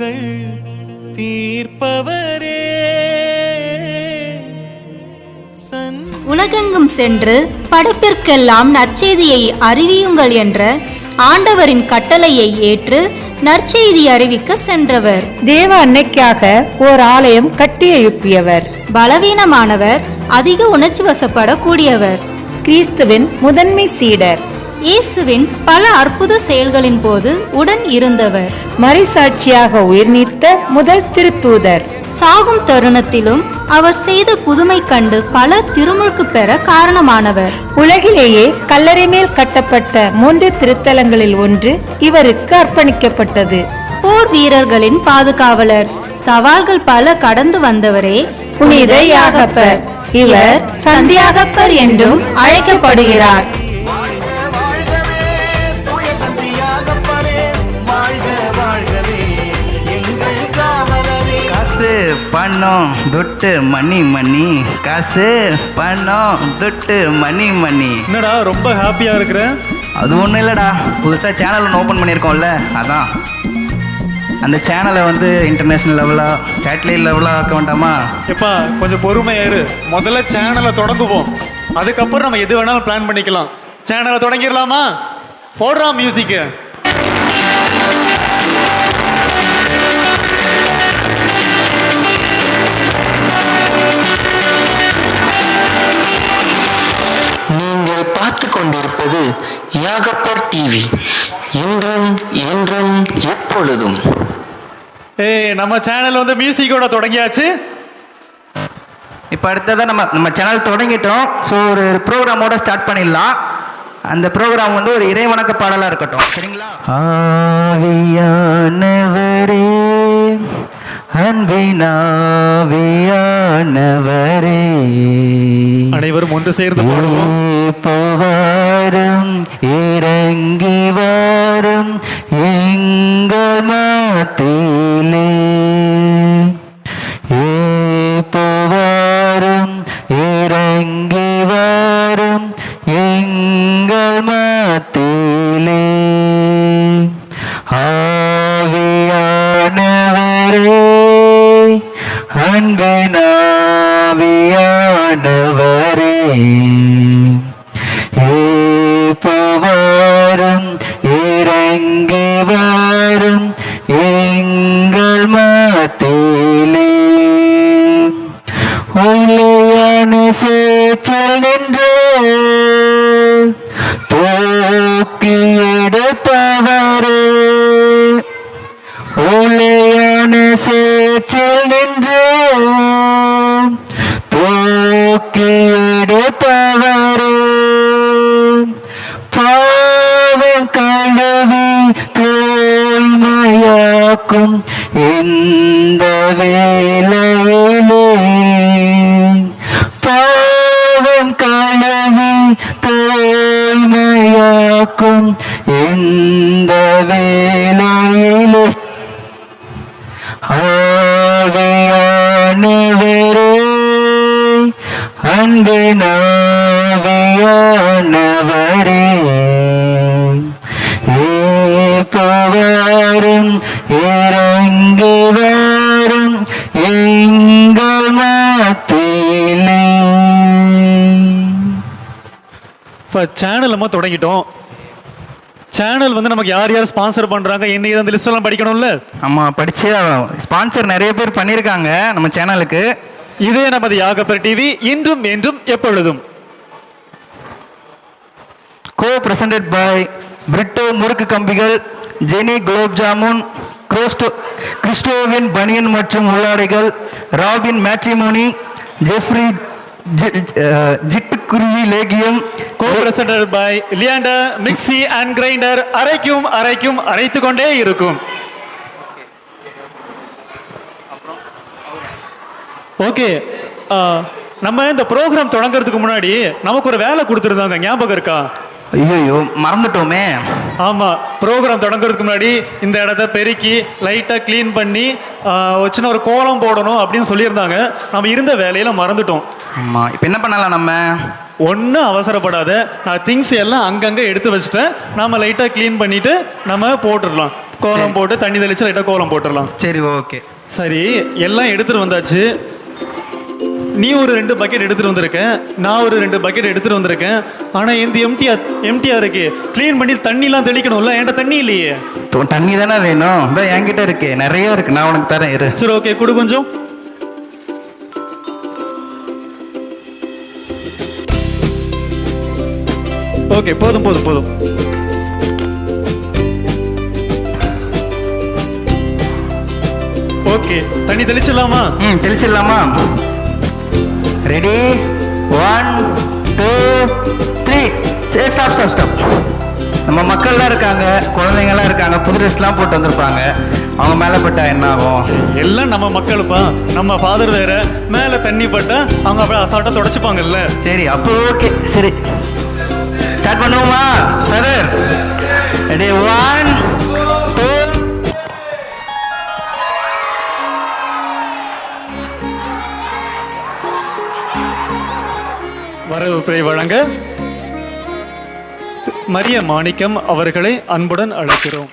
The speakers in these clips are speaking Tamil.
கடன்கள் தீர்ப்பவரே. உலகெங்கும் சென்று படைப்பிற்கெல்லாம் நற்செய்தியை அறிவியுங்கள் என்ற ஆண்டவரின் கட்டளையை ஏற்று நற்செய்தி அறிவிக்க சென்றவர். தேவ அன்னைக்காக ஓர் ஆலயம் கட்டி எழுப்பியவர். பலவீனமானவர், அதிக உணர்ச்சி வசப்படக்கூடியவர். கிறிஸ்துவின் முதன்மை சீடர். இயேசுவின் பல அற்புத செயல்களின் போது உடன் இருந்தவர். மறைசாட்சியாக உயிர் நீத்த முதல் திருத்தூதர். சாகும் தருணத்திலும் அவர் செய்த புதுமை கண்டு பலர் திருமுழுக்கு பெற காரணமானவர். உலகிலேயே கல்லறை மேல் கட்டப்பட்ட 3 திருத்தலங்களில் ஒன்று இவருக்கு அர்ப்பணிக்கப்பட்டது. போர் வீரர்களின் பாதுகாவலர், சவால்கள் பல கடந்து வந்தவரே புனித யாகப்பர். இவர் சந்தியாகப்பர் என்றும் அழைக்கப்படுகிறார். காசு பணம் துட்டு மணி மணி, காசு பணம் துட்டு மணி மணி. என்னடா ரொம்ப ஹாப்பியா இருக்கிற? அது ஒன்றும் இல்லைடா, புதுசாக சேனல் ஒன்று ஓப்பன் பண்ணியிருக்கோம்ல, அதான். அந்த சேனலை வந்து இன்டர்நேஷ்னல் லெவலாக சேட்டலைட் லெவலாக ஆக்க வேண்டாமா? எப்பா கொஞ்சம் பொறுமையாயிரு. முதல்ல சேனலை தொடங்குவோம், அதுக்கப்புறம் நம்ம எது வேணாலும் பிளான் பண்ணிக்கலாம். சேனலை தொடங்கிடலாமா? போடுறான் மியூசிக்கு. நீங்கள் பார்த்து கொண்டிருப்பது யாகப்பர் டிவி. என்றும் என்றும் எப்பொழுதும். நம்ம சேனல் வந்து மியூசிக்கோட தொடங்கியாச்சு. இப்போ அடுத்ததான் நம்ம சேனல் தொடங்கிட்டோம். ஸோ ஒரு ப்ரோக்ராமோட ஸ்டார்ட் பண்ணிடலாம். அந்த ப்ரோக்ராம் வந்து ஒரு இறைவணக்க பாடலாக இருக்கட்டும், சரிங்களா? ஆவியானவரே, அன்பினாவியானவரே, அனைவரும் ஒன்று சேர்ந்து போவாரும் இறங்கி வாரும் எங்கள் மத்தியிலே. போவாரும் இறங்கி வாரும் எங்கள் மத்தியிலே. ஆவியானவரே, அன்பினாவியானவரே, போவாரும் இறங்கி வாரும் எங்கள் மத்தியிலே. ஒளியான சேச்சல் நின்று தூக்கி எடுத்தவரே, ஒளியான சேச்சல் நின்று தூக்கி எடுத்தவரே, பாவம் கழுவி தூய்மையாக்கும் இந்த வேளையிலே. பாவம் கழுவி தூய்மையாக்கும் இந்த வேளையிலே. ஆவியானவரே, அன்பினாவியானவரே, போவாரும் இறங்கி வாரும் எங்கள் மத்தியிலே. இப்போ சேனல் நம்ம தொடங்கிட்டோம். சேனல் வந்து நமக்கு யார் யார் ஸ்பான்சர் பண்ணுறாங்க என்ன அந்த லிஸ்ட் எல்லாம் படிக்கணும்ல? ஆமாம், படிச்சு ஸ்பான்சர் நிறைய பேர் பண்ணியிருக்காங்க நம்ம சேனலுக்கு. இதே நமது யாகப்பர் டிவி, இன்றும் என்றும் எப்பொழுதும். கோ பிரசன்டட் பை பிரிட்டோ முறுக்கு கம்பிகள், ஜெனி குலோப் ஜாமுன், கிறிஸ்டோவின் பனியன் மற்றும் உள்ளாடைகள், ராபின் மேட்ரிமோனி, ஜெஃப்ரி ஜிட்டுக்குருவி லேகியம். Copresented by Leander mixie and grinder. அரைக்கும் அரைக்கும் அரைத்து கொண்டே இருக்கும். ஓகே, நம்ம இந்த ப்ரோக்ராம் தொடங்குறதுக்கு முன்னாடி நமக்கு ஒரு வேலை கொடுத்துருந்தாங்க, ஞாபகம் இருக்கா? ஐயோ மறந்துட்டோமே. ஆமாம், ப்ரோக்ராம் தொடங்குறதுக்கு முன்னாடி இந்த இடத்த பெருக்கி லைட்டாக க்ளீன் பண்ணி சின்ன ஒரு கோலம் போடணும் அப்படின்னு சொல்லியிருந்தாங்க. நம்ம இருந்த வேலையில் மறந்துட்டோம். ஆமாம், இப்போ என்ன பண்ணலாம்? நம்ம ஒன்றும் அவசரப்படாத. நான் திங்ஸ் எல்லாம் அங்கங்கே எடுத்து வச்சுட்டேன். நம்ம லைட்டாக க்ளீன் பண்ணிவிட்டு நம்ம போட்டுடலாம். கோலம் போட்டு தண்ணி தெளித்து லைட்டாக கோலம் போட்டுடலாம். சரி, ஓகே. சரி, எல்லாம் எடுத்துகிட்டு வந்தாச்சு. நீ ஒரு 2 பக்கெட் எடுத்துகிட்டு வந்திருக்கேன், நான் ஒரு 2 பக்கெட் எடுத்துகிட்டு வந்திருக்கேன். ஆனால் எந்த எம்டியாக இருக்கு. க்ளீன் பண்ணி தண்ணிலாம் தெளிக்கணும்ல, என்கிட்ட தண்ணி இல்லையே. தண்ணி தானே வேணும்? இதான் என்கிட்ட இருக்கு, நிறைய இருக்கு, நான் உனக்கு தரேன் இரு. சரி, ஓகே, கொடு கொஞ்சம். ஓகே, போதும் போதும் போதும். ஓகே, தண்ணி தெளிச்சிடலாமா? தெளிச்சிடலாமா? ரெடி, 1 2 3. சரி, ஸ்டாப். நம்ம மக்கள்லாம் இருக்காங்க, குழந்தைங்கலாம் இருக்காங்க, புது ட்ரெஸ்லாம் போட்டு வந்திருப்பாங்க. அவங்க மேலே பட்டா என்ன ஆகும்? எல்லாம் நம்ம மக்களுப்பா. நம்ம ஃபாதர் வேற, மேலே தண்ணி பட்டா அவங்க அப்படியே அசால்ட்டாக தொடச்சிப்பாங்கல்ல. சரி, அப்போ ஓகே. சரி, ஸ்டார்ட் பண்ணுவோமா ஃபாதர்? ரெடி, 1 2. வரவேற்பை வழங்க மரிய மாணிக்கம் அவர்களை அன்புடன் அழைக்கிறோம்.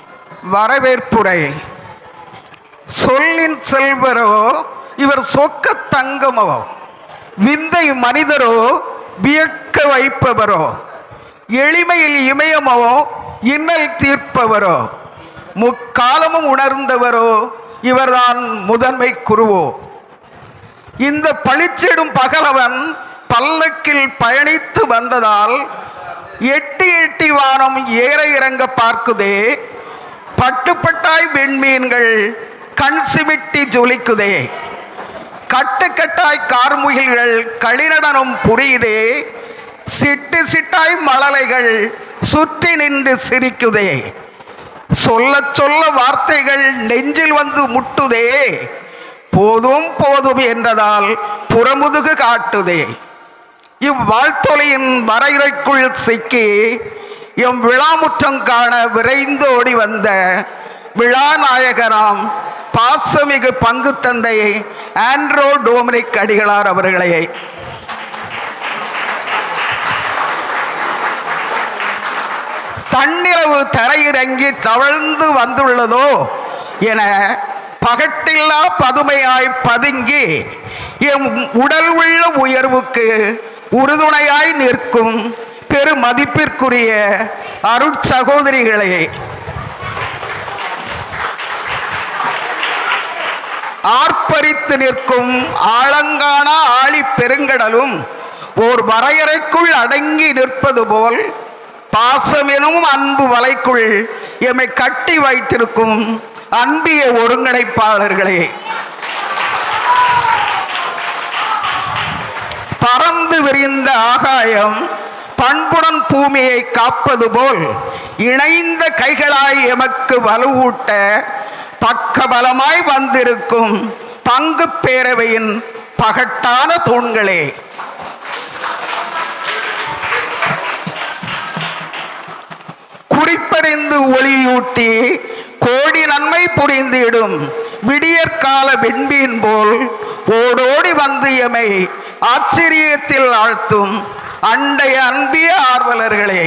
வரவேற்புரை. சொல்லின் செல்வரோ இவர் சொக்க தங்கமோ, விந்தை மனிதரோ வியக்க வைப்பவரோ, எளிமையில் இமயமோ இன்னல் தீர்ப்பவரோ, முக்காலமும் உணர்ந்தவரோ இவர்தான் முதன்மை குருவோ. இந்த பளிச்சிடும் பகலவன் பல்லக்கில் பயணித்து வந்ததால் எட்டி வானம் ஏற இறங்க பார்க்குதே. பட்டுப்பட்டாய் விண்மீன்கள் கண் சிமிட்டி ஜொலிக்குதே. கட்டுக்கட்டாய் கார்முகில்கள் களிநடனம் புரியுதே. சிட்டாய் மழலைகள் சுற்றி நின்று சிரிக்குதே. சொல்ல வார்த்தைகள் நெஞ்சில் வந்து முட்டுதே. போதும் என்றதால் புறமுதுகு காட்டுதே. இவ்வாழ்த்தொலையின் வரையறைக்குள் சிக்கி எம் விழாமுற்றம் காண விரைந்தோடி வந்த விழாநாயகராம் பாசமிகு பங்கு தந்தை ஆண்ட்ரோ டோமினிக் அடிகளார் அவர்களே, தன்னிலவு தரையிறங்கி தவழ்ந்து வந்துள்ளதோ என பகட்டில்லா பதுமையாய் பதுங்கி எம் உடல் உள்ள உயர்வுக்கு உறுதுணையாய் நிற்கும் பெருமதிப்பிற்குரிய அருட்சகோதரிகளே, ஆர்ப்பரித்து நிற்கும் ஆழங்கானா ஆழி பெருங்கடலும் ஓர் வரையறைக்குள் அடங்கி நிற்பது போல் பாசமெனும் அன்பு வலைக்குள் எம்மை கட்டி வைத்திருக்கும் அன்பிய ஒருங்கிணைப்பாளர்களே, பறந்து விரிந்த ஆகாயம் பண்புடன் பூமியை காப்பது போல் இணைந்த கைகளாய் எமக்கு வலுவூட்ட பக்கபலமாய் வந்திருக்கும் பங்கு பேரவையின் பகட்டான தூண்களே, குறிப்பறிந்து ஒளியூட்டி கோடி நன்மை புரிந்திடும் விடியற்கால வெண்பீன் போல் ஓடோடி வந்து எமை ஆச்சரியத்தில் ஆழ்த்தும் அண்டைய அன்பிய ஆர்வலர்களே,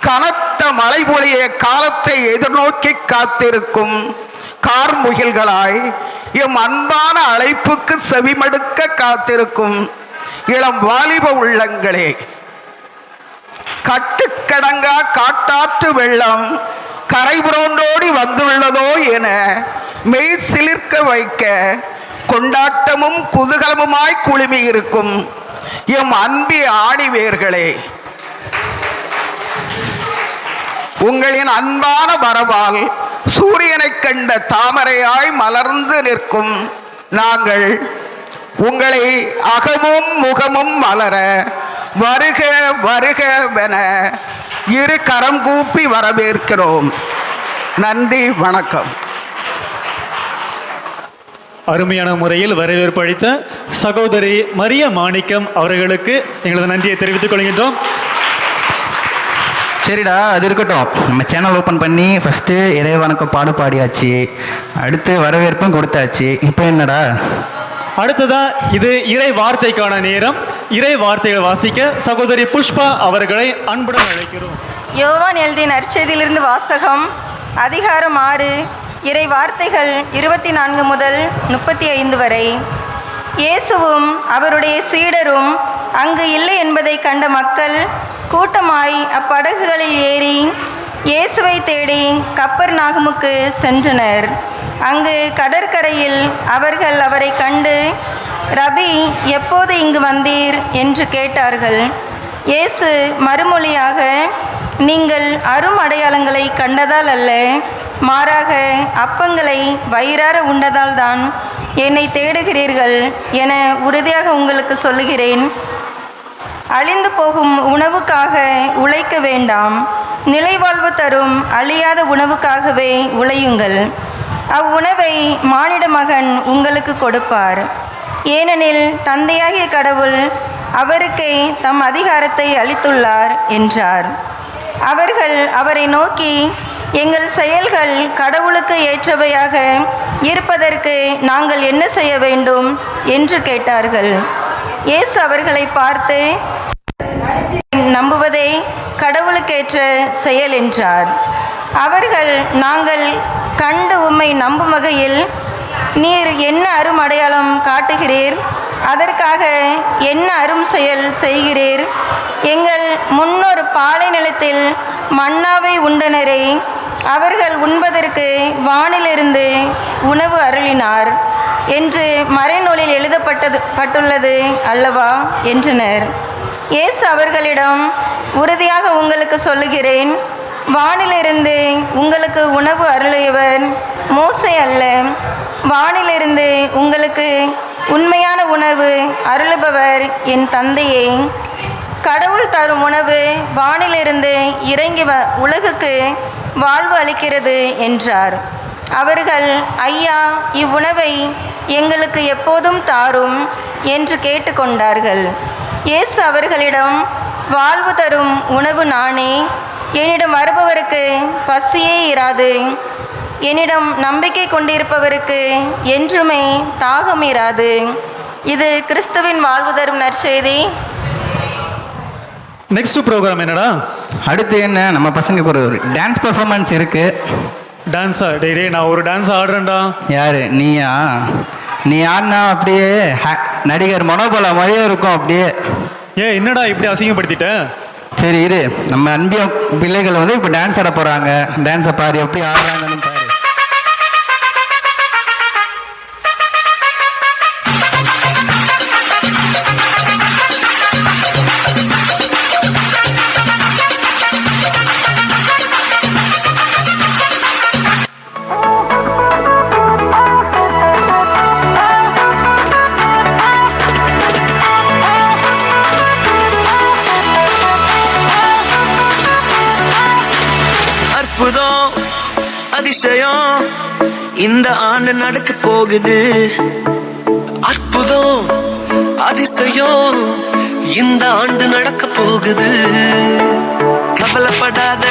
கனத்த மழை பொழிய காலத்தை எதிர்நோக்கி காத்திருக்கும் கார்முகில்களாய் எம் அன்பான அழைப்புக்கு செவிமடுக்க காத்திருக்கும் இளம் வாலிப உள்ளங்களே, கட்டுக்கடங்கா காட்டாற்று வெள்ளம் கரை புரண்டோடி வந்துள்ளதோ என மெய் சிலிர்க்க வைக்க கொண்டாட்டமும் குதூகலமுமாய் குழுமி இருக்கும் எம் அன்பிய ஆணிவேர்களே, உங்களின் அன்பான வரவால் சூரியனை கண்ட தாமரையாய் மலர்ந்து நிற்கும் நாங்கள் உங்களை அகமும் முகமும் மலர வருகவென இரு கரம் கூப்பி வரவேற்கிறோம். நன்றி, வணக்கம். அருமையான முறையில் வரவேற்பு அளித்த சகோதரி மரிய மாணிக்கம் அவர்களுக்கு எங்களது நன்றியை தெரிவித்துக் கொள்கின்றோம். சரிடா, அது இருக்கட்டும். நம்ம சேனல் ஓப்பன் பண்ணி ஃபஸ்ட்டு இறைவனுக்கு பாடியாச்சு, அடுத்து வரவேற்பும் கொடுத்தாச்சு. இப்போ என்னடா அடுத்ததா இது இறை வார்த்தைக்கான நேரம். இறை வார்த்தைகளை வாசிக்க சகோதரி புஷ்பா அவர்களை அன்புடன் அழைக்கிறோம். யோவான் எழுதிய நற்செய்தியிலிருந்து வாசகம். அதிகாரம் 6, இறை வார்த்தைகள் 24 முதல் 35 வரை. இயேசுவும் அவருடைய சீடரும் அங்கு இல்லை என்பதை கண்ட மக்கள் கூட்டமாய் அப்படகுகளில் ஏறி இயேசுவை தேடி கப்பர்நாகுமுக்கு சென்றனர். அங்கு கடற்கரையில் அவர்கள் அவரை கண்டு, ரபி, எப்போது இங்கு வந்தீர் என்று கேட்டார்கள். இயேசு மறுமொழியாக, நீங்கள் அரும் அடையாளங்களை கண்டதால் அல்ல, மாறாக அப்பங்களை வயிறார உண்டதால் தான் என்னை தேடுகிறீர்கள் என உறுதியாக உங்களுக்கு சொல்லுகிறேன். அழிந்து போகும் உணவுக்காக உழைக்க வேண்டாம், நிலைவாழ்வு தரும் அழியாத உணவுக்காகவே உழையுங்கள். அவ்வுணவை மானிட மகன் உங்களுக்கு கொடுப்பார். ஏனெனில் தந்தையாகிய கடவுள் அவருக்கே தம் அதிகாரத்தை அளித்துள்ளார் என்றார். அவர்கள் அவரை நோக்கி, எங்கள் செயல்கள் கடவுளுக்கு ஏற்றவையாக இருப்பதற்கு நாங்கள் என்ன செய்ய வேண்டும் என்று கேட்டார்கள். இயேசு அவர்களை பார்த்து, நம்புவதே கடவுளுக்கேற்ற செயல் என்றார். அவர்கள், நாங்கள் கண்டு உம்மை நம்பும் வகையில் நீர் என்ன அரும் அடையாளம் காட்டுகிறீர்? அதற்காக என்ன அரும் செயல் செய்கிறீர்? எங்கள் முன்னோர் பாலை நிலத்தில் மன்னாவை உண்டனரே, அவர்கள் உண்பதற்கு வானிலிருந்து உணவு அருளினார் என்று மறைநூலில் எழுதப்பட்டுள்ளது அல்லவா என்றனர். இயேசு அவர்களிடம், உறுதியாக உங்களுக்கு சொல்லுகிறேன், வானிலிருந்து உங்களுக்கு உணவு அருளியவர் மோசே அல்ல, வானிலிருந்து உங்களுக்கு உண்மையான உணவு அருளுபவர் என் தந்தையே. கடவுள் தரும் உணவு வானிலிருந்து இறங்கி உலகுக்கு வாழ்வு அளிக்கிறது என்றார். அவர்கள், ஐயா, இவ்வுணவை எங்களுக்கு எப்போதும் தாரும் என்று கேட்டுக்கொண்டார்கள். இயேசு அவர்களிடம், வாழ்வு தரும் உணவு நானே, என்னிடம் வருபவருக்கு பசியே இராது, என்னிடம் நம்பிக்கை கொண்டிருப்பவருக்கு என்றுமே தாகம் இராது. இது கிறிஸ்துவின் வாழ்வு தரும் நற்செய்தி. நெக்ஸ்ட் ப்ரோக்ராம் என்னடா? அடுத்து என்ன, நம்ம பசங்களுக்கு ஒரு டான்ஸ் பெர்ஃபார்மன்ஸ் இருக்கு. டான்ஸா? டே, நான் ஒரு டான்ஸ் ஆடுறேன்டா. யாரு? நீயா? நீ ஆடினா அப்படியே நடிகர் மனோபலா மாதிரியே இருக்கும் அப்படியே. என்னடா இப்படி அசிங்கப்படுத்திட்ட? சரி இரு, நம்ம அன்பிய பிள்ளைகள் வந்து இப்போ டான்ஸ் ஆட போகிறாங்க. டான்ஸை பாரு, எப்படி ஆடுறாங்கன்னு பாரு. அதிசயம் இந்த ஆண்டு நடக்க போகுது. அற்புதம் அதிசயம் இந்த ஆண்டு நடக்க போகுது. கவலைப்படாத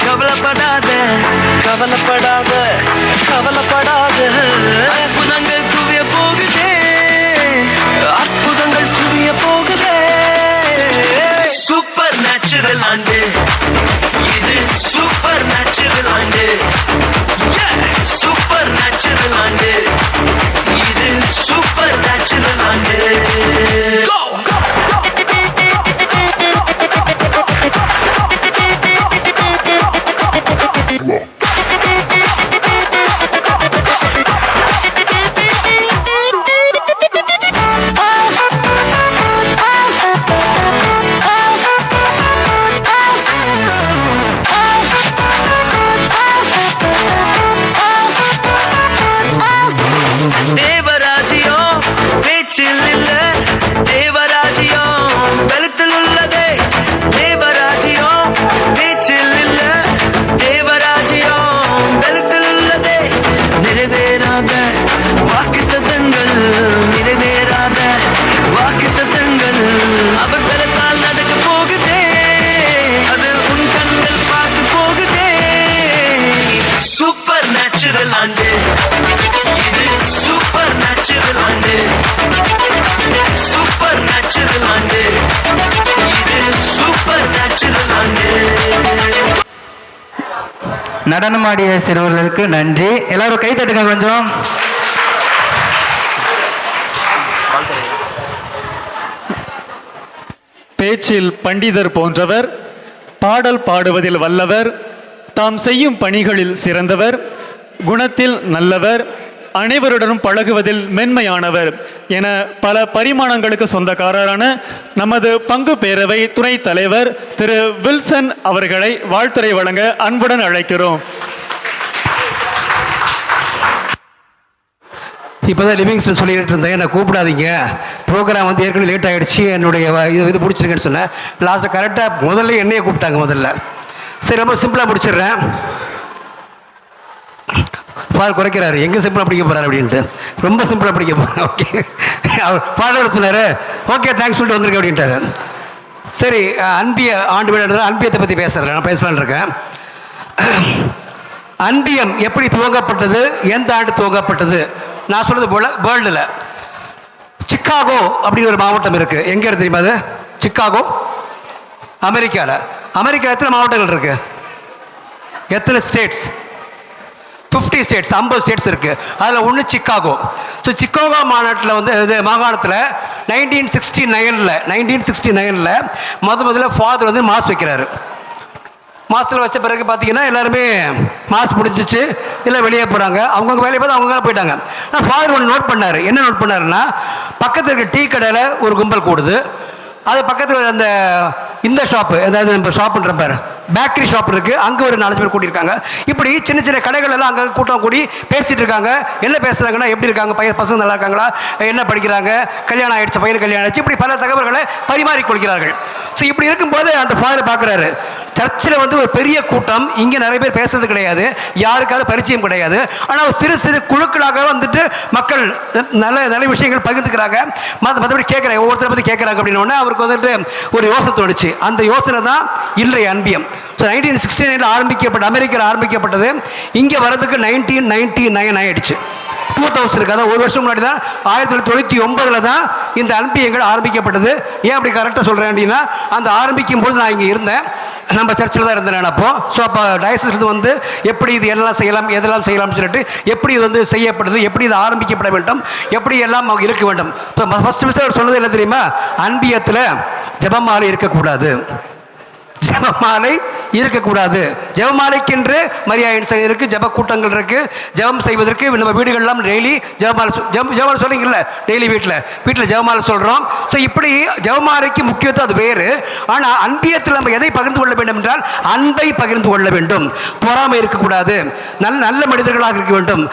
கவலைப்படாத கவலைப்படாத கவலைப்படாத, அற்புதங்கள் குவிய போகுதே, அற்புதங்கள் குவிய போகுதே. சூப்பர் நேச்சுரல் ஆண்டு இது, சூப்பர் நேச்சுரல் ஆண்டு, சூப்பர் நேச்சுரல் ஆண்டு இது, சூப்பர் நேச்சுரல் ஆண்டு. தேவராஜ்யம் பேச்சில் இல்ல, தேவராஜ்யம் பலத்தில் உள்ளதே. தேவராஜ்யம் பேச்சில் இல்ல, தேவராஜ்யம் பலத்தில் உள்ளதே. நிறைவேறாத வாக்குத்தத்தங்கள், நிறைவேறாத வாக்குத்தத்தங்கள் அவர் பலத்தால் நடக்க போகுதே, அது உன் கண்கள் பார்த்து போகுதே. சூப்பர் நேச்சுரல் ஆண்டு இது, சூப்பர் நேச்சுரல் ஆண்டு. நேச்சுரல் ஆண்டு இது சூப்பர் நேச்சுரல் ஆண்டு. நடனமாடிய சிறுவர்களுக்கு நன்றி. எல்லாரும் கை தட்டுங்க கொஞ்சம். பேச்சில் பண்டிதர் போன்றவர், பாடல் பாடுவதில் வல்லவர், தாம் செய்யும் பணிகளில் சிறந்தவர், குணத்தில் நல்லவர், அனைவருடனும் பழகுவதில் மென்மையானவர் என பல பரிமாணங்களுக்கு சொந்தக்காரரான நமது பங்கு பேரவை துணைத் தலைவர் திரு வில்சன் அவர்களை வாழ்த்துரை வழங்க அன்புடன் அழைக்கிறோம். இப்போ தான் லிவிங்ஸ்டன் சொல்லிக்கிட்டு இருந்தேன், என்னை கூப்பிடாதீங்க, ப்ரோக்ராம் வந்து ஏற்கனவே லேட் ஆகிடுச்சு, என்னுடைய இது முடிச்சிருக்கேன்னு சொன்னேன். லாஸ்ட்டு கரெக்டாக முதல்ல என்னையே கூப்பிட்டாங்க முதல்ல. சரி, ரொம்ப சிம்பிளாக முடிச்சிடுறேன். ஃபால் குறைக்கிறாரு, எங்கே சிம்பிளாக பிடிக்க போகிறாரு அப்படின்ட்டு. ரொம்ப சிம்பிளாக பிடிக்க போகிறேன். ஓகே, அவர் ஃபாலோவர் சொன்னார், ஓகே தேங்க்ஸ் சொல்லிட்டு வந்திருக்கேன் அப்படின்ட்டாரு. சரி, அன்பிய ஆண்டு விழா, அன்பியத்தை பற்றி பேசுகிறேன், நான் பேசலான்னு இருக்கேன். அன்பியம் எப்படி துவங்கப்பட்டது, எந்த ஆண்டு துவங்கப்பட்டது? நான் சொல்கிறது வேர்ல்டில் சிக்காகோ அப்படின்னு ஒரு மாவட்டம் இருக்குது. எங்கே இருக்கு தெரியுமா அது? சிக்காகோ, அமெரிக்காவில். அமெரிக்கா எத்தனை மாவட்டங்கள் இருக்குது? எத்தனை ஸ்டேட்ஸ்? 50 ஸ்டேட்ஸ், 50 ஸ்டேட்ஸ் இருக்குது. அதில் ஒன்று சிக்காகோ. ஸோ சிக்காகோ மாநாட்டில் வந்து இது மாகாணத்தில் 1969 முதல்ல ஃபாதர் வந்து மாஸ் வைக்கிறாரு. மாஸ்டர் வச்ச பிறகு பார்த்தீங்கன்னா எல்லாருமே மாஸ் முடிஞ்சிச்சு, இல்லை வெளியே போகிறாங்க, அவங்கவுங்க வேலையை பார்த்து அவங்க போயிட்டாங்க. ஆனால் ஃபாதர் ஒன்று நோட் பண்ணார். என்ன நோட் பண்ணாருன்னா, பக்கத்தில் இருக்க டீ கடையில் ஒரு கும்பல் கூடுது, அது பக்கத்தில் அந்த இந்த ஷாப்பு, அதாவது நம்ம ஷாப்புன்ற பேர் பேக்கரி ஷாப் இருக்குது, அங்கே ஒரு 4 பேர் கூட்டியிருக்காங்க. இப்படி சின்ன சின்ன கடைகள் எல்லாம் அங்கே கூட்டம் கூடி பேசிகிட்டு இருக்காங்க. என்ன பேசுகிறாங்கன்னா, எப்படி இருக்காங்க பசங்க, நல்லா இருக்காங்களா, என்ன படிக்கிறாங்க, கல்யாணம் ஆகிடுச்சு, பையனுக்கு கல்யாணம் ஆகிடுச்சு, இப்படி பல தகவல்களை பரிமாறிக்கொள்கிறார்கள். ஸோ இப்படி இருக்கும்போது அந்த ஃபாதர் பார்க்குறாரு, சர்ச்சில் வந்து ஒரு பெரிய கூட்டம், இங்கே நிறைய பேர் பேசுறது கிடையாது, யாருக்காவது பரிச்சயம் கிடையாது, ஆனால் ஒரு சிறு சிறு குழுக்களாக வந்துட்டு மக்கள் நல்ல நல்ல விஷயங்கள் பகிர்ந்துக்கிறாங்க, மற்றபடி கேட்குறாங்க, ஒவ்வொருத்தரை பற்றி கேட்குறாங்க. அப்படின்னோடனே அவருக்கு வந்துட்டு ஒரு யோசனை தோணுச்சு. அந்த யோசனை தான் இன்றைய அன்பியம். ஸோ 1969 ஆரம்பிக்கப்பட்ட, அமெரிக்காவில் ஆரம்பிக்கப்பட்டது. இங்கே வர்றதுக்கு 1999 ஆகிடுச்சு. 2000, அதாவது ஒரு வருஷம் முன்னாடி தான், 1999 தான் இந்த அன்பியங்கள் ஆரம்பிக்கப்பட்டது. ஏன் அப்படி கரெக்டாக சொல்கிறேன் அப்படின்னா, அந்த ஆரம்பிக்கும் போது நான் இங்கே இருந்தேன், நம்ம சர்ச்சில் தான் இருந்தேன் அப்போ. ஸோ அப்போ டயசிஸ் வந்து எப்படி இது எல்லாம் செய்யலாம், எதெல்லாம் செய்யலாம்னு சொல்லிட்டு, எப்படி இது வந்து செய்யப்படுது, எப்படி இது ஆரம்பிக்கப்பட வேண்டும், எப்படி எல்லாம் இருக்க வேண்டும். ஸோ ஃபஸ்ட்டு அவர் சொன்னது என்ன தெரியுமா? அன்பியத்தில் ஜெபமாலை இருக்கக்கூடாது, ஜெபமாலை இருக்கக்கூடாது. ஜெபமாலைக்கென்று மரியா இன்சன் இருக்குது, ஜெப கூட்டங்கள் இருக்குது, ஜெபம் செய்வதற்கு நம்ம வீடுகள்லாம் டெய்லி ஜெபமாலை சொல்லிங்கல்ல, டெய்லி வீட்டில் ஜெபமாலை சொல்கிறோம். ஸோ இப்படி ஜெபமாலைக்கு முக்கியத்துவம் அது வேறு. ஆனால் அன்பியத்தில் நம்ம எதை பகிர்ந்து கொள்ள வேண்டும் என்றால், அன்பை பகிர்ந்து கொள்ள வேண்டும். பொறாமை இருக்கக்கூடாது, நல்ல மனிதர்களாக இருக்க வேண்டும்,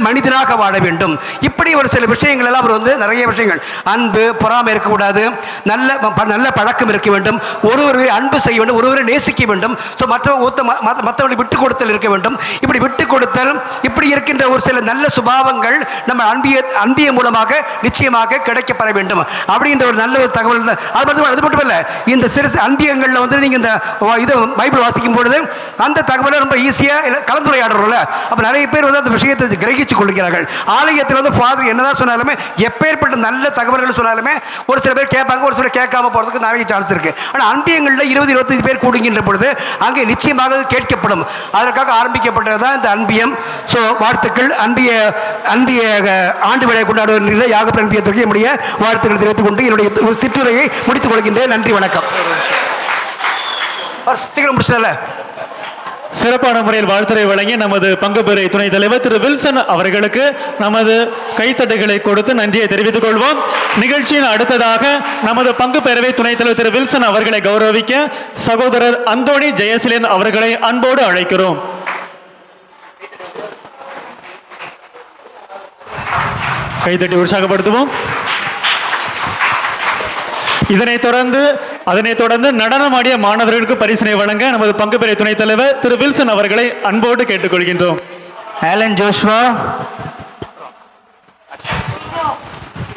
மனிதனாக வாழ வேண்டும். இப்படி ஒரு சில விஷயங்கள் எல்லாம் அவர் வந்து நிறைய விஷயங்கள், அன்பு, பொறாமை இருக்கக்கூடாது, நல்ல பழக்கம் இருக்க வேண்டும், ஒருவரை அன்பு செய்ய வேண்டும், ஒருவரை நேசிக்க வேண்டும். ஸோ மற்றவர்களை விட்டு கொடுத்தல் இருக்க வேண்டும். இப்படி விட்டு கொடுத்தல், இப்படி இருக்கின்ற ஒரு சில நல்ல சுபாவங்கள் நம்ம அன்பிய மூலமாக நிச்சயமாக கிடைக்கப்பெற வேண்டும் அப்படின்ற ஒரு நல்ல ஒரு தகவல். அது மட்டும் இல்லை, இந்த சிறு அன்பியங்களில் வந்து நீங்கள் இந்த இது பைபிள் வாசிக்கும் பொழுது அந்த தகவலை ரொம்ப ஈஸியாக கலந்துரையாடுறோம்ல, அப்போ நிறைய பேர் வந்து அந்த விஷயத்தை கிரகிச்சு கொள்கிறார்கள். ஆலயத்தில் வந்து ஃபாதர் என்னதான் சொன்னாலுமே, எப்பேற்பட்ட நல்ல தகவல்கள் சொன்னாலுமே ஒரு சில பேர் கேட்பாங்க, ஒரு சில கேட்காம போகிறதுக்கு நிறைய சான்ஸ் இருக்குது. ஆனால் அன்பியங்களில் 20-25 பேர் கூடுகின்ற பொழுது அங்கே நிச்சயமாக கேட்கப்படும். அதற்காக ஆரம்பிக்கப்பட்டது தான் இந்த அன்பியம். ஸோ வாழ்த்துக்கள். அன்பிய ஆண்டு விழா கொண்டாடுவதில் யாகப்பர் அன்பியத்திற்கு என்னுடைய வாழ்த்துக்களை தெரிவித்துக் கொண்டு என்னுடைய சிற்றுரையை முடித்துக் கொள்கின்றேன். நன்றி, வணக்கம். சீக்கிரம் முடிச்சல. சிறப்பான முறையில் வாழ்த்துறை வழங்கி நமது பங்கு பெறை துணைத் தலைவர் திரு வில்சன் அவர்களுக்கு நமது கைத்தட்டுகளை கொடுத்து நன்றியை தெரிவித்துக் கொள்வோம். நிகழ்ச்சியின் அடுத்ததாக நமது பங்கு பேரவை துணைத் தலைவர் திரு வில்சன் அவர்களை கௌரவிக்க சகோதரர் அந்தோணி ஜெயசிலன் அவர்களை அன்போடு அழைக்கிறோம். கைத்தட்டி உற்சாகப்படுத்துவோம். அதனைத் தொடர்ந்து நடனமாடிய மாணவர்களுக்கு பரிசினை வழங்க நமது பங்கு பெறை துணைத் தலைவர் திரு வில்சன் அவர்களை அன்போடு கேட்டுக்கொள்கின்றோம். ஆலன் ஜோஷ்வா,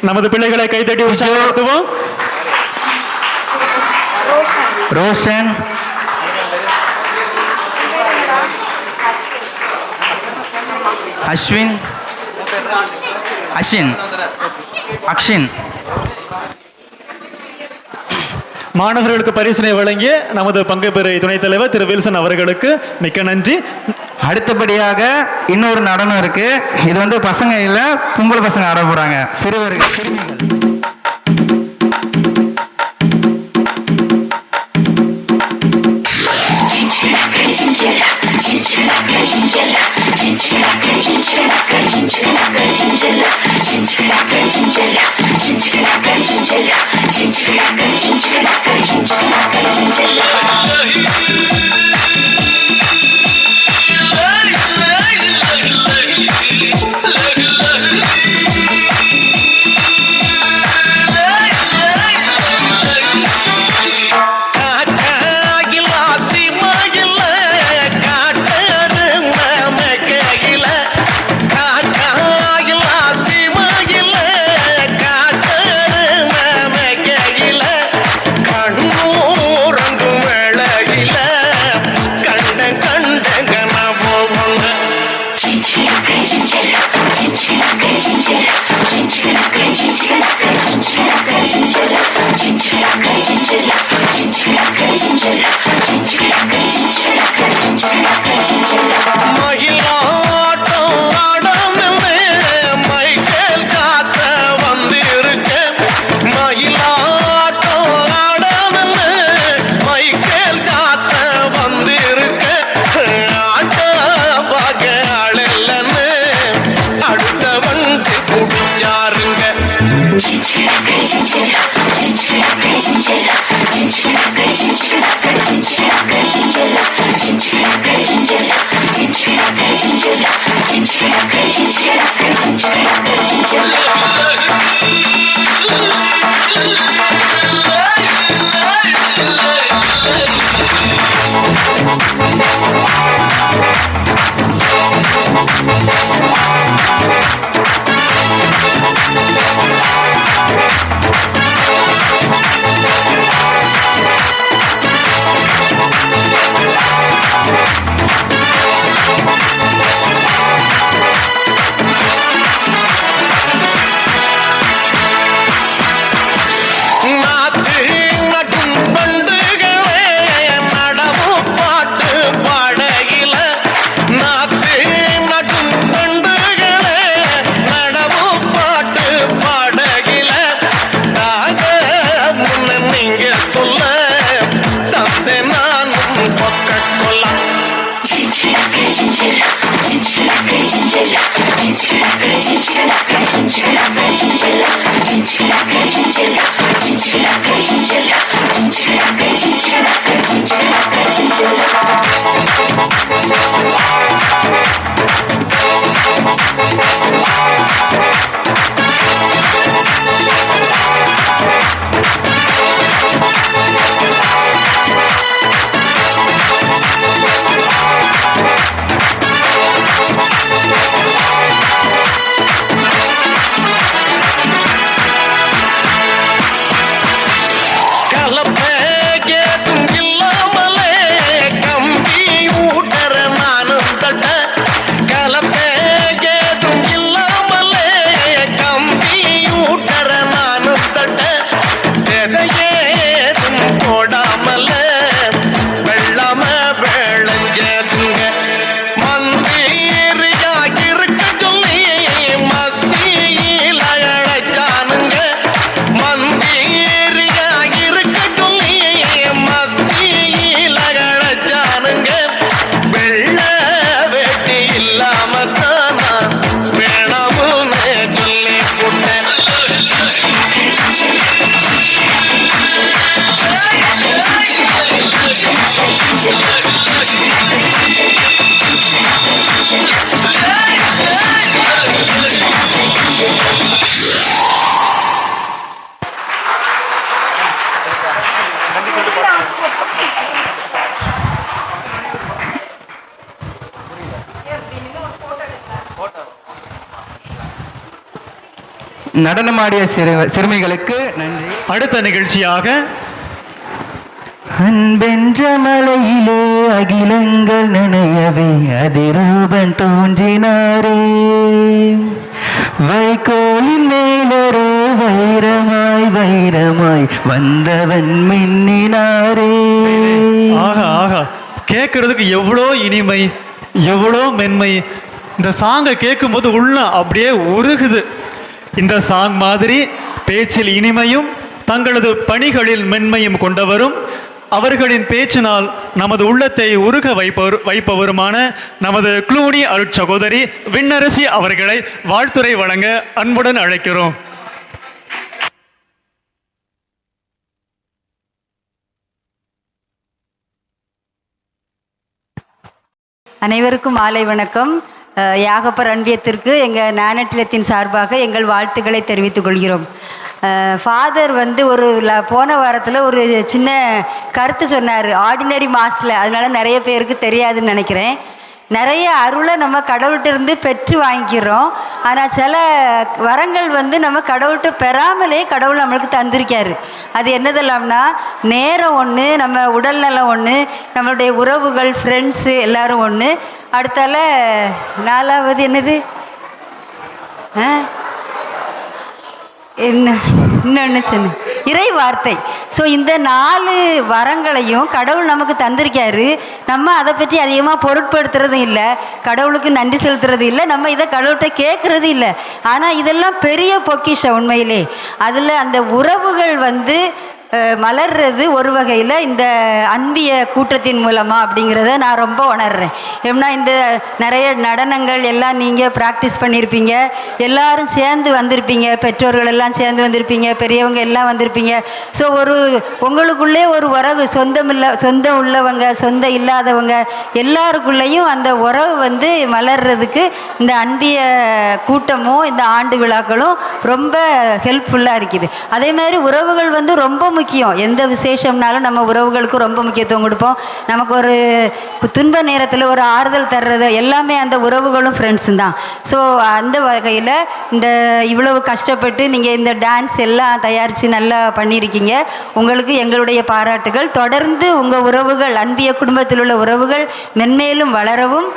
நமது பிள்ளைகளை கைத்தட்டி உற்சாகப்படுத்துவோம். ரோஷன், அஸ்வின், அக்ஷின், மாணவர்களுக்கு பரிசினை வழங்கிய நமது பங்குபெறை துணைத் தலைவர் திரு வில்சன் அவர்களுக்கு மிக்க நன்றி. அடுத்தபடியாக இன்னொரு நடனம் இருக்கு. இது வந்து பசங்க இல்லை, பொம்பளை பசங்க ஆட போறாங்க. சிறுவர்கள், சிறுமிகள். நடனமாடிய சிறுமிகளுக்கு நன்றி. அடுத்த நிகழ்ச்சியாக அன்பென்ற மலையிலே அகிலங்கள் நினையவே அதிரூபன் தோன்றினாரே, வைகோலின் மேலரோ வைரமாய் வைரமாய் வந்தவன் மின்னினாரே. ஆஹா ஆஹா, கேட்கறதுக்கு எவ்வளோ இனிமை, எவ்வளோ மென்மை. இந்த சாங்கை கேட்கும்போது உள்ள அப்படியே உருகுது. இந்த சாங் மாதிரி பேச்சில் இனிமையும் தங்களது பணிகளில் மென்மையும் கொண்டவரும் அவர்களின் பேச்சினால் நமது உள்ளத்தை உருக வைப்பவருமான நமது க்ளூனி அருட்சகோதரி விண்ணரசி அவர்களை வாழ்த்துரை வழங்க அன்புடன் அழைக்கிறோம். அனைவருக்கும் மாலை வணக்கம். யாகப்பர் அன்பியத்திற்கு எங்கள் ஞானநிலையத்தின் சார்பாக எங்கள் வாழ்த்துக்களை தெரிவித்துக் கொள்கிறோம். ஃபாதர் ஒரு போன வாரத்தில் ஒரு சின்ன கருத்து சொன்னார் ஆர்டினரி மாஸில். அதனால் நிறைய பேருக்கு தெரியாதுன்னு நினைக்கிறேன். நிறைய அருளை நம்ம கடவுள்கிட்ட இருந்து பெற்று வாங்கிக்கிறோம். ஆனால் சில வரங்கள் நம்ம கடவுள்கிட்ட பெறாமலே கடவுள் நம்மளுக்கு தந்திருக்காரு. அது என்னதெல்லாம்னா நேரம் ஒன்று, நம்ம உடல்நலம் ஒன்று, நம்மளுடைய உறவுகள், ஃப்ரெண்ட்ஸு எல்லோரும் ஒன்று. அடுத்தால 4வது என்னது இன்னொன்று சொன்ன இறை வார்த்தை. ஸோ இந்த 4 வரங்களையும் கடவுள் நமக்கு தந்திருக்காரு. நம்ம அதை பற்றி அதிகமாக பொருட்படுத்துறதும் இல்லை, கடவுளுக்கு நன்றி செலுத்துறது இல்லை, நம்ம இதை கடவுள்கிட்ட கேட்குறது இல்லை. ஆனால் இதெல்லாம் பெரிய பொக்கிஷம் உண்மையிலே. அதில் அந்த உறவுகள் மலர்றது ஒரு வகையில் இந்த அன்பிய கூட்டத்தின் மூலமாக அப்படிங்கிறத நான் ரொம்ப உணர்றேன். ஏன்னா இந்த நிறைய நடனங்கள் எல்லாம் நீங்கள் ப்ராக்டிஸ் பண்ணியிருப்பீங்க, எல்லாரும் சேர்ந்து வந்திருப்பீங்க, பெற்றோர்கள் எல்லாம் சேர்ந்து வந்திருப்பீங்க, பெரியவங்க எல்லாம் வந்திருப்பீங்க. ஸோ உங்களுக்குள்ளே ஒரு உறவு, சொந்தம் உள்ளவங்க, சொந்தம் இல்லாதவங்க எல்லாருக்குள்ளேயும் அந்த உறவு மலர்றதுக்கு இந்த அன்பிய கூட்டமும் இந்த ஆண்டு விழாக்களும் ரொம்ப ஹெல்ப்ஃபுல்லாக இருக்குது. அதே மாதிரி உறவுகள் ரொம்ப முக்கியம். எந்த விசேஷம்னாலும் நம்ம உறவுகளுக்கு ரொம்ப முக்கியத்துவம் கொடுப்போம். நமக்கு ஒரு துன்ப நேரத்தில் ஒரு ஆறுதல் தர்றது எல்லாமே அந்த உறவுகளும் ஃப்ரெண்ட்ஸும் தான். ஸோ அந்த வகையில் இந்த இவ்வளவு கஷ்டப்பட்டு நீங்கள் இந்த டான்ஸ் எல்லாம் தயாரித்து நல்லா பண்ணியிருக்கீங்க. உங்களுக்கு எங்களுடைய பாராட்டுகள். தொடர்ந்து உங்கள் உறவுகள், அன்பிய குடும்பத்தில் உள்ள உறவுகள் மென்மேலும் வளரவும்,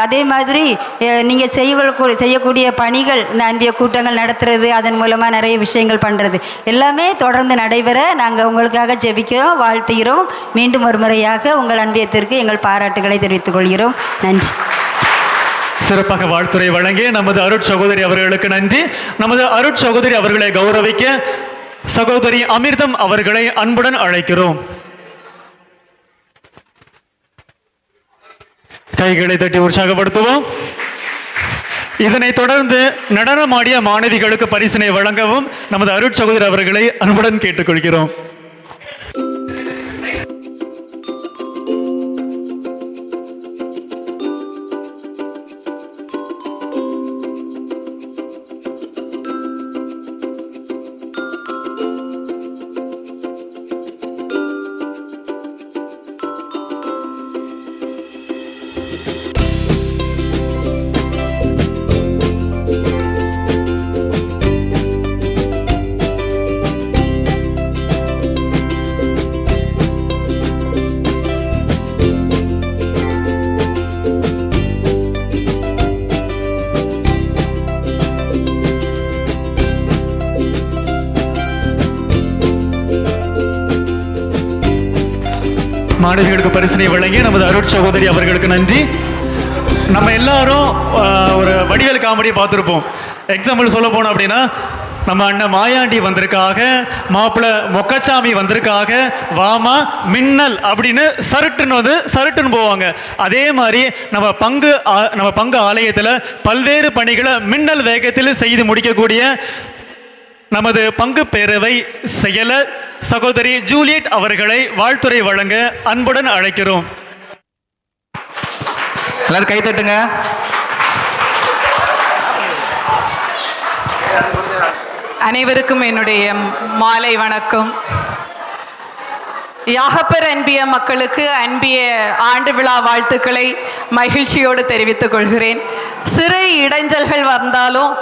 அதே மாதிரி நீங்கள் செய்யக்கூடிய பணிகள், இந்த அன்பிய கூட்டங்கள் நடத்துறது, அதன் மூலமாக நிறைய விஷயங்கள் பண்ணுறது எல்லாமே தொடர்ந்து நடைபெற நாங்கள் உங்களுக்காக ஜெபிக்கிறோம், வாழ்த்துகிறோம். மீண்டும் ஒரு முறையாக உங்கள் அன்பியத்திற்கு எங்கள் பாராட்டுகளை தெரிவித்துக் கொள்கிறோம். நன்றி. சிறப்பாக வாழ்த்துரை வழங்கிய நமது அருட்சகோதரி அவர்களுக்கு நன்றி. நமது அருட்சகோதரி அவர்களை கௌரவிக்க சகோதரி அமிர்தம் அவர்களை அன்புடன் அழைக்கிறோம். கைகளை தட்டி உற்சாகப்படுத்துவோம். இதனைத் தொடர்ந்து நடனமாடிய மாணவிகளுக்கு பரிசினை வழங்கவும் நமது அருட்சகோதரி அவர்களை அன்புடன் கேட்டுக்கொள்கிறோம். மாணவிகளுக்கு பரிசினை வழங்கிய நமது அருட்சகோதரி அவர்களுக்கு நன்றி. நம்ம எல்லாரும் ஒரு வடிவேல் காமெடியை பார்த்துருப்போம். எக்ஸாம்பிள் சொல்ல போனோம் அப்படின்னா, நம்ம அண்ணன் மாயாண்டி வந்திருக்காக, மாப்பிள்ளை மொக்கச்சாமி வந்திருக்காக, வாமா மின்னல் அப்படின்னு சருட்டுன்னு போவாங்க. அதே மாதிரி நம்ம பங்கு ஆலயத்தில் பல்வேறு பணிகளை மின்னல் வேகத்தில் செய்து முடிக்கக்கூடிய நமது பங்கு பேரவை செயலர் சகோதரி ஜூலியட் அவர்களை வாழ்த்துரை வழங்க அன்புடன் அழைக்கிறோம். எல்லாரும் கை தட்டுங்க. அனைவருக்கும் என்னுடைய மாலை வணக்கம். யாகப்பர் அன்பிய மக்களுக்கு அன்பிய ஆண்டு விழா வாழ்த்துக்களை மகிழ்ச்சியோடு தெரிவித்துக் கொள்கிறேன். சிறு இடைஞ்சல்கள் வந்தாலும்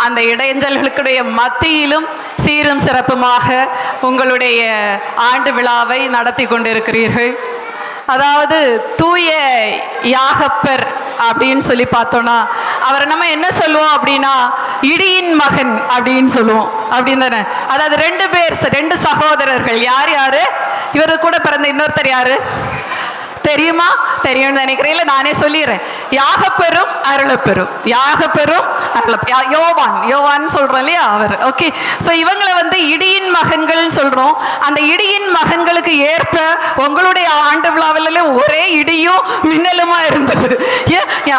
அந்த இடைஞ்சல்களுடைய மத்தியிலும் சீரும் சிறப்புமாக உங்களுடைய ஆண்டு விழாவை நடத்தி கொண்டிருக்கிறீர்கள். அதாவது தூய யாகப்பர் அப்படின்னு சொல்லி பார்த்தோன்னா அவரை நம்ம என்ன சொல்லுவோம் அப்படின்னா, இடியின் மகன் அப்படின்னு சொல்லுவோம், அப்படின்னு தானே? அதாவது 2 பேர், 2 சகோதரர்கள். யார் யாரு? இவரு கூட பிறந்த இன்னொருத்தர் யாரு தெரியுமா? தெரியும்னு நினைக்கிறேன். இல்லை, நானே சொல்லிடுறேன். யாகப்பெரும் அருளப்பெரும், யாகப்பெரும் யோவான் சொல்றோம் இல்லையா, அவர். ஓகே, ஸோ இவங்களை இடியின் மகன்கள் சொல்றோம். அந்த இடியின் மகன்களுக்கு ஏற்ப உங்களுடைய ஆண்டு விழாவில் ஒரே இடியும் மின்னலுமா இருந்தது.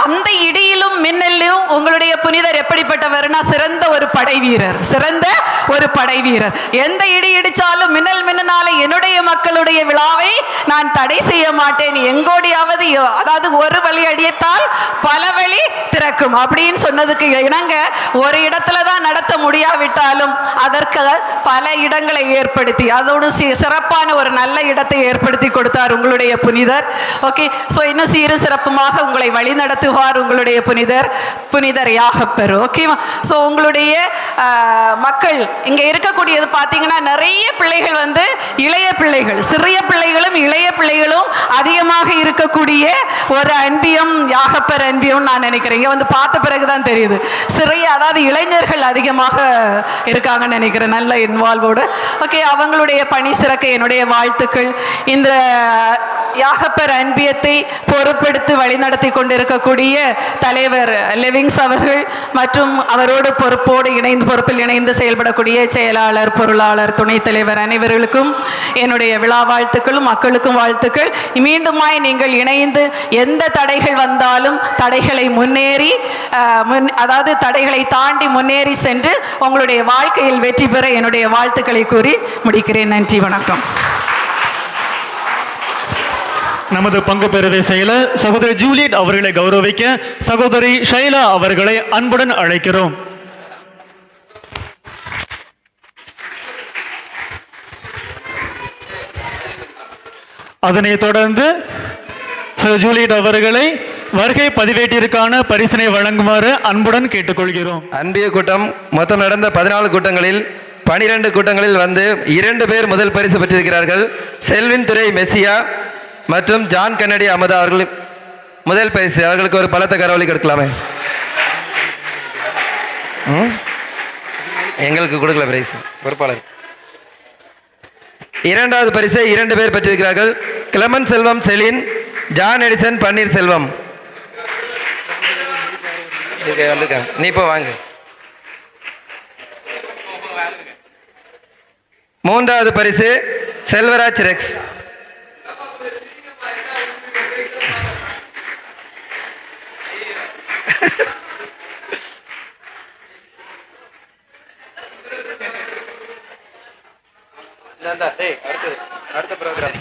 அந்த இடியிலும் மின்னலும் உங்களுடைய புனிதர் எப்படிப்பட்டவர்னா சிறந்த ஒரு படை வீரர், சிறந்த ஒரு படை வீரர். எந்த இடி இடிச்சாலும் மின்னல் மின்னனால என்னுடைய மக்களுடைய விழாவை நான் தடை செய்ய மாட்டேன், எங்கோடியாவது, அதாவது ஒரு வழி அடியத்தால் பல வழி திறக்கும் அப்படின்னு சொன்னதுக்கு இணங்க ஒரு இடத்துல தான் நடத்த முடியாவிட்டாலும் அதற்கு பல இடங்களை ஏற்படுத்தி அதோடு சிறப்பான ஒரு நல்ல இடத்தை ஏற்படுத்தி கொடுத்தார் உங்களுடைய புனிதர். ஓகே, ஸோ இன்னும் சீரு சிறப்புமாக உங்களை வழி நடத்துவார் உங்களுடைய புனிதர் யாகப்பெரு. ஓகேவா? ஸோ உங்களுடைய மக்கள் இங்கே இருக்கக்கூடியது பார்த்தீங்கன்னா நிறைய பிள்ளைகள் இளைய பிள்ளைகள், சிறிய பிள்ளைகளும் இளைய பிள்ளைகளும் அதிகமாக இருக்கக்கூடிய ஒரு அன்பியம் யாகப்பர் அன்பியம் நான் நினைக்கிறேன். இங்கே பார்த்த பிறகுதான் தெரியுது சிறிய, அதாவது இளைஞர்கள் அதிகமாக இருக்காங்கன்னு நினைக்கிறேன், நல்ல இன்வால்வோடு. ஓகே, அவங்களுடைய பணி சிறக்க என்னுடைய வாழ்த்துக்கள். இந்த யாகப்பர் அன்பியத்தை பொறுப்பெடுத்து வழிநடத்தி கொண்டிருக்கக்கூடிய தலைவர் லெவிங்ஸ் அவர்கள் மற்றும் அவரோடு பொறுப்பில் இணைந்து செயல்படக்கூடிய செயலாளர், பொருளாளர், துணைத் தலைவர் அனைவர்களுக்கும் என்னுடைய விழா வாழ்த்துக்களும் மக்களுக்கும் வாழ்த்துக்கள். மீண்டுமாய் நீங்கள் இணைந்து எந்த தடைகள் வந்தாலும் தடைகளை முன்னேறி அதாவது தடைகளை தாண்டி முன்னேறி சென்று உங்களுடைய வாழ்க்கையில் வெற்றி பெற என்னுடைய வாழ்த்துக்களை கூறி முடிக்கிறேன். நன்றி, வணக்கம். நமது பங்கு பெறுவை செயலர் சகோதரி ஜூலியட் அவர்களை கௌரவிக்க சகோதரி ஷைலா அவர்களை அன்புடன் அழைக்கிறோம். அதனைத் தொடர்ந்து ஜூலியட் அவர்களை வருகை பதிவேட்டிற்கான பரிசினை வழங்குமாறு அன்புடன் கேட்டுக்கொள்கிறோம். அன்பிய கூட்டம் மொத்தம் நடந்த 14 கூட்டங்களில் 12 கூட்டங்களில் 2 பேர் முதல் பரிசு பெற்றிருக்கிறார்கள். செல்வின் துறை மெஸ்ஸியா மற்றும் ஜான் கன்னடி அமுதா அவர்கள் முதல் பரிசு. அவர்களுக்கு ஒரு பலத்த கரவொலி கொடுக்கலாமே. எங்களுக்கு கொடுக்கல பிரைஸ், பொறுப்பாளர். 2வது பரிசை 2 பேர் பெற்றிருக்கிறார்கள். கிளமன் செல்வம் செலின், ஜான் எடிசன் பன்னீர் செல்வம். நீ இப்போ வாங்க. 3வது பரிசு செல்வராஜ் ரெக்ஸ். அடுத்த ப்ரோக்ராம்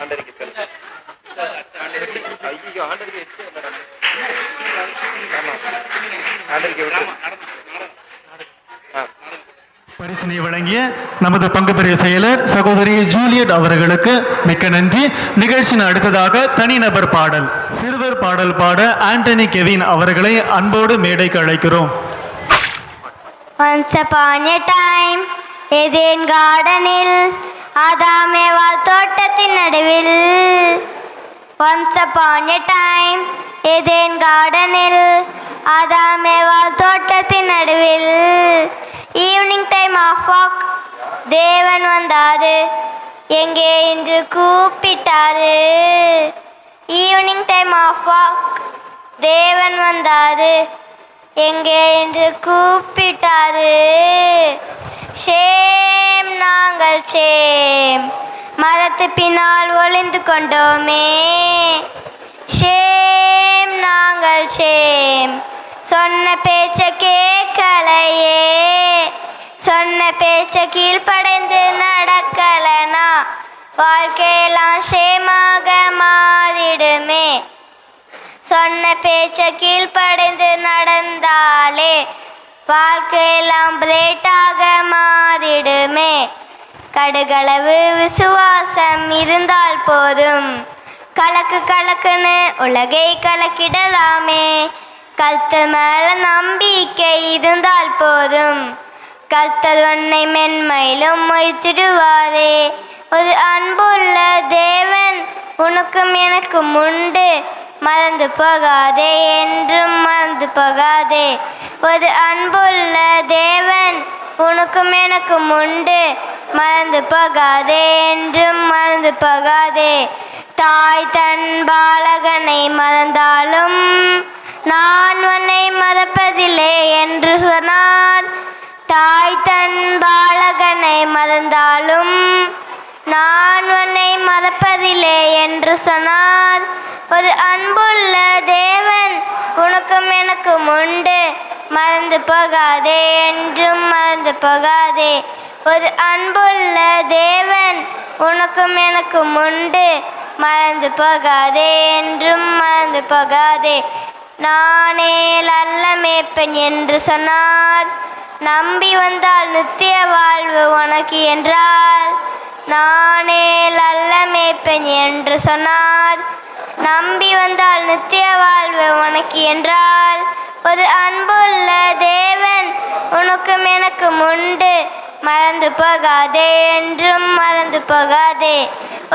ஆண்டரிக்கை செல். ஐயோ, ஆண்டரிக்கை பரிசினை வழங்கிய நமது பங்கு பெரிய செயலர் சகோதரி ஜூலியட் அவர்களுக்கு மிக்க நன்றி. நிகழ்ச்சியின் அடுத்ததாக தனிநபர் பாடல், சிறுவர் பாடல் பாட ஆண்டனி கெவின் அவர்களை அன்போடு மேடைக்கு அழைக்கிறோம். Once upon a time, Eden கார்டனில் ஆதாம் ஏவாள் தோட்டத்தின் நடுவில். Once upon a time, Eden கார்டனில் ஆதாம் ஏவாள் தோட்டத்தின் நடுவில். ஈவினிங் டைம் ஆஃப் வாக், தேவன் வந்தாது, எங்கே என்று கூப்பிட்டாரு. ஈவினிங் டைம் ஆஃப் வாக், தேவன் வந்தாது, எங்கே என்று கூப்பிட்டாரு. ஷேம் நாங்கள் ஷேம், மரத்து பின்னால் ஒளிந்து கொண்டோமே. ஷேம் நாங்கள் ஷேம், சொன்ன பேச்ச கேட்கலையே. சொன்ன பேச்ச கீழ்ப்படைந்து நடக்கலனா வாழ்க்கையெல்லாம் ஷேமாக மாறிடுமே. சொன்ன பேச்ச கீழ்ப்படைந்து நடந்தாலே வாழ்க்கையெல்லாம் பிரேட்டாக மாறிடுமே. கடுகளவு விசுவாசம் இருந்தால் போதும், கலக்கு கலக்குன்னு உலகை கலக்கிடலாமே. கர்த்த மேல நம்பிக்கை இருந்தால் போதும், கர்த்தர் உன்னை மென்மையிலும் மொய்த்திடுவாரே. ஒரு அன்புள்ள தேவன் உனக்கும் எனக்கும் உண்டு, மறந்து போகாதே, என்றும் மறந்து போகாதே. ஒரு அன்புள்ள தேவன் உனக்கும் எனக்கும் உண்டு, மறந்து போகாதே, என்றும் மறந்து போகாதே. தாய் தன் பாலகனை மறந்தாலும் நான் உன்னை மறப்பதில்லை என்று சொன்னார். தாய் தன் பாலகனை மறந்தாலும் நான் உன்னை மறப்பதில்லை என்று சொன்னார். ஒரு அன்புள்ள தேவன் உனக்கும் எனக்கும் உண்டு, மறந்து போகாதே, என்றும் மறந்து போகாதே. ஒரு அன்புள்ள தேவன் உனக்கும் எனக்கும் உண்டு, மறந்து போகாதே, என்றும் மறந்து போகாதே. நானே நல்ல மேய்ப்பன் என்று சொன்னார். நம்பி வந்தால் நித்திய வாழ்வு உனக்கு என்றார். நானே நல்ல மேய்ப்பன் என்று சொன்னார். நம்பி வந்தால் நித்திய வாழ்வு உனக்கு என்றால். ஒரு அன்புள்ள தேவன் உனக்கும் எனக்கும் உண்டு, மறந்து போகாதே, என்றும் மறந்து போகாதே.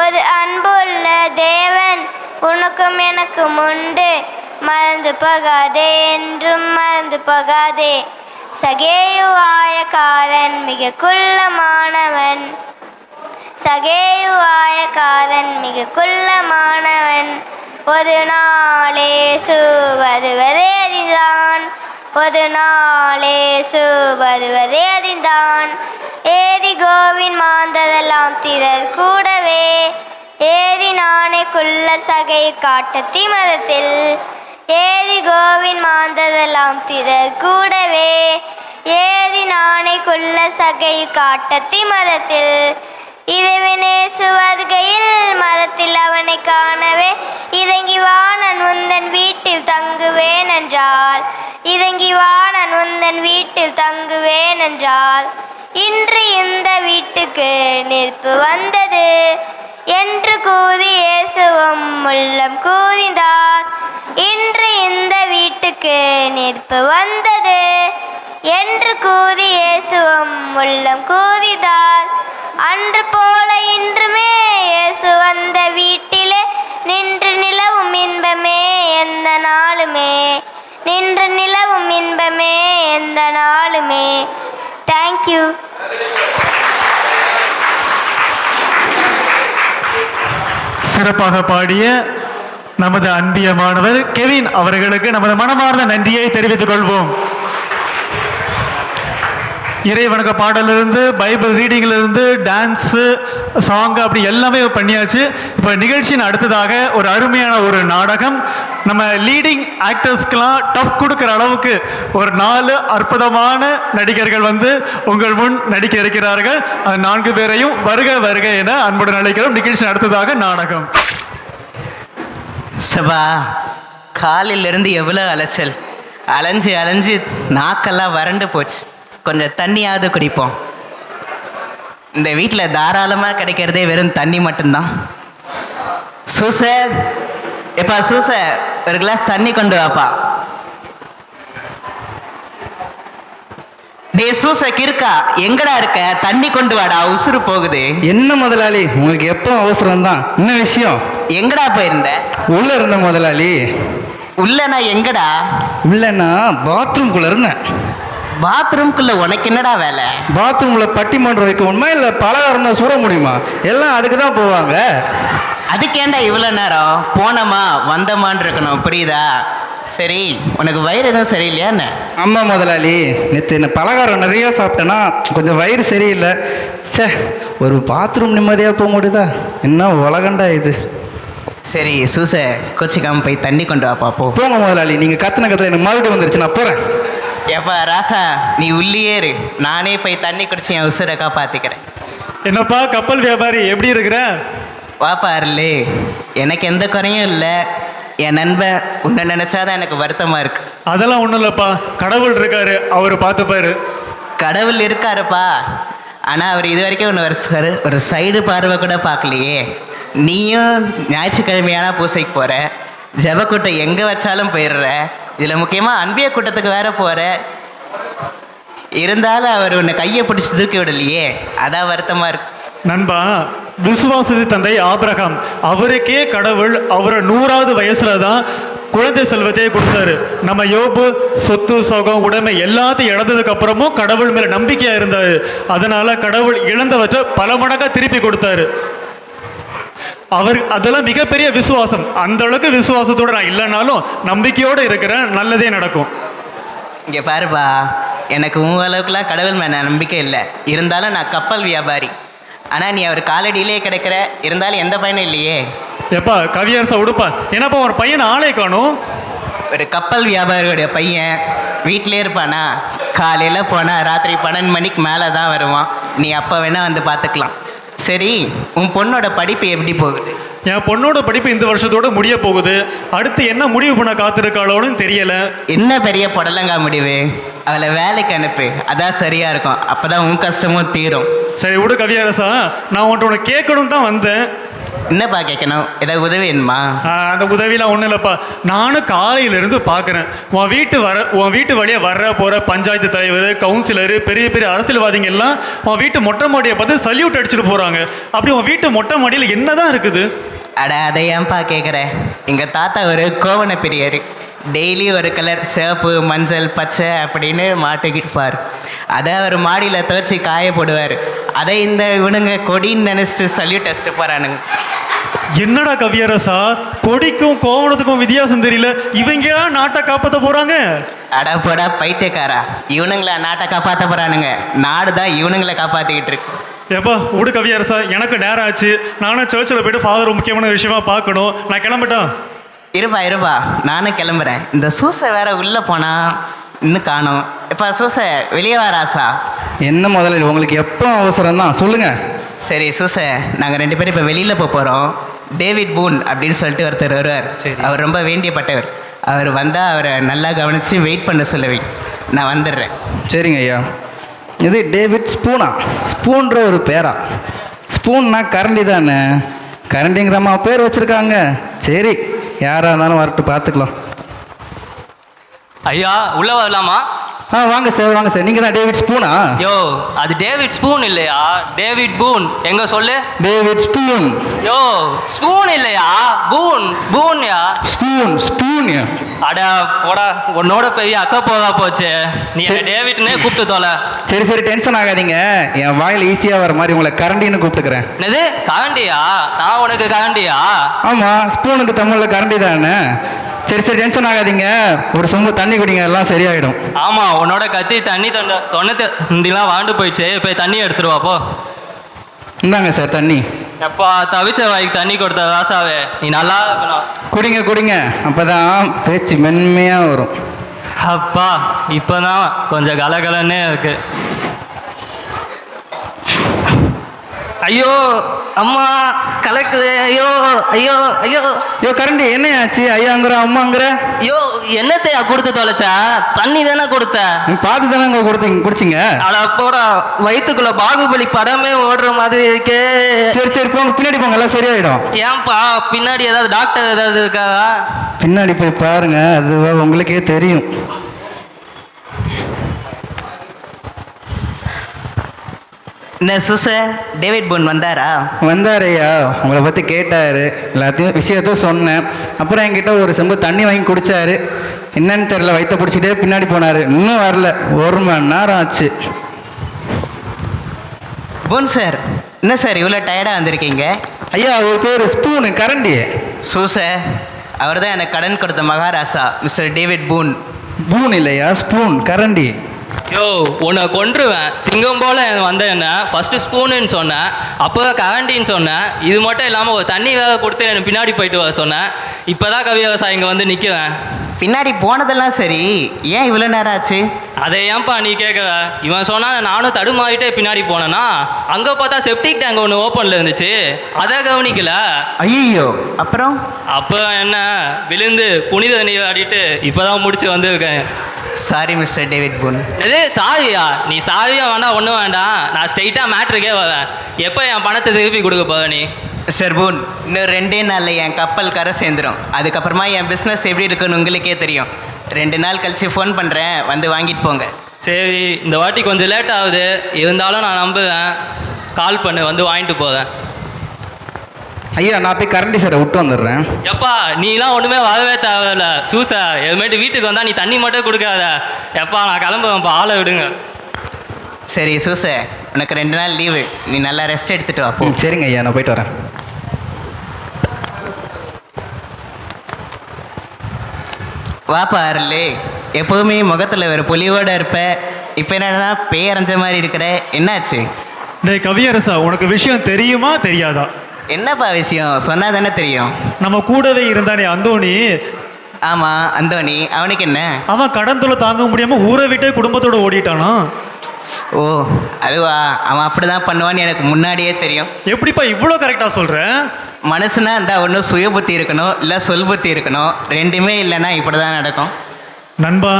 ஒரு அன்புள்ள தேவன் உனக்கும் எனக்கும் உண்டு, மறந்து போகாதே, என்றும் மறந்து போகாதே. சகேயுவாயக்காரன் மிக குள்ளமானவன், சகேயுவாயக்காரன் மிக குள்ளமானவன். ஒரு நாளேசு வருவதே அறிந்தான், ஒரு நாளேசு வருவதே அறிந்தான். ஏதி கோவின் மாந்ததெல்லாம் திரர் கூடவே, ஏதி நாணைக்குள்ள சகை காட்டத்தி மதத்தில். ஏதி கோவின் மாந்ததெல்லாம் திரர் கூடவே, ஏதி நாணைக்குள்ள சகை காட்டத்தி மதத்தில். இறைவனேசு வருகையில் மதத்தில் அவனை காணவே, இறங்கி வாணன் உந்தன் வீட்டில் தங்குவேன் என்றால். இறங்கி வாணன் உந்தன் வீட்டில் தங்குவேன் என்றால். இன்று இந்த வீட்டுக்கு நெருப்பு வந்தது என்று கூறி இயேசுவும் உள்ளம் கூறினார். இன்று இந்த வீட்டுக்கு நெருப்பு வந்தது என்று கூறி இயேசுவும் உள்ளம் கூறினார். அன்று போல இன்றுமே இயேசு வந்த வீட்டிலே நின்று நிலவும் இன்பமே எந்த நாளுமே, நின்று நிலவும் இன்பமே எந்த நாளுமே. தேங்க்யூ. சிறப்பாக பாடிய நமது அன்பிய மாணவர் கெவின் அவர்களுக்கு நமது மனமார்ந்த நன்றியை தெரிவித்துக் கொள்வோம். இறை வணக்க பாடலிருந்து பைபிள் ரீடிங்கிலிருந்து டான்ஸு சாங் அப்படி எல்லாமே பண்ணியாச்சு. இப்போ நிகழ்ச்சியின் அடுத்ததாக ஒரு அருமையான ஒரு நாடகம், நம்ம லீடிங் ஆக்டர்ஸ்க்கெலாம் டஃப் கொடுக்குற அளவுக்கு ஒரு 4 அற்புதமான நடிகர்கள் வந்து உங்கள் முன் நடிக்க இருக்கிறார்கள். அது 4 பேரையும் வருக வருக என அன்புடன் அழைக்கிறோம். நிகழ்ச்சியின் அடுத்ததாக நாடகம். சபா, காலிலிருந்து எவ்வளோ அலைச்சல், அலைஞ்சு அலைஞ்சு நாக்கெல்லாம் வறண்டு போச்சு. கொஞ்சம் தண்ணியாவது குடிப்போம். இந்த வீட்டில் தாராளமாக கிடைக்கிறதே வெறும் தண்ணி மட்டும்தான். சூச, எப்பா சூச, ஒரு கிளாஸ் தண்ணி கொண்டு வாப்பா. டே சூச கிறுக்கா, எங்கடா இருக்க? தண்ணி கொண்டு வாடா, உசுறு போகுது. என்ன முதலாளி, உங்களுக்கு எப்போ அவசரம் தான்? என்ன விஷயம்? எங்கடா போயிருந்த? உள்ள இருந்த முதலாளி. உள்ளனா எங்கடா? உள்ளனா பாத்ரூம்குள்ள இருந்தேன். பாத்ரூம்குள்ள உனக்கு என்னடா வேலை? பாத்ரூம்ல பட்டிமன்றம் வைக்கணுமா இல்லை பலகாரம் தான் சுட முடியுமா? எல்லாம் அதுக்கு தான் போவாங்க. அதுக்கேண்டா இவ்வளோ நேரம்? போனோமா வந்தமான்னு இருக்கணும், புரியுதா? சரி, உனக்கு வயிறு எதுவும் சரியில்லையா என்ன? ஆமாம் முதலாளி, நேற்று என்ன பலகாரம் நிறைய சாப்பிட்டேன்னா கொஞ்சம் வயிறு சரியில்லை. சே, ஒரு பாத்ரூம் நிம்மதியாக போக முடியுதா? என்ன உலகண்டா இது. சரி சூச, கோச்சிக்காம போய் தண்ணி கொண்டு வாப்பா. போங்க முதலாளி, நீங்கள் கத்துன எனக்கு மறுபடியும் வந்துருச்சு, நான் போகிறேன். எப்பா ராசா, நீ உள்ளே இரு, நானே போய் தண்ணி குடிச்சு என் உசுரை காப்பாற்றிக்கிறேன். என்னப்பா கப்பல் வியாபாரி, எப்படி இருக்கிற? வாப்பா அருளே, எனக்கு எந்த குறையும் இல்லை. என் நண்பன் உன்னை நினச்சாதான் எனக்கு வருத்தமாக இருக்கு. அதெல்லாம் ஒன்றும் இல்லைப்பா, கடவுள் இருக்காரு, அவர் பார்த்துப்பாரு. கடவுள் இருக்காருப்பா, ஆனால் அவர் இது வரைக்கும் ஒன்று ஒரு சைடு பார்வை கூட பார்க்கலையே. நீயும் ஞாயிற்றுக்கிழமையான பூசைக்கு போகிற, ஜெபக்கூட்டம் எங்கே வச்சாலும் போயிடுற, இதில் முக்கியமாக அன்பிய கூட்டத்துக்கு வேற போகிற. இருந்தாலும் அவர் உன்னை கையை பிடிச்சி தூக்கி விடலையே, அதான் வருத்தமாக இருக்கு. நண்பா, விசுவாசத்தை தந்தை ஆபிரகாம், அவருக்கே கடவுள் அவரை 100வது வயசுல தான் குழந்தை செல்வத்தையே கொடுத்தாரு. நம்ம யோபு சொத்து சோகம் உடைமை எல்லாத்தையும் இழந்ததுக்கு அப்புறமும் கடவுள் மேல நம்பிக்கையா இருந்தாரு. அதனால கடவுள் இழந்தவற்றை பல மடங்கா திருப்பி கொடுத்தாரு. அவர் அதெல்லாம் மிகப்பெரிய விசுவாசம். அந்த அளவுக்கு விசுவாசத்தோட நான் இல்லைனாலும் நம்பிக்கையோடு இருக்கிறேன், நல்லதே நடக்கும். இங்கே பாருப்பா, எனக்கு உங்கள் அளவுக்குலாம் கடவுள் மேலே நம்பிக்கை இல்லை. இருந்தாலும் நான் கப்பல் வியாபாரி. ஆனால் நீ அவர் காலடியிலே கிடைக்கிற, இருந்தாலும் எந்த பயனும் இல்லையே. எப்பா கவியரசா உடுப்பா, என்னப்பா ஒரு பையன் ஆளே காணும்? ஒரு கப்பல் வியாபாரியோடைய பையன் வீட்டிலே இருப்பானா? காலையில் போனால் ராத்திரி 12 மணிக்கு மேலே தான் வருவான். நீ அப்போ வேணால் வந்து பார்த்துக்கலாம். சரி, உன் பொண்ணோட படிப்பு எப்படி போகுது? என் பொண்ணோட படிப்பு இந்த வருஷத்தோட முடிய போகுது. அடுத்து என்ன முடிவு பண்ண காத்திருக்காளோன்னு தெரியல. என்ன பெரிய புடலங்கா முடிவு? அவளை வேலைக்கு அனுப்பு, அதான் சரியா இருக்கும். அப்பதான் உன் கஷ்டமும் தீரும். சரி விடு கவியரசா, நான் உன்கிட்ட கேட்கணும் தான் வந்தேன். என்னப்பா கேட்கணும்? ஏதாவது உதவி வேணுமா? அந்த உதவிலாம் ஒன்றும் இல்லைப்பா. நானும் காலையிலேருந்து பார்க்குறேன், உன் வீட்டு வழியாக வர்ற போகிற பஞ்சாயத்து தலைவர், கவுன்சிலரு, பெரிய பெரிய அரசியல்வாதிங்க எல்லாம் உன் வீட்டு மொட்டை மாடியை பார்த்து சல்யூட் அடிச்சுட்டு போகிறாங்க. அப்படி உன் வீட்டு மொட்டை மாடியில் என்ன தான் இருக்குது? அட அதை ஏன்பா கேட்குற? எங்கள் தாத்தா ஒரு கோவண பிரியர். டெய்லி ஒரு கலர் சிவப்பு, மஞ்சள், பச்சை அப்படின்னு மாட்டிக்கிட்டுப்பார். அதை அவர் மாடியில் துவச்சி காய போடுவார். அதை இந்த இவனுங்க கொடின்னு நினச்சிட்டு சல்யூட் அடிச்சுட்டு போகிறானுங்க. என்னடா கவியரசா, கொடிக்கும் கோவணத்துக்கும் வித்தியாசம் தெரியல, இவங்க நாட்டை காப்பாற்ற போகிறாங்க? அடா போடா பைத்தியக்காரா, இவனுங்களா நாட்டை காப்பாற்ற போகிறானுங்க? நாடு தான் இவனுங்களை காப்பாற்றிக்கிட்டு இருக்கு. எப்பா விடு கவியரசா, எனக்கு நேரம் ஆச்சு. நானும் சர்ச்சில் போய்ட்டு ஃபாதர் முக்கியமான விஷயமா பார்க்கணும். நான் கிளம்பிட்டேன். இருப்பா, நானும் கிளம்புறேன். இந்த சூசை வேற உள்ளே போனா இன்னும் காணும். இப்போ சூசை வெளியே வராசா? என்ன முதல்ல உங்களுக்கு எப்போ அவசரம் தான் சொல்லுங்க. சரி சூசை, நாங்கள் 2 பேரும் இப்போ வெளியில் போகிறோம். டேவிட் பூன் அப்படின்னு சொல்லிட்டு ஒருத்தர் வருவார். அவர் ரொம்ப வேண்டியப்பட்டவர். அவர் வந்தால் அவரை நல்லா கவனித்து வெயிட் பண்ண சொல்லுவீங்க. நான் வந்துடுறேன். சரிங்க ஐயா. இது டேவிட் ஸ்பூனா? ஸ்பூன்ற ஒரு பேரா? ஸ்பூன்னா கரண்டி தானே? கரண்டிங்கிறம்மா பேர் வச்சுருக்காங்க. சரி, யாராக இருந்தாலும் வரட்டு பார்த்துக்கலாம். ஐயா உள்ள வரலாமா? வாங்க சார், வாங்க சார். நீங்கள் தான் டேவிட் ஸ்பூனா? யோ, அது டேவிட் ஸ்பூன் இல்லையா, டேவிட் பூன். எங்க சொல்லு. David spoon. யோ, ஸ்பூன் இல்லையா, பூன். பூன்யா? ஸ்பூன். ஸ்பூன்யா? அட போடா, உன்னோட பெரிய அக்கா போதா போச்சு. நீ டேவிட்னே கூப்பிட்டு தோல. சரி சரி, டென்ஷன் ஆகாதீங்க. என் வாயில் ஈஸியாக வர மாதிரி உங்களை கரண்டின்னு கூப்பிட்டுக்கிறேன். என்னது கரண்டியா? நான் உனக்கு கரண்டியா? ஆமாம், ஸ்பூனுக்கு தமிழில் கரண்டி தானே. சரி சரி, டென்ஷன் ஆகாதீங்க. ஒரு சொம்பு தண்ணி குடிங்க, எல்லாம் சரியாயிடும். ஆமா, உன்னோட கத்தி தண்ணி தொண்ணூத்தெல்லாம் வாண்டு போயிடுச்சு. போய் தண்ணி எடுத்துருவா போ. இந்தாங்க சார் தண்ணி. எப்பா தவிச்ச வாய்க்கு தண்ணி கொடுத்த ராசாவே, நீ நல்லா இருக்கணும். குடிங்க குடிங்க, அப்பதான் பேச்சு மென்மையாக வரும். அப்பா இப்போதான் கொஞ்சம் கலகலன்னே இருக்கு. ஐயோ அம்மா கலக்குது. ஐயோ ஐயோ ஐயோ. ஐயோ கரண்டி, என்னையாச்சு? ஐயாங்கிற அம்மாங்கிற? ஐயோ என்னத்தையா கொடுத்து தொலைச்சா? தண்ணி தானே கொடுத்த. பார்த்து தானே குடிச்சிங்க. அட போடா, வயிற்றுக்குள்ள பாகுபலி படமே ஓடுற மாதிரி இருக்கே. சரி சரி, போங்க பின்னாடி போங்க, எல்லாம் சரியாயிடும். ஏன்பா பின்னாடி ஏதாவது டாக்டர் ஏதாவது இருக்காவா? பின்னாடி போய் பாருங்க, அது உங்களுக்கே தெரியும். என்ன சூசை, டேவிட் பூன் வந்தாரா? வந்தார் ஐயா, உங்களை பற்றி கேட்டார். எல்லாத்தையும் விஷயத்தையும் சொன்னேன். அப்புறம் என்கிட்ட ஒரு செம்பு தண்ணி வாங்கி குடித்தார். என்னன்னு தெரில, வயிற்ற பிடிச்சிட்டே பின்னாடி போனார். இன்னும் வரல, 1 மணி நேரம் ஆச்சு. பூன் சார், என்ன சார் இவ்வளோ டயர்டாக வந்திருக்கீங்க? ஐயா அவர் பேர் ஸ்பூனு, கரண்டி. சூசை, அவர் தான் எனக்கு கடன் கொடுத்த மகாராசா, மிஸ்டர் டேவிட் பூன். பூன் இல்லையா, ஸ்பூன், கரண்டி. யோ, உன்னை கொன்றுவேன். சிங்கம் போல வந்த என்ன ஃபஸ்ட்டு ஸ்பூனுன்னு சொன்னேன், அப்போ கரண்டின்னு சொன்னேன். இது மட்டும் இல்லாமல் ஒரு தண்ணி வேலை கொடுத்து எனக்கு பின்னாடி போயிட்டு வர சொன்னேன். இப்போ தான் கவியரசா இங்கே வந்து நிற்கிறேன். பின்னாடி போனதெல்லாம் சரி, ஏன் இவ்வளோ நேரம் ஆச்சு? அதை ஏன்பா நீ கேட்குற? இவன் சொன்னால் நானும் தடுமாறிட்டே பின்னாடி போனேன்னா, அங்கே பார்த்தா செப்டிக் டேங்க் ஒன்று ஓப்பனில் இருந்துச்சு, அதை கவனிக்கல. ஐயோ, அப்புறம்? அப்போ என்ன, விழுந்து புனித நீர் ஆடிட்டு இப்போ தான் முடிச்சு வந்திருக்கேன். Sorry mister David Boon. எது சாரியா? நீ சாரியா வேண்டாம், ஒன்றும் வேண்டாம். நான் ஸ்ட்ரெயிட்டாக மேட்ருக்கே வரேன். எப்போ என் பணத்தை திருப்பி கொடுக்க போவ நீ? மிஸ்டர் பூன், இன்னும் 2 நாளில் என் கப்பல் கரை சேர்ந்துடும். அதுக்கப்புறமா என் பிஸ்னஸ் எப்படி இருக்குன்னு உங்களுக்கே தெரியும். 2 நாள் கழிச்சு ஃபோன் பண்ணுறேன், வந்து வாங்கிட்டு போங்க. சரி, இந்த வாட்டி கொஞ்சம் லேட் ஆகுது, இருந்தாலும் நான் நம்புவேன். கால் பண்ணு, வந்து வாங்கிட்டு போவேன். ஐயா நான் போய் கரண்டி சாரை விட்டு வந்துடுறேன். எப்பா நீலாம் ஒன்றுமே வரவே தேவையில்ல சூச. எதுமேட்டு வீட்டுக்கு வந்தால் நீ தண்ணி மட்டும் கொடுக்காத. எப்பா நான் கிளம்புவேன்ப்பா, ஆளை விடுங்க. சரி சூச, உனக்கு 2 நாள் லீவு, நீ நல்லா ரெஸ்ட் எடுத்துட்டு வா போ. சரிங்க ஐயா, நான் போயிட்டு வரேன். வாப்பா அருளே, எப்போவுமே முகத்தில் ஒரு பொலிவோடு இருப்ப, இப்போ என்னன்னா பேரஞ்ச மாதிரி இருக்கிற, என்னாச்சு? டேய் கவியரசா, உனக்கு விஷயம் தெரியுமா தெரியாதா? என்னப்பா விஷயம், சொன்னா தானே தெரியும். நம்ம கூடவே இருந்தானே அந்தோணி. ஆமாம் அந்தோணி, அவனுக்கு என்ன? அவன் கடன் தொல்லை தாங்க முடியாம ஊரை விட்டே குடும்பத்தோட ஓடிட்டானா? ஓ அதுவா, அவன் அப்படிதான் பண்ணுவான்னு எனக்கு முன்னாடியே தெரியும். எப்படிப்பா இவ்வளோ கரெக்டாக சொல்கிற? மனுஷனா இருந்தால் ஒன்றும் சுய புத்தி இருக்கணும், இல்லை சொல் புத்தி இருக்கணும். ரெண்டுமே இல்லைன்னா இப்படி தான் நடக்கும். நண்பா,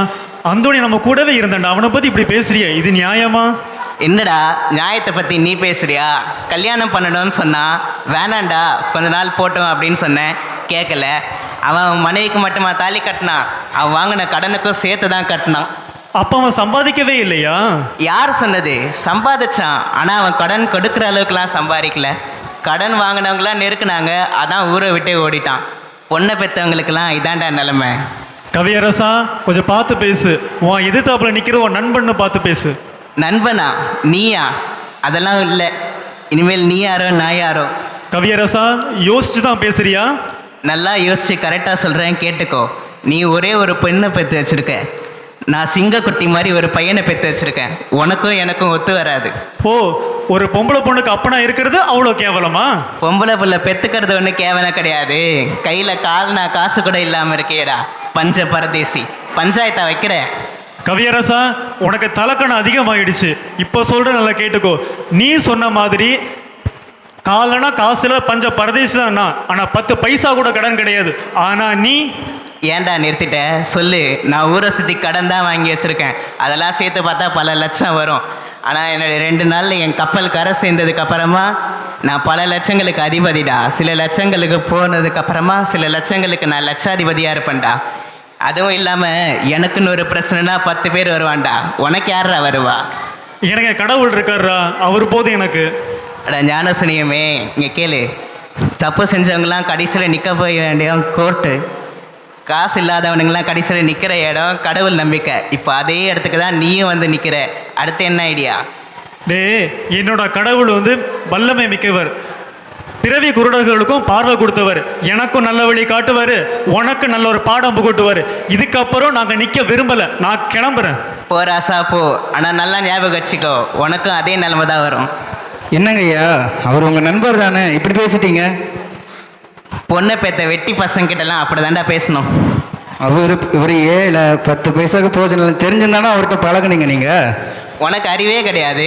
அந்தோணி நம்ம கூடவே இருந்தான்டா, அவனை பற்றி இப்படி பேசுறியா? இது நியாயமா? என்னடா நியாயத்தை பற்றி நீ பேசுறியா? கல்யாணம் பண்ணணும்னு சொன்னா வேணாண்டா கொஞ்ச நாள் போட்டோம் அப்படின்னு சொன்னேன், கேட்கல. அவன் மனைவிக்கு மட்டுமா தாலி கட்டினான், அவன் வாங்கின கடனுக்கும் சேர்த்து தான் கட்டினான். அப்போ அவன் சம்பாதிக்கவே இல்லையா? யார் சொன்னது? சம்பாதிச்சான், ஆனால் அவன் கடன் கொடுக்குற அளவுக்குலாம் சம்பாதிக்கல. கடன் வாங்கினவங்களாம் நெருக்குனாங்க, அதான் ஊரை விட்டே ஓடிட்டான். பொண்ணை பெற்றவங்களுக்கெல்லாம் இதாண்டா நிலைமை. கவியரசா கொஞ்சம் பார்த்து பேசு. உன் எதிர்த்தாப்புல நிற்கிற உன் நண்பன்னு பார்த்து பேசு. நண்பனா? நீயா? அதெல்லாம் இல்லை. இனிமேல் நீ யாரோ நான் யாரோ. கவியரசா யோசிச்சு தான் பேசுறியா? நல்லா யோசிச்சு கரெக்டாக சொல்கிறேன், கேட்டுக்கோ. நீ ஒரே ஒரு பெண்ணை பெற்று வச்சுருக்க, நான் சிங்கக்குட்டி மாதிரி ஒரு பையனை பெற்று வச்சுருக்கேன். உனக்கும் எனக்கும் ஒத்து வராது. ஓ, ஒரு பொம்பளை பொண்ணுக்கு அப்பனா இருக்கிறது அவ்வளோ கேவலமா? பொம்பளை புள்ள பெற்றுக்கிறது ஒன்றும் கேவலம் கிடையாது. கையில் கால்னா காசு கூட இல்லாமல் இருக்கேடா பஞ்ச பரதேசி. பஞ்சாயத்தை வைக்கிற கவியரசா, உனக்கு தலக்கணம் அதிகமாகிடுச்சு. இப்போ சொல்கிற நல்லா கேட்டுக்கோ. நீ சொன்ன மாதிரி காலனா காசுல பஞ்ச பரதேசி தான், ஆனால் 10 பைசா கூட கடன் கிடையாது. ஆனால் நீ ஏன்டா நிறுத்திட்ட சொல்லு. நான் ஊரை சுற்றி கடன் தான் வாங்கி வச்சுருக்கேன், அதெல்லாம் சேர்த்து பார்த்தா பல லட்சம் வரும். ஆனால் என்னுடைய 2 நாளில் என் கப்பல் கரை சேர்ந்ததுக்கு அப்புறமா நான் பல லட்சங்களுக்கு அதிபதிடா. சில லட்சங்களுக்கு போனதுக்கப்புறமா சில லட்சங்களுக்கு நான் லட்சாதிபதியாக இருப்பேன்டா. அதுவும் இல்லாமல் எனக்குன்னு ஒரு பிரச்சனைனா 10 பேர் வருவான்டா. உனக்கு யாரா வருவா? எனக்கு கடவுள் இருக்காரா, அவர் போதும் எனக்கு. அட ஞான சுனியமே, இங்கே கேளு. தப்பு செஞ்சவங்களாம் கடைசியில் நிற்க போய் வேண்டிய கோர்ட்டு, காசு இல்லாதவனுங்களாம் கடைசியில் நிற்கிற இடம் கடவுள் நம்பிக்கை. இப்போ அதே இடத்துக்கு தான் நீயும் வந்து நிற்கிற. அடுத்து என்ன ஐடியா? டே, என்னோட கடவுள் வந்து வல்லமை மிக்கவர். பிறவி குருடர்களுக்கும் பார்வை கொடுத்தவர். எனக்கும் நல்ல வழி காட்டுவார், உனக்கு நல்ல ஒரு பாடம் புகட்டுவார். இதுக்கப்புறம் நாங்கள் நிற்க விரும்பலை, நான் கிளம்புறேன். போராசா போ, ஆனால் நல்லா ஞாபகம் வச்சுக்கோ, உனக்கும் அதே நிலைமை தான் வரும். என்னங்க ஐயா, அவர் உங்கள் நண்பர் தானே, இப்படி பேசிட்டீங்க? பொண்ணை பேத்த வெட்டி பசங்கிட்டலாம் அப்படி தாண்டா பேசணும். இவர் ஏழை 10 பைசாவுக்கு போச்சு தெரிஞ்சிருந்தானா அவர்கிட்ட பழகுனீங்க நீங்கள்? உனக்கு அறிவே கிடையாது.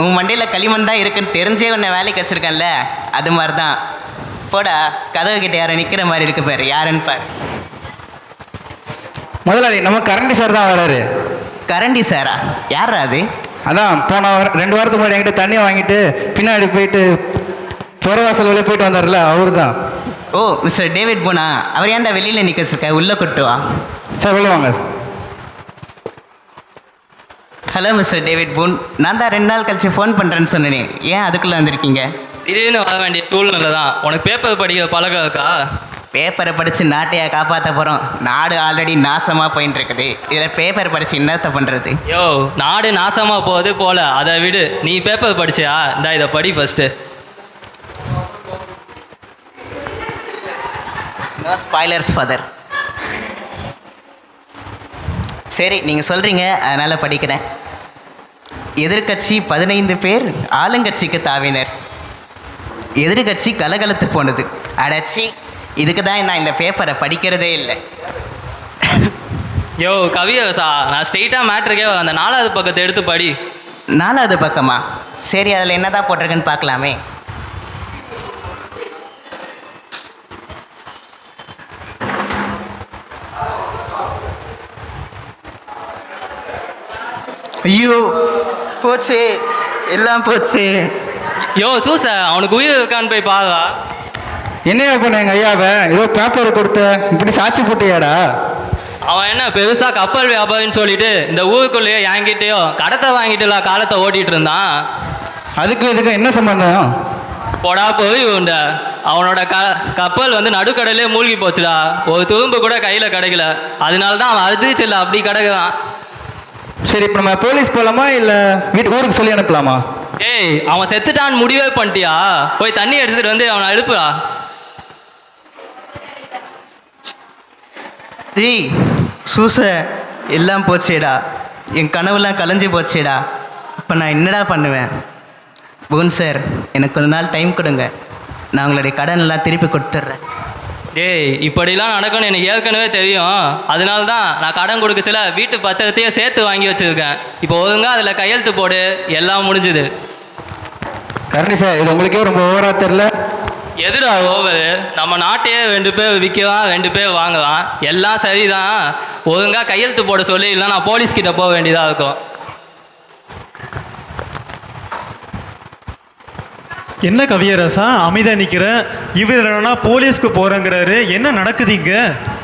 உன் மண்டையில் களிமண் தான் இருக்குன்னு தெரிஞ்சே உன்னை வேலைக்கு வச்சுருக்கேன்ல, அது மாதிரி தான். போடா, கதவு கிட்ட யாரை நிற்கிற மாதிரி இருக்கு பாரு, யாருன்னு பாரு. முதலாளி, நம்ம கரண்டி சார் தான் வராரு. கரண்டி சாரா? யாரா அது? அதான் போன 2 வாரத்துக்கு முன்னாடி என்கிட்ட தண்ணியை வாங்கிட்டு பின்னாடி போயிட்டு புறவாசல் வழியே போயிட்டு வந்தார்ல, அவர் தான். ஓ, மிஸ்டர் டேவிட் பூனா. அவர் ஏன்டா வெளியில் நிற்க வச்சிருக்க? உள்ளே கொட்டுவா சார், வெளில வாங்க. ஹலோ மிஸ்டர் டேவிட் பூன், நான் தான் 2 நாள் கழிச்சு ஃபோன் பண்ணுறேன்னு சொன்னேனே, ஏன் அதுக்குள்ளே வந்திருக்கீங்க? திடீர்னு வர வேண்டிய சூழ்நிலை தான். உனக்கு பேப்பர் படிக்க பழக்கம் இருக்கா? பேப்பரை படித்து நாட்டையா காப்பாற்ற போகிறோம்? நாடு ஆல்ரெடி நாசமாக போயின்னு இருக்குது, இதில் பேப்பர் படித்து என்னத்தை பண்ணுறது? யோ, நாடு நாசமாக போகுது போல, அதை விடு. நீ பேப்பர் படிச்சியா? இந்தா இதை படி ஃபஸ்ட்டு. No spoilers father. சரி, நீங்கள் சொல்கிறீங்க, அதனால் படிக்கிறேன். எதிர்கட்சி 15 பேர் ஆளுங்கட்சிக்கு தாவினர். எதிர்கட்சி கலகலத்து போனது. அடைச்சி, இதுக்கு தான் நான் இந்த பேப்பரை படிக்கிறதே இல்லை. யோ கவியரசா, நான் ஸ்ட்ரெயிட்டாக மேட்ருக்கே அந்த 4வது பக்கத்தை எடுத்து படி. 4வது பக்கமா? சரி, அதில் என்ன தான் போட்டிருக்குன்னு பார்க்கலாமே. ஐயோ, போச்சு, எல்லாம் போச்சு. யோ சூச, அவனுக்கு உயிர் இருக்கான்னு போய் பாருடா. என்னையா பண்ண எங்கள் ஐயாவை ஏதோ பேப்பர் கொடுத்த இப்படி சாட்சி போட்டியாடா? அவன் என்ன பெருசாக கப்பல் வியாபாரின்னு சொல்லிட்டு இந்த ஊருக்குள்ளேயோ என்கிட்டயோ கடத்தை வாங்கிட்டுலாம் காலத்தை ஓட்டிகிட்டு இருந்தான். அதுக்கு இதுக்கு என்ன சம்பந்தம்? போடா போய் உண்ட. அவனோட கப்பல் வந்து நடுக்கடலே மூழ்கி போச்சுடா. ஒரு துரும்பு கூட கையில் கிடைக்கல. அதனால தான் அவன் அதிர்ச்சியில் அப்படி கிடக்குறான். சரி, இப்போ நம்ம போலீஸ் போகலாமா இல்லை ஊருக்கு சொல்லி அனுப்பலாமா? ஏய், அவன் செத்துட்டான்னு முடிவே பண்ணிட்டியா? போய் தண்ணி எடுத்துகிட்டு வந்து அவனை எழுப்புடா. டேய் சூச, எல்லாம் போச்சேடா, என் கனவுலாம் கலைஞ்சி போச்சேடா. இப்போ நான் என்னடா பண்ணுவேன்? பூன் சார், எனக்கு கொஞ்ச நாள் டைம் கொடுங்க, நான் உங்களுடைய கடனெல்லாம் திருப்பி கொடுத்துட்றேன். டேய், இப்படிலாம் நடக்கும்னு எனக்கு ஏற்கனவே தெரியும். அதனால தான் நான் கடன் கொடுக்கச்சல வீட்டு பத்திரத்தையே சேர்த்து வாங்கி வச்சுருக்கேன். இப்போ ஒழுங்கா அதில் கையெழுத்து போடு, எல்லாம் முடிஞ்சுது. கரண்டி சார், இது உங்களுக்கே ரொம்ப ஓவராக தெரில. எதுடா ஓவரு? நம்ம நாட்டையே 2 பேர் விற்கலாம், 2 பேர் வாங்கலாம், எல்லாம் சரிதான். ஒழுங்கா கையெழுத்து போட சொல்லி, இல்லை நான் போலீஸ்கிட்ட போக வேண்டியதாக இருக்கும். என்ன கவியரசா அமைதியா நிக்கிற? இவர் என்னன்னா போலீஸ்க்கு போறேங்கிறாரு. என்ன நடக்குதுங்க?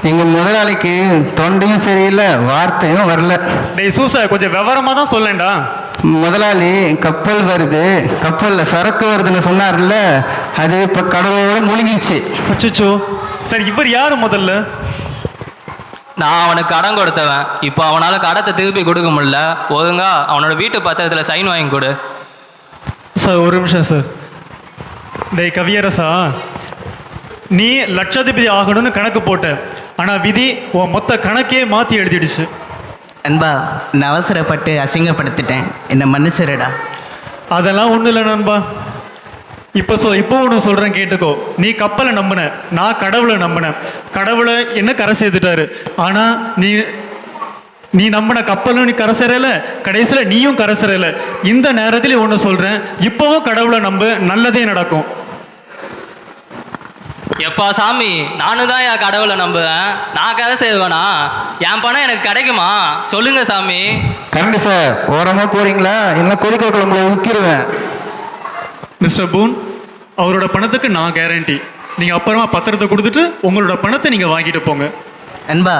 எங்க முதலாளிக்கு தொண்டையும் சரியில்லை, வார்த்தையும் வரல. டேய் சூசா, கொஞ்சம் விவரமா தான் சொல்லேன்டா. முதலாளி கப்பல் வருது, கப்பல்ல சரக்கு வருதுன்னு சொன்னார்ல, அது இப்ப கடலோட முழுங்கிடுச்சு. அச்சோ, சரி இவர் யாரு முதல்ல? நான் அவனுக்கு கடன் கொடுத்தவன். இப்போ அவனால் கடத்தை திருப்பி கொடுக்க முடியல. ஒழுங்கா அவனோட வீட்டு பத்திரத்தில் சைன் வாங்கி கொடு. சார் ஒரு நிமிஷம் சார். டேய் கவியரசா, நீ லட்சாதிபதி ஆகணும்னு கணக்கு போட்ட, ஆனால் விதி உன் மொத்த கணக்கே மாற்றி எழுதிடுச்சு. நண்பா, நான் அவசரப்பட்டு அசிங்கப்படுத்திட்டேன், என்னை மன்னிச்சிருடா. அதெல்லாம் ஒன்றும் இல்லை நண்பா. இப்போ ஒன்று சொல்கிறேன் கேட்டுக்கோ. நீ கப்பலை நம்பின, நான் கடவுளை நம்பினேன். கடவுளை என்ன கரை சேர்த்துட்டாரு. ஆனால் நீ நம்பின கப்பலும் நீ கரை சேரல, கடைசியில் நீயும் கரை சேரல. இந்த நேரத்தில் ஒன்று சொல்கிறேன், இப்போவும் கடவுளை நம்பு, நல்லதே நடக்கும். எப்பா சாமி, நானும் தான் என் கடவுளை நம்புவேன். நான் கதை செய்வேனா? என் பணம் எனக்கு கிடைக்குமா? சொல்லுங்க சாமி. கரண்டி சார், ஓரமாக போறீங்களா? என்ன கொதிக்க குழம்புல ஊக்கிடுவேன். மிஸ்டர் பூன், அவரோட பணத்துக்கு நான் கேரண்டி. நீங்கள் அப்புறமா பத்திரத்தை கொடுத்துட்டு உங்களோட பணத்தை நீங்கள் வாங்கிட்டு போங்க. நண்பா,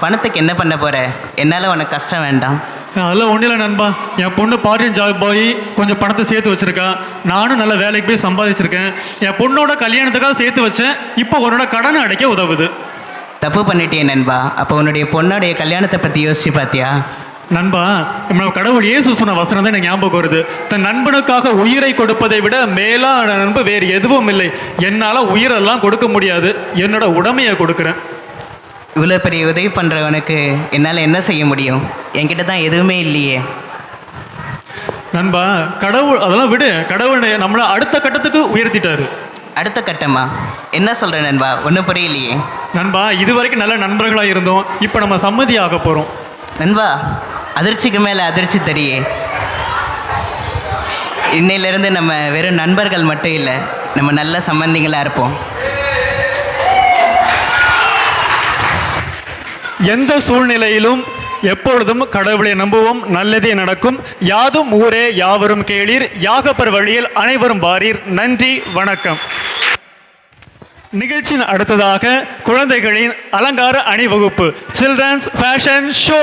பணத்துக்கு என்ன பண்ண போற? என்னால் உனக்கு கஷ்டம் வேண்டாம். அதெல்லாம் ஒன்றும் இல்லை நண்பா. என் பொண்ணு பார்ட் ஜாப் போய் கொஞ்சம் பணத்தை சேர்த்து வச்சுருக்கா. நானும் நல்ல வேலைக்கு போய் சம்பாதிச்சிருக்கேன். என் பொண்ணோட கல்யாணத்துக்காக சேர்த்து வச்சேன். இப்போ உன்னோட கடனை அடைக்க உதவுது. தப்பு பண்ணிட்டே நண்பா. அப்போ உன்னுடைய பொண்ணுடைய கல்யாணத்தை பற்றி யோசிச்சு பார்த்தியா? நண்பா, நம்ம கடவுள் இயேசு சொன்ன வசனம் தான் எனக்கு ஞாபகம் வருது. தன் நண்பனுக்காக உயிரை கொடுப்பதை விட மேலான நண்பு வேறு எதுவும் இல்லை. என்னால் உயிரெல்லாம் கொடுக்க முடியாது, என்னோட உடமையை கொடுக்குறேன். இவ்வளோ பெரிய உதவி பண்ணுறவனுக்கு என்னால் என்ன செய்ய முடியும்? என்கிட்ட தான் எதுவுமே இல்லையே. நண்பா, கடவுள் அதெல்லாம் விடு. கடவுள் நம்மளை அடுத்த கட்டத்துக்கு உயர்த்திட்டாரு. அடுத்த கட்டமா? என்ன சொல்கிற நண்பா? ஒன்றும் புரியலையே. நண்பா, இது வரைக்கும் நல்ல நண்பர்களாக இருந்தோம், இப்போ நம்ம சம்மதி ஆக போகிறோம். நண்பா, அதிர்ச்சிக்கு மேலே அதிர்ச்சி தெரியே. இன்னையிலேருந்து நம்ம வெறும் நண்பர்கள் மட்டும் இல்லை, நம்ம நல்ல சம்பந்திகளாக இருப்போம். எந்த சூழ்நிலையிலும் எப்பொழுதும் கடவுளை நம்புவோம், நல்லதே நடக்கும். யாதும் ஊரே யாவரும் கேளீர், யாகப்பர் வழியில் அனைவரும் வாரீர். நன்றி, வணக்கம். நிகழ்ச்சியின் அடுத்ததாக குழந்தைகளின் அலங்கார அணிவகுப்பு, சில்ட்ரன்ஸ் ஃபேஷன் ஷோ.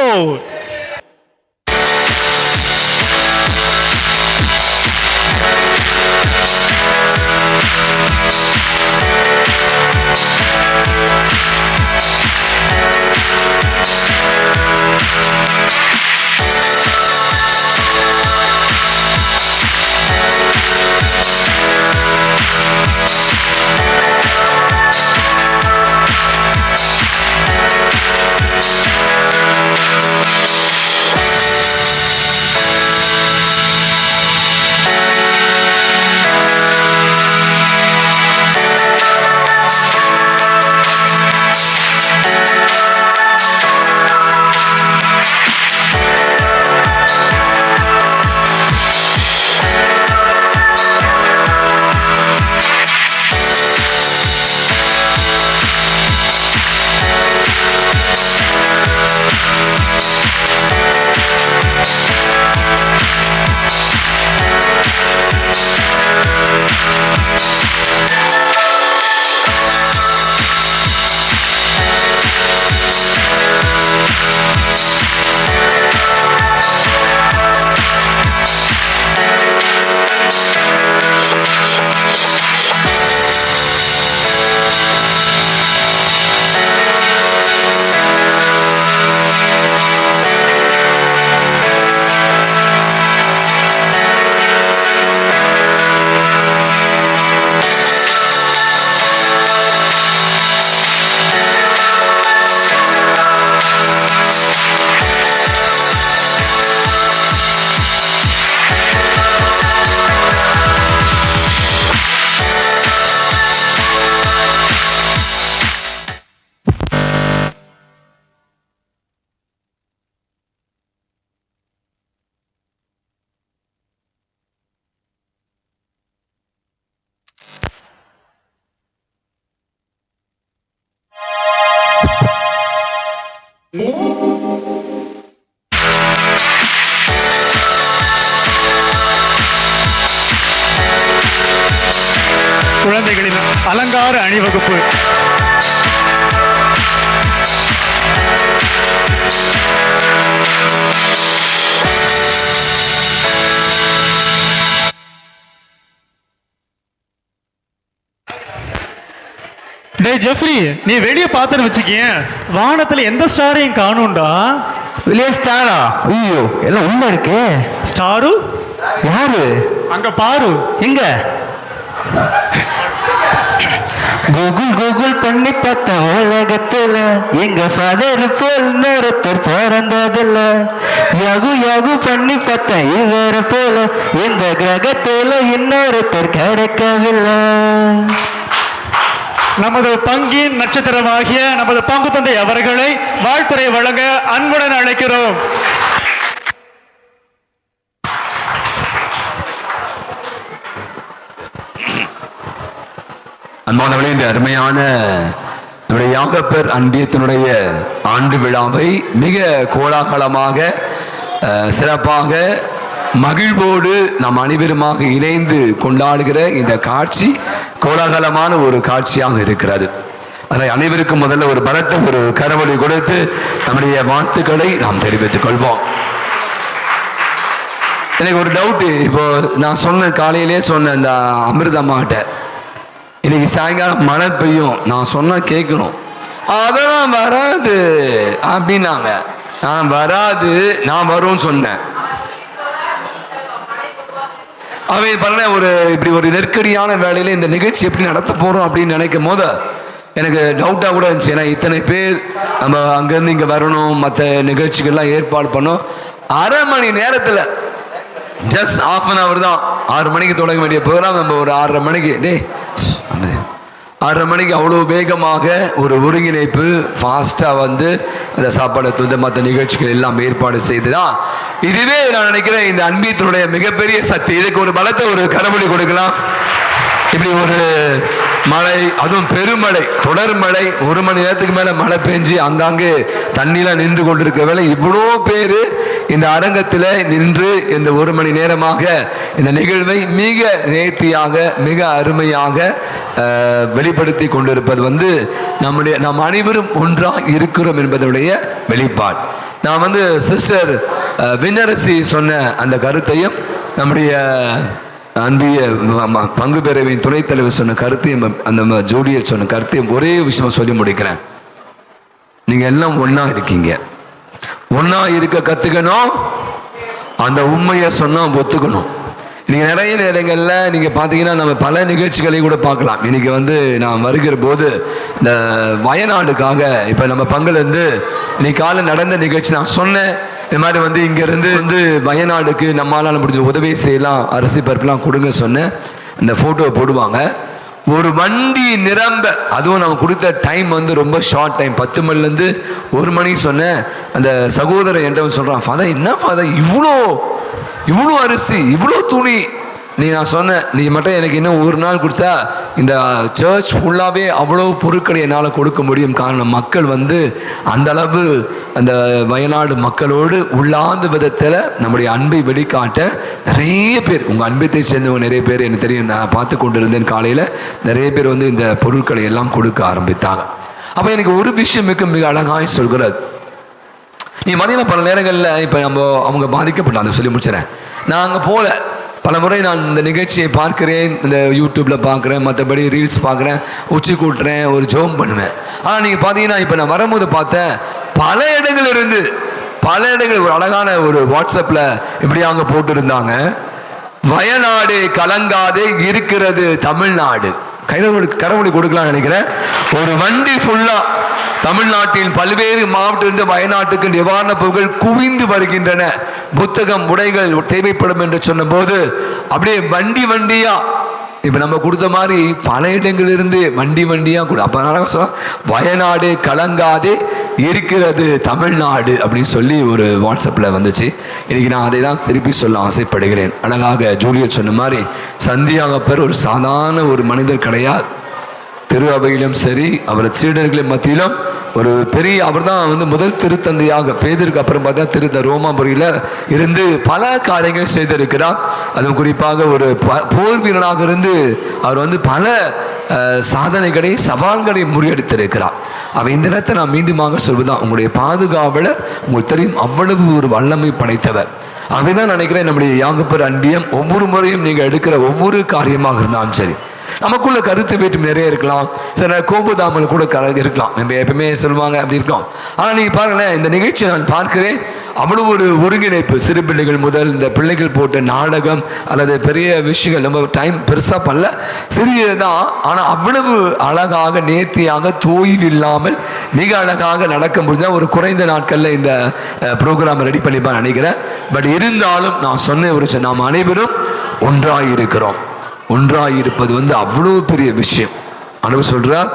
அலங்கார அணிவகுப்பு. டேய் ஜெஃப்ரி, நீ வெளியே பார்த்துன்னு வச்சுக்கிய, வானத்துல எந்த ஸ்டாரையும் காணும்டா. வெளியே ஸ்டாரா? ஐயோ, எல்லாம் உள்ள இருக்கு. ஸ்டாரு யாரு? அங்க பாரு. எங்க? கூகுள் கூகுள் பண்ணி பார்த்த உலகத்துல எங்க ஃபாதர் போல் இன்னொருத்தர் பிறந்ததில்ல. யாகு யாகு பண்ணி பார்த்த இவரை போல இந்த கிரகத்துல இன்னொருத்தர் கிடைக்கவில்லை. நமது பங்கின் நட்சத்திரமாகிய நமது பங்கு தந்தை அவர்களை வாழ்த்துரை வழங்க அன்புடன் அழைக்கிறோம். அன்பானவர்களே, இந்த அருமையான நம்முடைய யாகப்பர் அன்பியத்தினுடைய ஆண்டு விழாவை மிக கோலாகலமாக சிறப்பாக மகிழ்வோடு நாம் அனைவருமாக இணைந்து கொண்டாடுகிற இந்த காட்சி கோலாகலமான ஒரு காட்சியாக இருக்கிறது. அதனால் அனைவருக்கும் முதல்ல ஒரு பலத்த ஒரு கரவொலி கொடுத்து நம்முடைய வாழ்த்துக்களை நாம் தெரிவித்துக் கொள்வோம். எனக்கு ஒரு டவுட்டு, இப்போ நான் சொன்ன காலையிலே சொன்ன இந்த அமிர்தம்மாட்ட இன்னைக்கு சாயங்காலம் மழை பெய்யும், நான் சொன்னா கேட்கணும். அதெல்லாம் வராது அப்படின்னாங்க. நான் வராது, நான் வரும்னு சொன்னேன். அவை பண்ண ஒரு இப்படி ஒரு நெருக்கடியான வேலையில இந்த நிகழ்ச்சி எப்படி நடத்த போறோம் அப்படின்னு நினைக்கும் போது எனக்கு டவுட்டாக கூட இருந்துச்சு. ஏன்னா இத்தனை பேர் நம்ம அங்கேருந்து இங்கே வரணும், மற்ற நிகழ்ச்சிகள்லாம் ஏற்பாடு பண்ணோம். அரை மணி நேரத்தில் ஜஸ்ட் ½ an hour தான். 6 மணிக்கு தொடங்க வேண்டிய ப்ரோக்ராம் நம்ம ஒரு 6:30 மணிக்கு 6:30 மணிக்கு அவ்வளோ வேகமாக ஒரு ஒருங்கிணைப்பு ஃபாஸ்ட்டாக வந்து அந்த சாப்பாடு வந்து மற்ற நிகழ்ச்சிகள் எல்லாம் ஏற்பாடு செய்துதான். இதுவே நான் நினைக்கிறேன் இந்த அன்பியத்தினுடைய மிகப்பெரிய சக்தி. இதுக்கு ஒரு பலத்தை ஒரு கரவொலி கொடுக்கலாம். இப்படி ஒரு மழை, அதுவும் பெருமழை, தொடர் மழை, 1 மணி நேரத்துக்கு மேலே மழை பெஞ்சு அங்காங்கே தண்ணிலாம் நின்று கொண்டிருக்க வேலை இவ்வளோ பேர் இந்த அரங்கத்தில் நின்று இந்த 1 மணி நேரமாக இந்த நிகழ்வை மிக நேர்த்தியாக மிக அருமையாக வெளிப்படுத்தி கொண்டிருப்பது வந்து நாம் அனைவரும் ஒன்றாக இருக்கிறோம் என்பதனுடைய வெளிப்பாடு. நான் வந்து சிஸ்டர் விண்ணரசி சொன்ன அந்த கருத்தையும் நம்முடைய அன்பிய பங்கு பேரவையின் துணைத் தலைவர் சொன்ன கருத்தையும் அந்த ஜூலியட் சொன்ன கருத்தையும் ஒரே விஷயமா சொல்லி முடிக்கிறேன். நீங்க எல்லாம் ஒன்னா இருக்கீங்க, ஒன்னா இருக்க கத்துக்கணும், அந்த உண்மையை சொன்னா ஒத்துக்கணும். நீங்க நிறைய நேரங்கள்ல நீங்க பாத்தீங்கன்னா நம்ம பல நிகழ்ச்சிகளை கூட பார்க்கலாம். இன்னைக்கு வந்து நான் வருகிற போது இந்த வயநாடுக்காக இப்ப நம்ம பங்குலேருந்து இன்னைக்கு காலை நடந்த நிகழ்ச்சி நான் சொன்னேன். இந்த மாதிரி வந்து இங்கேருந்து வந்து வயநாடுக்கு நம்மளால் முடிஞ்ச உதவி செய்யலாம், அரிசி பருப்புலாம் கொடுங்க சொன்னேன். அந்த ஃபோட்டோவை போடுவாங்க. ஒரு வண்டி நிரம்ப, அதுவும் நம்ம கொடுத்த டைம் வந்து ரொம்ப ஷார்ட் டைம், 10 மணிலேருந்து 1 மணிக்கு சொன்னேன். அந்த சகோதரன் என்கிட்ட சொல்கிறான், ஃபாதர் என்ன ஃபாதர் இவ்வளோ அரிசி இவ்வளோ துணி. நான் சொன்னேன், நீ மட்டும் எனக்கு இன்னும் 1 நாள் கொடுத்தா இந்த சர்ச் ஃபுல்லாகவே அவ்வளோ பொருட்களை என்னால் கொடுக்க முடியும். காரணம் மக்கள் வந்து அந்த அளவு அந்த வயநாடு மக்களோடு உள்ளார்ந்த விதத்தில் நம்முடைய அன்பை வெளிக்காட்ட நிறைய பேர், உங்கள் அன்பத்தை சேர்ந்தவங்க நிறைய பேர் எனக்கு தெரியும், நான் பார்த்து கொண்டு இருந்தேன். காலையில் நிறைய பேர் வந்து இந்த பொருட்களை எல்லாம் கொடுக்க ஆரம்பித்தாங்க. அப்போ எனக்கு ஒரு விஷயம் மிக அழகாக சொல்கிறது. நீ பார்த்தீங்கன்னா பல நேரங்களில் இப்போ அவங்க பாதிக்கப்பட்டாங்க. சொல்லி முடிச்சிடறேன். நான் அங்கே போகல, பல முறை நான் இந்த நிகழ்ச்சியை பார்க்கிறேன், இந்த யூடியூப்பில் பார்க்குறேன், மற்றபடி ரீல்ஸ் பார்க்குறேன், உச்சி கூட்டுறேன், ஒரு ஜோம் பண்ணுவேன். ஆனால் நீங்கள் பார்த்தீங்கன்னா இப்போ நான் வரும்போது பார்த்தேன், பல இடங்கள் இருந்து பல இடங்கள் ஒரு அழகான ஒரு வாட்ஸ்அப்பில் இப்படி அங்கே போட்டுருந்தாங்க, வயநாடு கலங்காதே இருக்கிறது தமிழ்நாடு. கரவொலி கொடுக்கலாம்னு நினைக்கிறேன். ஒரு வண்டி ஃபுல்லாக தமிழ்நாட்டில் பல்வேறு மாவட்டத்திலிருந்து வயநாட்டுக்கு நிவாரணப் பொருட்கள் குவிந்து வருகின்றன. புத்தகம் உடைகள் தேவைப்படும் என்று சொன்ன போது அப்படியே வண்டியா இப்ப நம்ம கொடுத்த மாதிரி பல இடங்களிலிருந்து வண்டியா கூட. அப்ப சொல்ல வயநாடு கலங்காதே இருக்கிறது தமிழ்நாடு அப்படின்னு சொல்லி ஒரு வாட்ஸ்அப்ல வந்துச்சு. இன்னைக்கு நான் அதை தான் திருப்பி சொல்ல ஆசைப்படுகிறேன். அழகாக ஜூலியட் சொன்ன மாதிரி சந்தியாகப்பர் ஒரு சாதாரண ஒரு மனிதர் கிடையாது. திரு அவையிலும் சரி, அவர் சீடர்களின் மத்தியிலும் ஒரு பெரிய அவர் தான் வந்து முதல் திருத்தந்தையாக, பேதருக்கு அப்புறம் பார்த்தா திருத்த ரோமாபுரியில் இருந்து பல காரியங்கள் செய்திருக்கிறார். அதுவும் குறிப்பாக ஒரு போர் வீரனாக இருந்து அவர் வந்து பல சாதனைகளை சவால்களை முறியடித்திருக்கிறார். அவை இந்த நேரத்தை நான் மீண்டுமாக சொல்வதுதான், உங்களுடைய பாதுகாவலர் உங்களுக்கு தெரியும் அவ்வளவு ஒரு வல்லமை படைத்தவர். அவைதான் நினைக்கிறேன் நம்முடைய யாகப்பர் அன்பியம் ஒவ்வொரு முறையும் நீங்கள் எடுக்கிற ஒவ்வொரு காரியமாக இருந்தாலும் சரி, நமக்குள்ள கருத்து வேற்றுமை நிறைய இருக்கலாம், சில கோபதாமல் கூட இருக்கலாம், நம்ம எப்பவுமே சொல்லுவாங்க அப்படி இருக்கலாம். ஆனால் நீங்கள் பாருங்களேன், இந்த நிகழ்ச்சியை நான் பார்க்கிறேன், அவ்வளவு ஒரு ஒருங்கிணைப்பு. சிறு பிள்ளைகள் முதல் இந்த பிள்ளைகள் போட்ட நாடகம் அல்லது பெரிய விஷயங்கள், நம்ம டைம் பெருசாக பண்ணல, சிறியதுதான், ஆனால் அவ்வளவு அழகாக நேர்த்தியாக தோய்வில்லாமல் மிக அழகாக நடக்க முடிஞ்சால் ஒரு குறைந்த நாட்களில் இந்த ப்ரோக்ராம் ரெடி பண்ணிப்பான்னு நினைக்கிறேன். பட் இருந்தாலும் நான் சொன்ன ஒரு நாம் அனைவரும் ஒன்றாயிருக்கிறோம். ஒன்றாயிருப்பது வந்து அவ்வளோ பெரிய விஷயம். ஆண்டவர் சொல்றார்,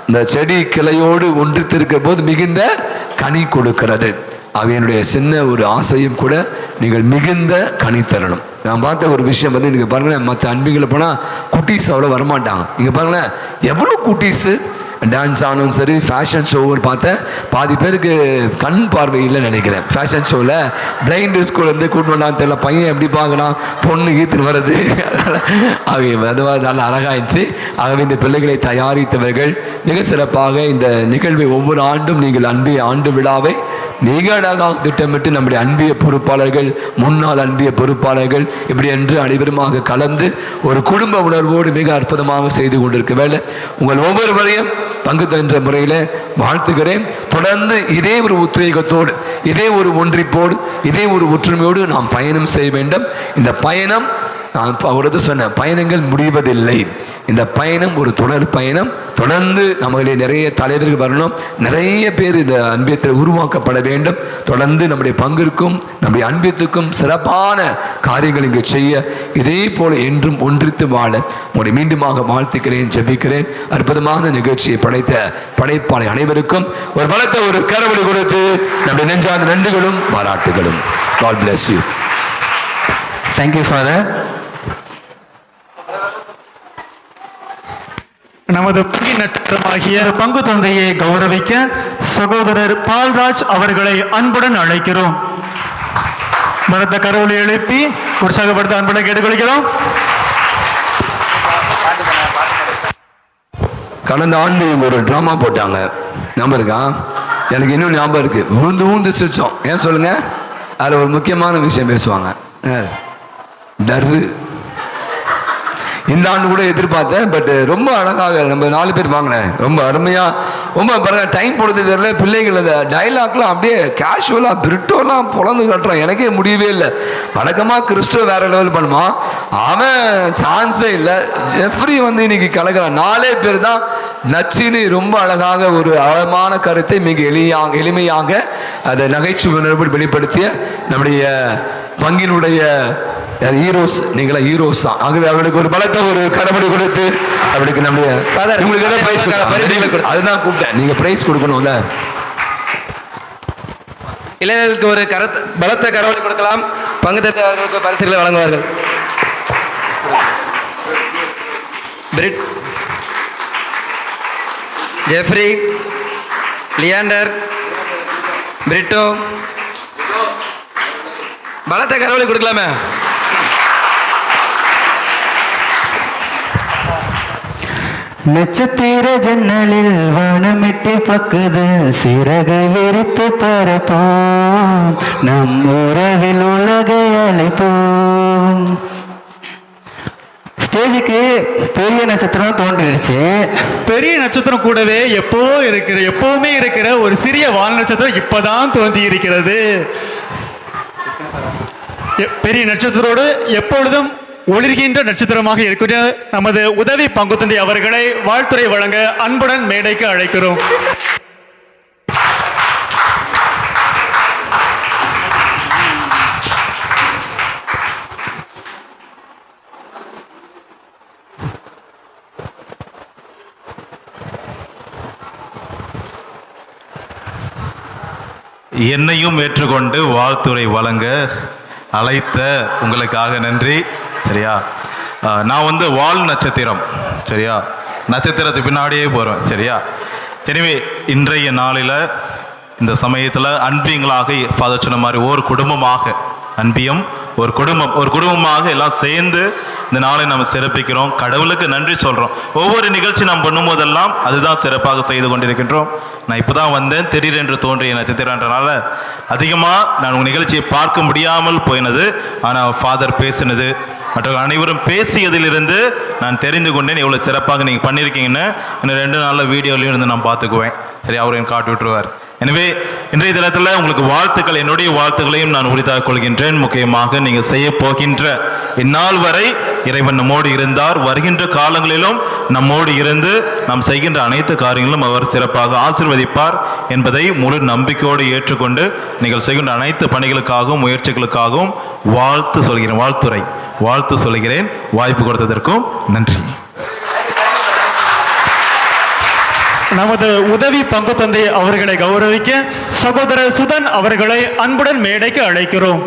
இந்த செடி கிளையோடு ஒன்றித்திருக்கிற போது மிகுந்த கனி கொடுக்கிறது. அவையனுடைய சின்ன ஒரு ஆசையும் கூட நீங்கள் மிகுந்த கனி தரணும். நான் பார்த்த ஒரு விஷயம் வந்து நீங்கள் பாருங்களேன், மற்ற அன்பிகளை போனால் குட்டீஸ் அவ்வளோ வரமாட்டாங்க. நீங்கள் பாருங்களேன் எவ்வளோ குட்டீஸு டான்ஸ் ஆனும் சரி, ஃபேஷன் ஷோன்னு பார்த்தேன், பாதி பேருக்கு கண் பார்வை இல்லைன்னு நினைக்கிறேன். ஃபேஷன் ஷோவில் பிளைண்டு ஸ்கூல்லேருந்து கூட்டு வந்தான்னு தெரியல, பையன் எப்படி பார்க்கலாம், பொண்ணு ஈத்துன்னு வருது, அவங்க அதுவாக நல்லா அழகாயிடுச்சு. ஆகவே இந்த பிள்ளைகளை தயாரித்தவர்கள் மிக சிறப்பாக இந்த நிகழ்வை ஒவ்வொரு ஆண்டும் நீங்கள் அன்பிய ஆண்டு விழாவை மிக அழகாக திட்டமிட்டு நம்முடைய அன்பிய பொறுப்பாளர்கள், முன்னாள் அன்பிய பொறுப்பாளர்கள் இப்படி என்று அனைவருமாக கலந்து ஒரு குடும்ப உணர்வோடு மிக அற்புதமாக செய்து கொண்டிருக்க வேலை உங்கள் ஒவ்வொருவரையும் பங்கு தந்த முறையில் வாழ்த்துகிறேன். தொடர்ந்து இதே ஒரு உத்வேகத்தோடு, இதே ஒரு ஒன்றிப்போடு, இதே ஒரு ஒற்றுமையோடு நாம் பயணம் செய்ய வேண்டும். இந்த பயணம் நான் அவரது சொன்ன பயணங்கள் முடிவதில்லை. இந்த பயணம் ஒரு தொடர் பயணம். தொடர்ந்து நம்மளுடைய நிறைய தலைவர்கள் வரணும், நிறைய பேர் இந்த அன்பியத்தில் உருவாக்கப்பட வேண்டும். தொடர்ந்து நம்முடைய பங்கிற்கும் நம்முடைய அன்பியத்துக்கும் சிறப்பான காரியங்கள் இங்கு செய்ய இதே போல என்றும் ஒன்றித்து வாழ உங்களை மீண்டுமாக வாழ்த்துக்கிறேன், ஜெபிக்கிறேன். அற்புதமான நிகழ்ச்சியை படைத்த படைப்பாளை அனைவருக்கும் ஒரு பலத்த ஒரு கரவொலி கொடுத்து நம்முடைய நெஞ்சார்ந்த நன்றிகளும் பாராட்டுகளும். God bless you. Thank you, Father. நமது பங்கி நட்சத்திரமாகிய பங்கு தந்தையை கௌரவிக்க சகோதரர் பால்ராஜ் அவர்களை அன்புடன் அழைக்கிறோம். பலத்த கரவொலி எழுப்பி உற்சாகப்படுத்த அன்புடன் கேட்டுக்கொள்கிறோம். கடந்த ஆண்டு ஒரு ட்ராமா போட்டாங்க, ஞாபகம் இருக்கா? எனக்கு இன்னும் ஞாபகம் இருக்கு. ஊந்து ஊந்து சிரிச்சோம். ஏன் சொல்லுங்க? அதில் ஒரு முக்கியமான விஷயம் பேசுவாங்க, தர்ரு. இந்த ஆண்டு கூட எதிர்பார்த்தேன், பட் ரொம்ப அழகாக நம்ம 4 பேர் வாங்கினேன். ரொம்ப அருமையாக, ரொம்ப பாருங்க, டைம் போடுறது தெரியல. பிள்ளைகள் அந்த டைலாக்லாம் அப்படியே கேஷுவலாக பிரிட்டோலாம் பொழந்து கட்டுறான். எனக்கே முடியவே இல்லை. வழக்கமாக கிறிஸ்டோ வேற லெவல் பண்ணுவான், அவன் சான்ஸே இல்லை. ஜெஃப்ரி வந்து இன்னைக்கு கலக்கிறான். 4 பேர் தான் நச்சின்னு ரொம்ப அழகாக ஒரு ஆழமான கருத்தை மிக எளிமையாக அதை நகைச்சுவை உணர்வு வெளிப்படுத்திய நம்முடைய பங்கினுடைய ஹீரோஸ், நீங்களா ஹீரோஸ் தான். ஆகவே அவளுக்கு ஒரு பலத்தை ஒரு கரவொலி கொடுத்து அவளுக்கு நம்முடைய உங்களுக்கு ஏதாவது பிரைஸ் அதுதான் கூப்பிட்டேன். நீங்க பிரைஸ் கொடுக்கணும்ல. இளைஞர்களுக்கு ஒரு பலத்த கரவொலி கொடுக்கலாம். பங்கு தந்தை அவர்களுக்கு பரிசுகளை வழங்குவார்கள். பிரிட், ஜெஃப்ரி, லியாண்டர், பிரிட்டோ, பலத்த கரவொலி கொடுக்கலாமே. நட்சத்திர ஜன்னலில் வானமிட்டு பக்குது, சிறகை விரித்து பரப்போம், நம் உறவில் உலகை அழைப்போம். ஸ்டேஜுக்கு பெரிய நட்சத்திரம் தோன்றிடுச்சு. பெரிய நட்சத்திரம் கூடவே எப்பவுமே இருக்கிற ஒரு சிறிய வால் நட்சத்திரம் இப்பதான் தோன்றி இருக்கிறது. பெரிய நட்சத்திரோடு எப்பொழுதும் ஒளிர்கின்ற நட்சத்திரமாக இருக்கிற நமது உதவி பங்கு தந்தை அவர்களை வாழ்த்துரை வழங்க அன்புடன் மேடைக்கு அழைக்கிறோம். என்னையும் ஏற்றுக்கொண்டு வாழ்த்துரை வழங்க அழைத்த உங்களுக்காக நன்றி. சரியா, நான் வந்து வால் நட்சத்திரம். சரியா, நட்சத்திரத்துக்கு பின்னாடியே போகிறேன். சரியா, எனவே இன்றைய நாளில் இந்த சமயத்தில் அன்பியங்களாக ஃபாதர் சொன்ன மாதிரி ஒரு குடும்பமாக அன்பியம் ஒரு குடும்பமாக எல்லாம் சேர்ந்து இந்த நாளை நம்ம சிறப்பிக்கிறோம். கடவுளுக்கு நன்றி சொல்கிறோம். ஒவ்வொரு நிகழ்ச்சி நாம் பண்ணும்போதெல்லாம் அதுதான் சிறப்பாக செய்து கொண்டிருக்கின்றோம். நான் இப்போ தான் வந்தேன், திடீரென்று தோன்றிய நட்சத்திரன்றனால அதிகமாக நான் உங்கள் நிகழ்ச்சியை பார்க்க முடியாமல் போயினது. ஆனால் ஃபாதர் பேசினது மற்றவர்கள் அனைவரும் பேசியதிலிருந்து நான் தெரிந்து கொண்டேன் எவ்வளோ சிறப்பாக நீங்கள் பண்ணியிருக்கீங்கன்னு. இன்னும் 2 நாளில் வீடியோலையும் இருந்து நான் பார்த்துக்குவேன். சரி, அவர் எனக்கு காட்டி விட்டுருவார். எனவே இன்றைய தினத்தில் உங்களுக்கு வாழ்த்துக்கள், என்னுடைய வாழ்த்துக்களையும் நான் உரித்தாக்கிக் கொள்கின்றேன். முக்கியமாக நீங்கள் செய்ய போகின்ற இந்நாள் வரை இறைவன் நம்மோடு இருந்தார். வருகின்ற காலங்களிலும் நம்மோடு இருந்து நாம் செய்கின்ற அனைத்து காரியங்களும் அவர் சிறப்பாக ஆசீர்வதிப்பார் என்பதை முழு நம்பிக்கையோடு ஏற்றுக்கொண்டு நீங்கள் செய்கின்ற அனைத்து பணிகளுக்காகவும் முயற்சிகளுக்காகவும் வாழ்த்து சொல்கிறேன். வாய்ப்பு கொடுத்ததற்கும் நன்றி. நமது உதவி பங்கு தந்தை அவர்களை கௌரவிக்க சகோதரர் சுதன் அவர்களை அன்புடன் மேடைக்கு அழைக்கிறோம்.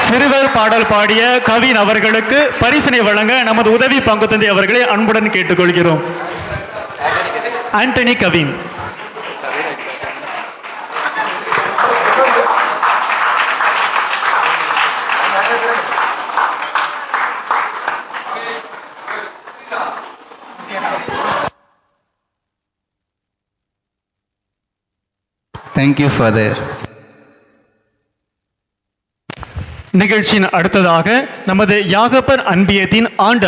சிறுவர் பாடல் பாடிய கவின் அவர்களுக்கு பரிசினை வழங்க நமது உதவி பங்கு தந்தை அவர்களை அன்புடன் கேட்டுக்கொள்கிறோம். Antony Kavin. Thank you, Father. நிகழ்ச்சியின் அடுத்ததாக நமது யாகப்பர் அன்பியத்தின் ஆண்டு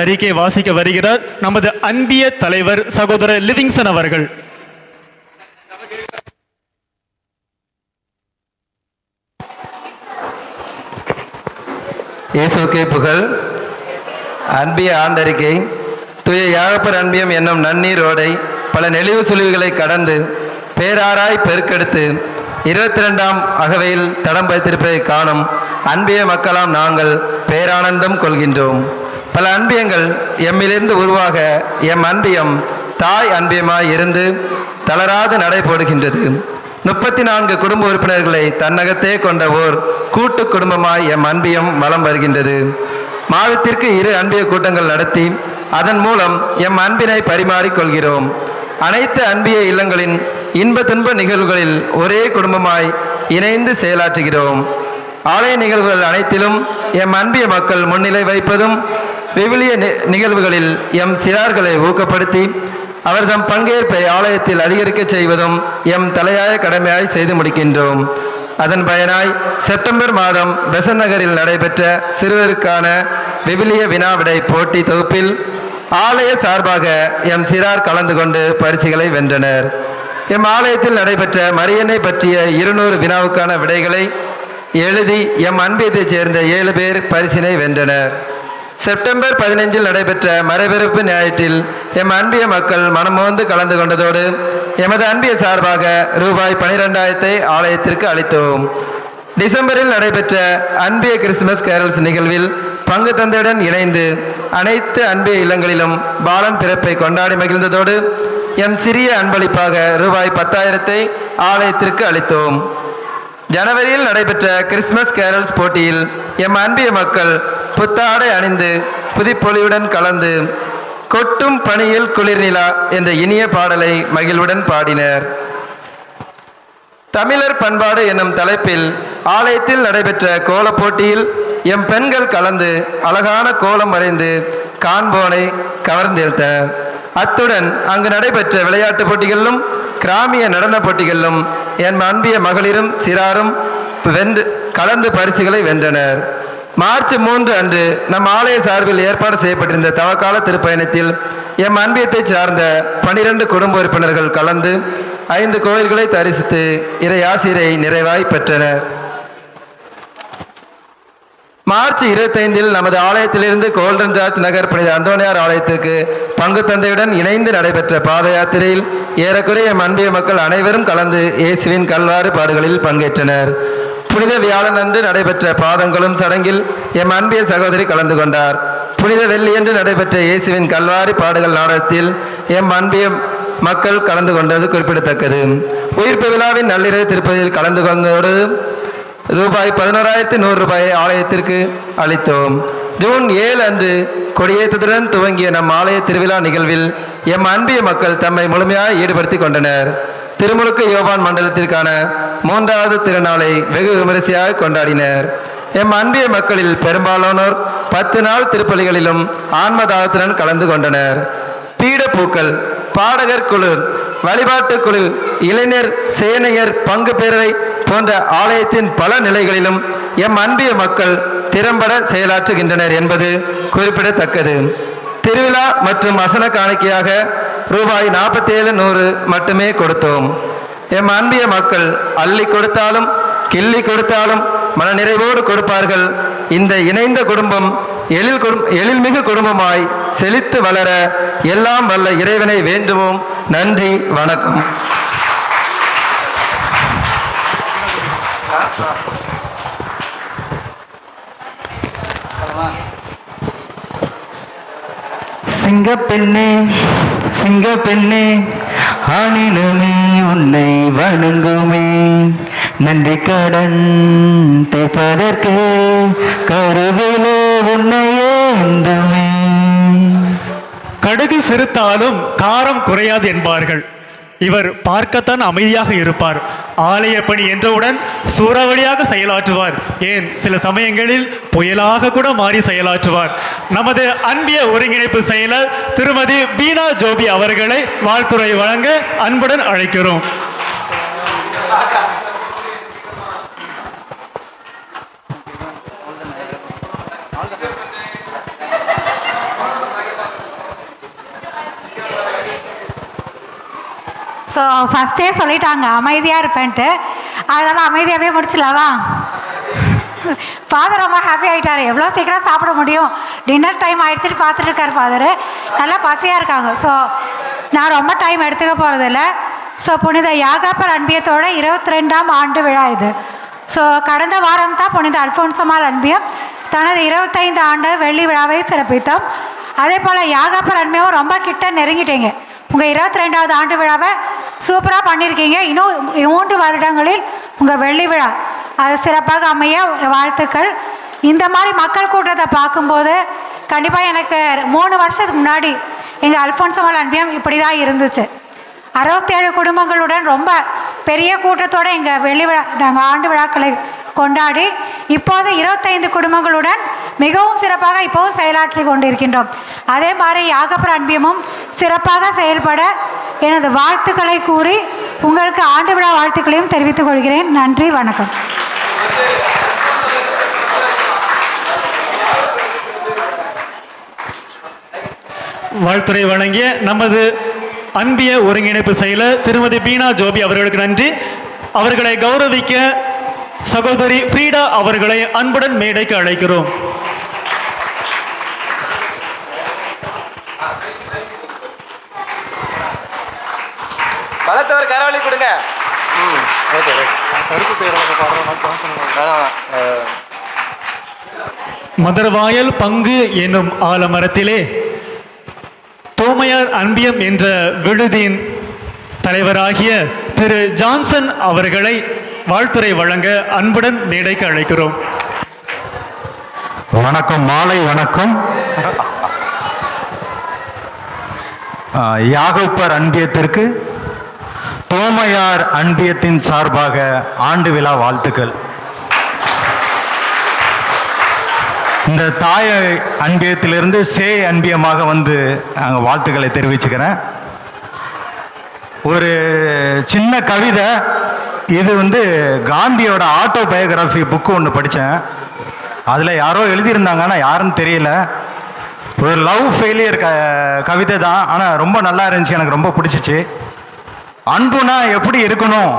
அறிக்கை வாசிக்க வருகிறார் நமது அன்பிய தலைவர் சகோதரர் லிவிங்சன் அவர்கள். இயேசுவுக்கே புகழ். அன்பிய ஆண்டறிக்கை. தூய யாகப்பர் அன்பியம் என்னும் நன்னீர் ஓடை பல நெளிவு சுழிவுகளை கடந்து பேராராய் பெருக்கெடுத்து 22ஆம் அகவையில் தடம் வைத்திருப்பதை காணும் அன்பிய மக்களாம் நாங்கள் பேரானந்தம் கொள்கின்றோம். பல அன்பியங்கள் எம்மிலிருந்து உருவாக எம் அன்பியம் தாய் அன்பியமாய் இருந்து தளராது நடைபோடுகின்றது. 34 குடும்ப உறுப்பினர்களை தன்னகத்தே கொண்ட ஓர் கூட்டு குடும்பமாய் எம் அன்பியம் வலம் வருகின்றது. மாதத்திற்கு 2 அன்பிய கூட்டங்கள் நடத்தி அதன் மூலம் எம் அன்பினை பரிமாறிக்கொள்கிறோம். அனைத்து அன்பிய இல்லங்களின் இன்ப துன்ப நிகழ்வுகளில் ஒரே குடும்பமாய் இணைந்து செயலாற்றுகிறோம். ஆலய நிகழ்வுகள் அனைத்திலும் எம் அன்பிய மக்கள் முன்னிலை வைப்பதும் விவிலிய நிகழ்வுகளில் எம் சிறார்களை ஊக்கப்படுத்தி அவர்தம் பங்கேற்பை ஆலயத்தில் அதிகரிக்க செய்வதும் எம் தலையாய கடமையாய் செய்து முடிக்கின்றோம். அதன் பயனாய் செப்டம்பர் மாதம் பெசன் நகரில் நடைபெற்ற சிறுவருக்கான விவிலிய வினாவிடை போட்டி தொகுப்பில் ஆலய சார்பாக எம் சிறார் கலந்து கொண்டு பரிசுகளை வென்றனர். எம் ஆலயத்தில் நடைபெற்ற மரியனை பற்றிய 200 வினாவுக்கான விடைகளை எழுதி எம் அன்பியத்தைச் சேர்ந்த 7 பேர் பரிசினை வென்றனர். செப்டம்பர் 15 நடைபெற்ற மறைபிறப்பு ஞாயிற்றில் எம் அன்பிய மக்கள் மனமோந்து கலந்து கொண்டதோடு எமது அன்பிய சார்பாக ரூபாய் 12,000 ஆலயத்திற்கு அளித்தோம். டிசம்பரில் நடைபெற்ற அன்பிய கிறிஸ்துமஸ் கேரல்ஸ் நிகழ்வில் பங்கு தந்தையுடன் இணைந்து அனைத்து அன்பிய இல்லங்களிலும் பாலன் பிறப்பை கொண்டாடி மகிழ்ந்ததோடு எம் சிறிய அன்பளிப்பாக ரூபாய் 10,000 ஆலயத்திற்கு அளித்தோம். ஜனவரியில் நடைபெற்ற கிறிஸ்துமஸ் கேரல்ஸ் போட்டியில் எம் அன்பிய மக்கள் புத்தாடை அணிந்து புதுப்பொலியுடன் கலந்து கொட்டும் பனியில் குளிர்நிலா என்ற இனிய பாடலை மகிழ்வுடன் பாடினர். தமிழர் பண்பாடு என்னும் தலைப்பில் ஆலயத்தில் நடைபெற்ற கோல போட்டியில் எம் பெண்கள் கலந்து அழகான கோலம் வரைந்து காண்போனை கவர்ந்தெழுத்தனர். அத்துடன் அங்கு நடைபெற்ற விளையாட்டு போட்டிகளிலும் கிராமிய நடன போட்டிகளிலும் என் அன்பிய மகளிரும் சிறாரும் கலந்து பரிசுகளை வென்றனர். மார்ச் 3 அன்று நம் ஆலய சார்பில் ஏற்பாடு செய்யப்பட்டிருந்த தவக்கால திருப்பயணத்தில் எம் அன்பியத்தை சார்ந்த 12 குடும்ப உறுப்பினர்கள் கலந்து 5 கோயில்களை தரிசித்து இறை ஆசிரை நிறைவாய் பெற்றனர். மார்ச் 25 நமது ஆலயத்திலிருந்து கோல்டன் ஜார்ஜ் நகர் புனித அந்தோனியார் ஆலயத்திற்கு பங்கு தந்தையுடன் இணைந்து நடைபெற்ற பாத யாத்திரையில் ஏறக்குறைய எம் அன்பிய மக்கள் அனைவரும் கலந்து இயேசுவின் கல்வாறு பாடுகளில் பங்கேற்றனர். புனித வியாழன் அன்று நடைபெற்ற பாதங்களும் சடங்கில் எம் அன்பிய சகோதரி கலந்து கொண்டார். புனித வெள்ளியன்று நடைபெற்ற இயேசுவின் கல்வாரி பாடுகள் நாடகத்தில் எம் அன்பிய மக்கள் கலந்து கொண்டது குறிப்பிடத்தக்கது. உயிர்ப்பு விழாவின் நள்ளிரவு திருப்பதியில் கலந்து கொண்டதோடு ரூபாய் 11,100 ரூபாயை ஆலயத்திற்கு அளித்தோம். ஜூன் 7 அன்று கொடியேற்றத்துடன் துவங்கிய நம் ஆலய திருவிழா நிகழ்வில் எம் அன்பிய மக்கள் தம்மை முழுமையாக ஈடுபடுத்தி கொண்டனர். திருமுழுக்கு யோவான் மண்டலத்திற்கான 3வது திருநாளை வெகு விமரிசையாக கொண்டாடினர். எம் அன்பிய மக்களில் பெரும்பாலானோர் 10 நாள் திருப்பலிகளிலும் ஆன்மதாகத்துடன் கலந்து கொண்டனர். பீடப்பூக்கள், பாடகர் குழு, வழிபாட்டு குழு, இளைஞர் சேனையர் பங்கு பேரவை போன்ற ஆலயத்தின் பல நிலைகளிலும் எம் அன்பிய மக்கள் திறம்பட செயலாற்றுகின்றனர் என்பது குறிப்பிடத்தக்கது. திருவிழா மற்றும் வசன காணிக்கையாக ரூபாய் 47,100 மட்டுமே கொடுத்தோம். எம் அன்பிய மக்கள் அள்ளி கொடுத்தாலும் கிள்ளி கொடுத்தாலும் மனநிறைவோடு கொடுப்பார்கள். இந்த இணைந்த குடும்பம் எழில்மிகு குடும்பமாய் செழித்து வளர எல்லாம் வல்ல இறைவனை வேண்டுவோம். நன்றி, வணக்கம். சிங்கப்பெண்ணே சிங்கப்பெண்ணே ஆணினுமே உன்னை வணங்குமே, நன்றி கடன் தேப்பதற்கு கருவிலே உன்னையே ஏந்துமே. கடுகு சிறுத்தாலும் காரம் குறையாது என்பார்கள். இவர் பார்க்கத்தான் அமைதியாக இருப்பார். ஆலய பணி என்றவுடன் சூறாவளியாக செயலாற்றுவார். ஏன் சில சமயங்களில் புயலாக கூட மாறி செயலாற்றுவார். நமது அன்பிய ஒருங்கிணைப்பு செயலர் திருமதி பீனா ஜோபி அவர்களை வாழ்த்துரை வழங்க அன்புடன் அழைக்கிறோம். ஸோ ஃபஸ்ட்டே சொல்லிட்டாங்க அமைதியாக இருப்பேன்ட்டு, அதனால் அமைதியாகவே முடிச்சிடலாவா? ஃபாதர் ரொம்ப ஹாப்பி ஆகிட்டார். எவ்வளோ சீக்கிரம் சாப்பிட முடியும், டின்னர் டைம் ஆகிடுச்சிட்டு பார்த்துட்டு இருக்கார் ஃபாதர். நல்லா பசியாக இருக்காங்க. ஸோ நான் ரொம்ப டைம் எடுத்துக்க போகிறதில்ல. ஸோ புனித யாகாப்பர் அன்பியத்தோட 22ஆம் ஆண்டு விழா இது. ஸோ கடந்த வாரம் தான் புனித அல்ஃபோன்சமால் அன்பியம் தனது 25 ஆண்டு வெள்ளி விழாவை சிறப்பித்தோம். அதே போல் யாகாப்பர் அன்பியம் ரொம்ப கிட்ட நெருங்கிட்டீங்க. உங்கள் 22வது ஆண்டு விழாவை சூப்பராக பண்ணியிருக்கீங்க. இன்னும் 3 வருடங்களில் உங்கள் வெள்ளி விழா அது சிறப்பாக அமைய வாழ்த்துக்கள். இந்த மாதிரி மக்கள் கூட்டத்தை பார்க்கும்போது கண்டிப்பாக எனக்கு 3 வருஷத்துக்கு முன்னாடி எங்கள் அல்ஃபோன்சமால் அன்பியம் இப்படி தான் இருந்துச்சு. 67 குடும்பங்களுடன் ரொம்ப பெரிய கூட்டத்தோடு எங்கள் வெள்ளி விழா நாங்கள் ஆண்டு விழாக்களை கொண்டாடி இப்போது 25 குடும்பங்களுடன் மிகவும் சிறப்பாக இப்போவும் செயலாற்றி கொண்டிருக்கின்றோம். அதே மாதிரி யாகப்பர் அன்பியமும் சிறப்பாக செயல்பட எனது வாழ்த்துக்களை கூறி உங்களுக்கு ஆண்டு விழா வாழ்த்துக்களையும் தெரிவித்துக் கொள்கிறேன். நன்றி, வணக்கம். வாழ்த்துறை வழங்கிய நமது அன்பிய ஒருங்கிணைப்பு செயலர் திருமதி பீனா ஜோபி அவர்களுக்கு நன்றி. அவர்களை கௌரவிக்க சகோதரி ஃப்ரீடா அவர்களை அன்புடன் மேடைக்கு அழைக்கிறோம். பலத்தவர் கரவழி கொடுங்க. மதர்வாயல் பங்கு என்னும் ஆலமரத்திலே தோமையார் அன்பியம் என்ற விடுதியின் தலைவராகிய திரு ஜான்சன் அவர்களை வாழ்த்துரை வழங்க அன்புடன் மேடைக்கு அழைக்கிறோம். வணக்கம், மாலை வணக்கம். யாகப்பர் அன்பியத்திற்கு தோமையார் அன்பியத்தின் சார்பாக ஆண்டு விழா வாழ்த்துக்கள். இந்த தாய் அன்பியத்திலிருந்து சே அன்பியமாக வந்து நாங்கள் வாழ்த்துக்களை தெரிவிச்சுக்கிறேன். ஒரு சின்ன கவிதை, இது வந்து காந்தியோட ஆட்டோபயோகிராஃபி புக்கு ஒன்று படித்தேன். அதில் யாரோ எழுதியிருந்தாங்க, ஆனால் யாருன்னு தெரியல. ஒரு லவ் ஃபெயிலியர் கவிதை தான், ஆனால் ரொம்ப நல்லா இருந்துச்சு, எனக்கு ரொம்ப பிடிச்சிச்சு. அன்புனா எப்படி இருக்கணும்,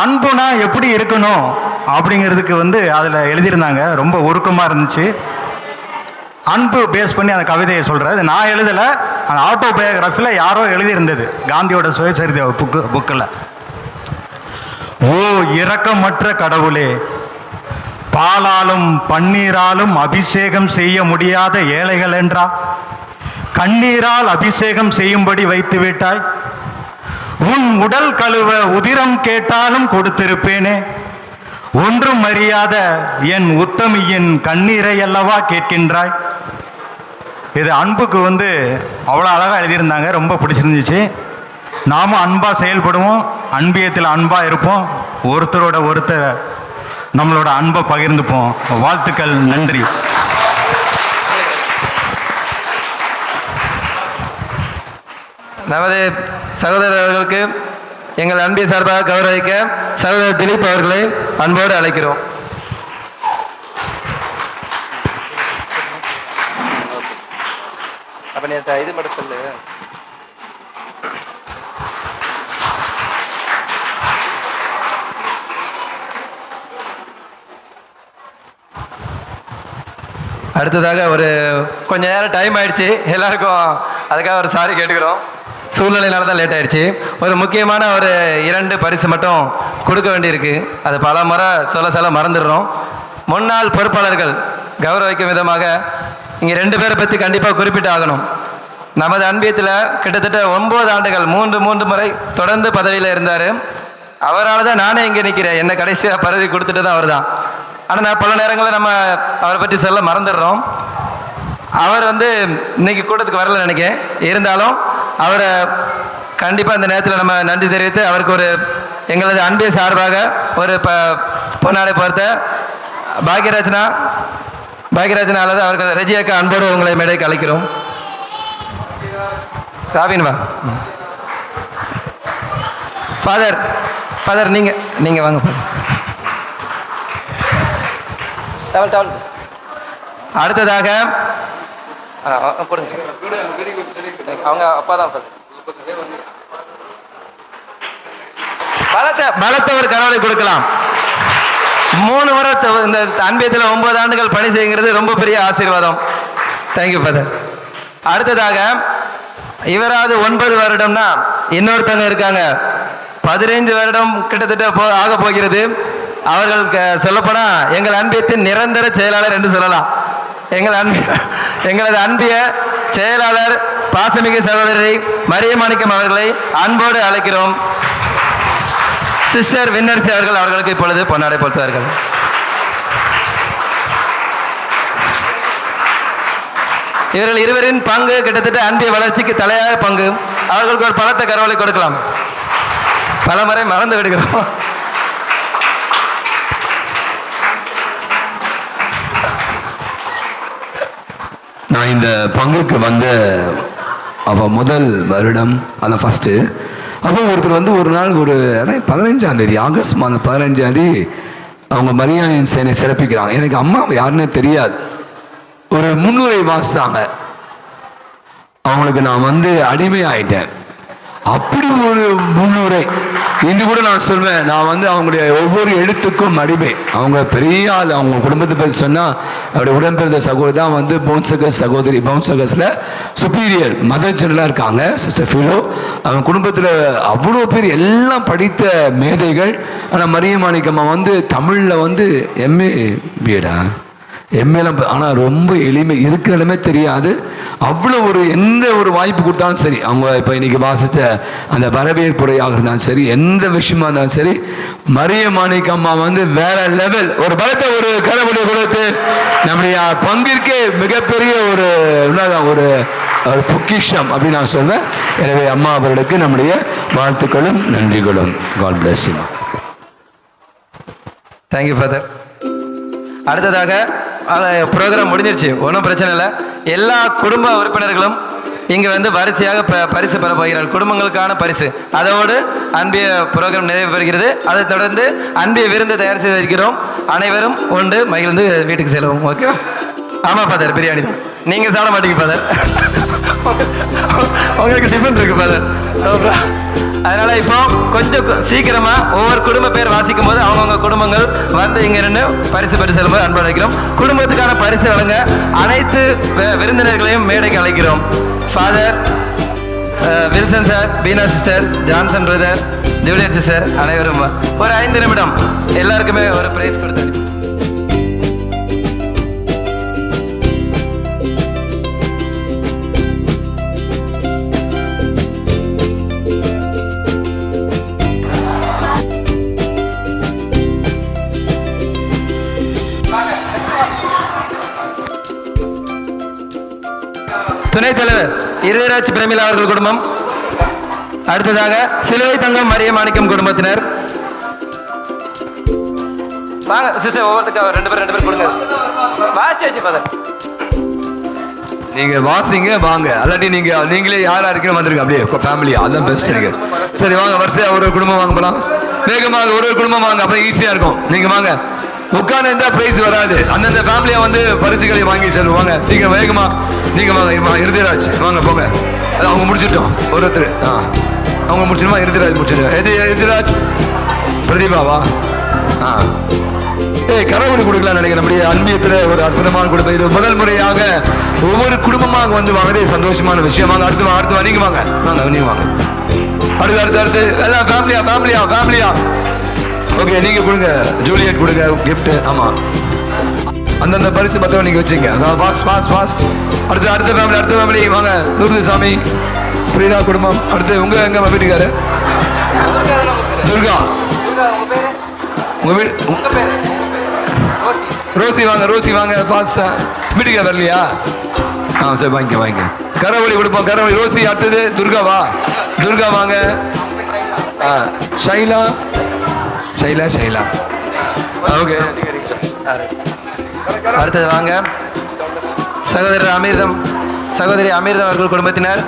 அன்புனா எப்படி இருக்கணும் அப்படிங்கிறதுக்கு வந்து அதில் எழுதியிருந்தாங்க. ரொம்ப உருக்கமாக இருந்துச்சு. அன்பு பேஸ் பண்ணி அந்த கவிதையை சொல்கிறது நான் எழுதலை, அந்த ஆட்டோபயோகிராஃபியில் யாரோ எழுதியிருந்தது, காந்தியோட சுயசரிதை புக்கில். ஓ இரக்கமற்ற கடவுளே, பாலாலும் பன்னீராலும் அபிஷேகம் செய்ய முடியாத ஏழைகள் என்றா கண்ணீரால் அபிஷேகம் செய்யும்படி வைத்து விட்டாய். உன் உடல் கழுவ உதிரம் கேட்டாலும் கொடுத்திருப்பேனே. ஒன்றும் அறியாத என் உத்தமியின் கண்ணீரை அல்லவா கேட்கின்றாய். இது அன்புக்கு அவ்வளோ அழகாக எழுதியிருந்தாங்க, ரொம்ப பிடிச்சிருந்துச்சு. நாமும் அன்பாக செயல்படுவோம், அன்பியத்தில் அன்பாக இருப்போம், ஒருத்தரோட ஒருத்தர் நம்மளோட அன்பை பகிர்ந்துப்போம். வாழ்த்துக்கள், நன்றி. நமது சகோதரர் அவர்களுக்கு எங்கள் அன்பின் சார்பாக கௌரவிக்க சகோதரர் திலீப் அவர்களை அன்போடு அழைக்கிறோம். இது மட்டும் சொல்லு. அடுத்ததாக ஒரு கொஞ்ச நேரம் டைம் ஆயிடுச்சு எல்லாருக்கும், அதுக்காக ஒரு சாரி கேட்டுக்கிறோம். சூழ்நிலையினால தான் லேட் ஆயிடுச்சு. ஒரு முக்கியமான ஒரு 2 பரிசு மட்டும் கொடுக்க வேண்டியிருக்கு. அது பல முறை சொல்ல மறந்துடுறோம். முன்னாள் பொறுப்பாளர்கள் கௌரவிக்கும் விதமாக இங்கே 2 பேரை பற்றி கண்டிப்பாக குறிப்பிட்டு ஆகணும். நமது அன்பியத்தில் கிட்டத்தட்ட 9 ஆண்டுகள் 3 முறை தொடர்ந்து பதவியில் இருந்தார். அவரால் தான் நானே இங்கே நிற்கிறேன். என்ன கடைசியாக பதவி கொடுத்துட்டு தான் அவர் தான். ஆனால் நான் பல நேரங்களில் நம்ம அவரை பற்றி சொல்ல மறந்துடுறோம். அவர் இன்னைக்கு கூட்டத்துக்கு வரல நினைக்கிறேன். இருந்தாலும் அவரை கண்டிப்பாக இந்த நேரத்தில் நம்ம நன்றி தெரிவித்து அவருக்கு ஒரு எங்களது அன்பிய சார்பாக ஒரு பொன்னாடை பொறுத்த பாக்யராஜனா அல்லது அவர்கள் ரெஜியாக்கா அன்போடு உங்களை மேடைக்கு அழைக்கிறோம். ராபின் வா. ஃபாதர் நீங்கள் வாங்க ஃபாதர். அடுத்ததாக போடுங்க, அவங்க அப்பா தான் பலத்த ஒரு கரவலை கொடுக்கலாம். 3 முறை இந்த அன்பியத்தில் 9 ஆண்டுகள் பணி செய்யுங்கிறது ரொம்ப பெரிய ஆசீர்வாதம். Thank you father. அடுத்ததாக இவராது 9 வருடம்னா இன்னொருத்தவங்க இருக்காங்க, 15 வருடம் கிட்டத்தட்ட ஆக போகிறது. அவர்கள் சொல்லப்போனால் எங்கள் அன்பியத்தின் நிரந்தர செயலாளர் என்று சொல்லலாம். எங்களது அன்பிய செயலாளர் பாசமிகு சகோதரி மரியமாணிக்கம் அவர்களை அன்போடு அழைக்கிறோம். சிஸ்டர் வின்னர்சி அவர்களுக்கு இப்பொழுது பொன்னாடை பொறுத்தார்கள். இவர்கள் இருவரின் பங்கு கிட்டத்தட்ட அன்பிய வளர்ச்சிக்கு தலையாக பங்கு. அவர்களுக்கு ஒரு பலத்த கரவலை கொடுக்கலாம். பல முறை மறந்து விடுகிறோம். நான் இந்த பங்குக்கு முதல் வருடம் அதான் ஃபஸ்ட்டு. அப்போ ஒருத்தர் ஒரு நாள் ஒரு 15ஆம் தேதி ஆகஸ்ட் மாதம் 15ஆம் தேதி அவங்க மரியாதை சேனை சிறப்பிக்கிறாங்க. எனக்கு அம்மா யாருன்னே தெரியாது. ஒரு முன்னுரை வாசித்தாங்க. அவங்களுக்கு நான் அடிமை ஆயிட்டேன். அப்படி ஒரு முன்னுரை இன்று கூட நான் சொல்வேன். நான் அவங்களுடைய ஒவ்வொரு எழுத்துக்கும் அடிமை. அவங்க பெரிய ஆள். அவங்க குடும்பத்தை பற்றி சொன்னால் அவருடைய உடன்பிறந்த சகோதரி தான் பவுன்சகஸ் சகோதரி. பவுன்சகஸில் சுப்பீரியர் மதர் ஜெனரலாக இருக்காங்க சிஸ்டர் ஃபிலோ. அவங்க குடும்பத்தில் அவ்வளோ பேர் எல்லாம் படித்த மேதைகள். ஆனால் மரியமாணிக்கம்மா தமிழில் எம்ஏ பிஎடா எம்ஏலாம், ஆனால் ரொம்ப எளிமை, இருக்கிற இடமே தெரியாது. அவ்வளோ எந்த ஒரு வாய்ப்பு கொடுத்தாலும் சரி, அவங்க இப்போ இன்னைக்கு வாசித்த அந்த வரவேற்புரையாக இருந்தாலும் சரி, எந்த விஷயமா இருந்தாலும் சரி, மரியமாணிக்கம்மா வேற லெவல். ஒரு பலத்தை ஒரு கரவொலி கொடுத்து நம்முடைய பங்கிற்கே மிகப்பெரிய ஒரு பொக்கிஷம் அப்படின்னு நான் சொல்வேன். எனவே அம்மா அவர்களுக்கு நம்முடைய வாழ்த்துக்களும் நன்றிகளும். God bless you. Thank you father. அடுத்ததாக ப்ரோக்ராம் முடிஞ்சிருச்சு, ஒன்றும் பிரச்சனை இல்லை. எல்லா குடும்ப உறுப்பினர்களும் இங்கே வரிசையாக பரிசு பெற போகிறார்கள், குடும்பங்களுக்கான பரிசு. அதோடு அன்பிய ப்ரோக்ராம் நிறைவு பெறுகிறது. அதைத் தொடர்ந்து அன்பிய விருந்து தயார் செய்து வைக்கிறோம். அனைவரும் உண்டு மகிழ்ந்து வீட்டுக்கு செல்வோம். ஓகேவா? ஆமாம் ஃபாதர், பிரியாணி தான். நீங்கள் சாப்பிட மாட்டீங்க ஃபாதர், உங்களுக்கு டிஃபன் இருக்கு ஃபாதர். அதனால் இப்போ கொஞ்சம் சீக்கிரமாக ஒவ்வொரு குடும்ப பேர் வாசிக்கும் போது அவங்கவுங்க குடும்பங்கள் இங்கே நின்று பரிசு பெற்று செல்லும்போது அன்பு அழைக்கிறோம். குடும்பத்துக்கான பரிசு வழங்க அனைத்து விருந்தினர்களையும் மேடைக்கு அழைக்கிறோம். Father Wilson sir, Beena sister, Johnson brother, Juliet sister அனைவரும் ஒரு 5 நிமிடம் எல்லாருக்குமே ஒரு பிரைஸ் கொடுத்தாரு. துணைத் தலைவர் இருதயராஜ் பிரமிளா அவர்கள் குடும்பம். அடுத்ததாக சிலுவை தங்கம் மரிய மாணிக்கம் குடும்பத்தினர். வாங்க சிஸ்டர், ஒவ்வொருத்தருக்கு ரெண்டு பேர் கொடுங்க. வாசிச்சு ஃபாதர், நீங்க வாசிங்க வாங்க, அல்லாட்டி நீங்களே யாரா இருக்கணும் வந்துருங்க அப்படியே ஃபேமிலியா, அதான் பெஸ்ட் எனக்கு. சரி வாங்க, வரிசையா ஒரு குடும்பம் வாங்க போலாம். வேகமாக ஒரு குடும்பம் வாங்க, அப்போ ஈஸியா இருக்கும். நீங்க வாங்க, உட்கார்ந்து இருந்தா பிரைஸ் வராது. அந்தந்த ஃபேமிலியா வந்து பரிசுகளை வாங்கி செல்வாங்க. சீக்கிரம் வேகமா நீங்க வாங்க. இருதயராஜ் வாங்க போங்க, அது அவங்க முடிச்சுட்டோம் ஒருத்தர். அவங்க முடிச்சிடுமா? இருதயராஜ் முடிச்சிடும். இருதயராஜ் பிரதீபாவா? கரவணி கொடுக்கலாம் நினைக்கிறேன். நம்முடைய அன்பியத்தில் ஒரு அற்புதமான குடும்பம். இது முதல் முறையாக ஒவ்வொரு குடும்பமாக வந்து வாங்குறதே சந்தோஷமான விஷயம். வாங்க, அடுத்து நீங்க வாங்க நீங்க வாங்க. அடுத்து எல்லாம் ஃபேமிலியா. ஓகே, நீங்க கொடுங்க, ஜூலியட் கொடுங்க கிஃப்ட். ஆமா, அந்தந்த பரிசு பத்திரம் நீங்க வச்சுங்க. ஃபாஸ்ட். அடுத்த ஃபேமிலி வாங்க. நூறுசாமி ஃப்ரீடா குடும்பம். அடுத்து எங்க வீட்டுக்காரு? துர்கா. உங்க வீடு? ரோசி வாங்க ஃபாஸ்டா. வீட்டுக்கா வரலையா? சரி வாங்க. கரவழி கொடுப்போம். கரவழி ரோசி. அடுத்தது துர்கா வாங்க. ஷைலா. ஓகே, அடுத்தது வாங்க சகோதரி அமிர்தம் அவர்கள் குடும்பத்தினர்.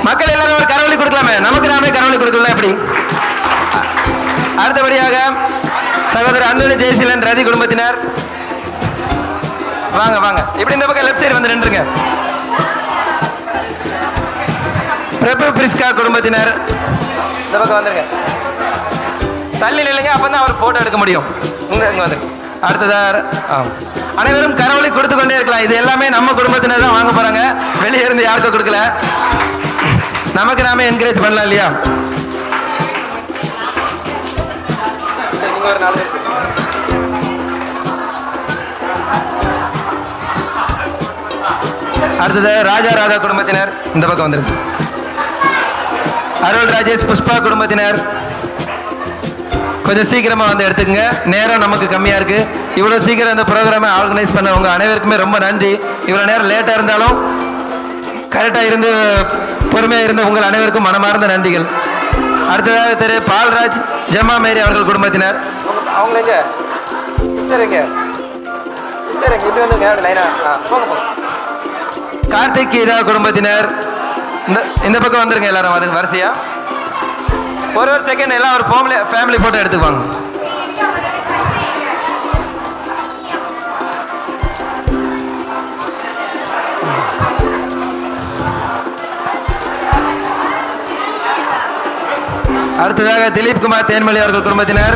மக்கள் எல்லாரும் ஒரு கரவழி கொடுக்கலாமே, நமக்கு நாமே கரவழி கொடுக்கலாம் எப்படி? அடுத்தபடியாக சகோதரர் அந்தோனி ஜெயசீலன் ரதி குடும்பத்தினர். வாங்க இப்படி இந்த பக்கம் லெஃப்ட் சைடு வந்து நின்றுங்க. பிரபு பிரிஸ்கா குடும்பத்தினர் இந்த பக்கம் வந்துருங்க. தள்ளி நில்லுங்க, அப்பதான் அவர் போட்டோ எடுக்க முடியும். இங்க வந்துருங்க. அடுத்ததாக அனைவரும் கரவழி கொடுத்து கொண்டே இருக்கலாம். இது எல்லாமே நம்ம குடும்பத்தினர் தான் வாங்க போறாங்க, வெளியே இருந்து யாருக்கும் கொடுக்கல. நமக்கு நாம என்கரேஜ் பண்ணலாம் இல்லையா? ஒரு 4 பேர். அடுத்தது ராஜா குடும்பத்தினர் இந்த பக்கம் வந்துருக்கு. அருள் ராஜேஷ் புஷ்பா குடும்பத்தினர் கொஞ்சம் சீக்கிரமா வந்து எடுத்துக்கங்க, நேரம் நமக்கு கம்மியா இருக்கு. இவ்வளவு சீக்கிரம் இந்த ப்ரோக்ராமை ஆர்கனைஸ் பண்ணவங்க அனைவருக்குமே ரொம்ப நன்றி. இவ்வளவு நேரம் லேட்டா இருந்தாலும் கரெக்டா இருந்து பொறுமையா இருந்த உங்கள் அனைவருக்கும் மனமார்ந்த நன்றிகள். அடுத்ததாக திரு பால்ராஜ் ஜம்மா மேரி அவர்கள் குடும்பத்தினர். கார்த்திக் கீதா குடும்பத்தினர் இந்த பக்கம் வந்துருங்க. எல்லாரும் வரிசையா ஒரு செகண்ட் எல்லாம் ஒரு ஃபேமிலி போட்டோ எடுத்துக்குவாங்க. அடுத்ததாக திலீப் குமார் தேன்மொழி அவர்கள் குடும்பத்தினர்,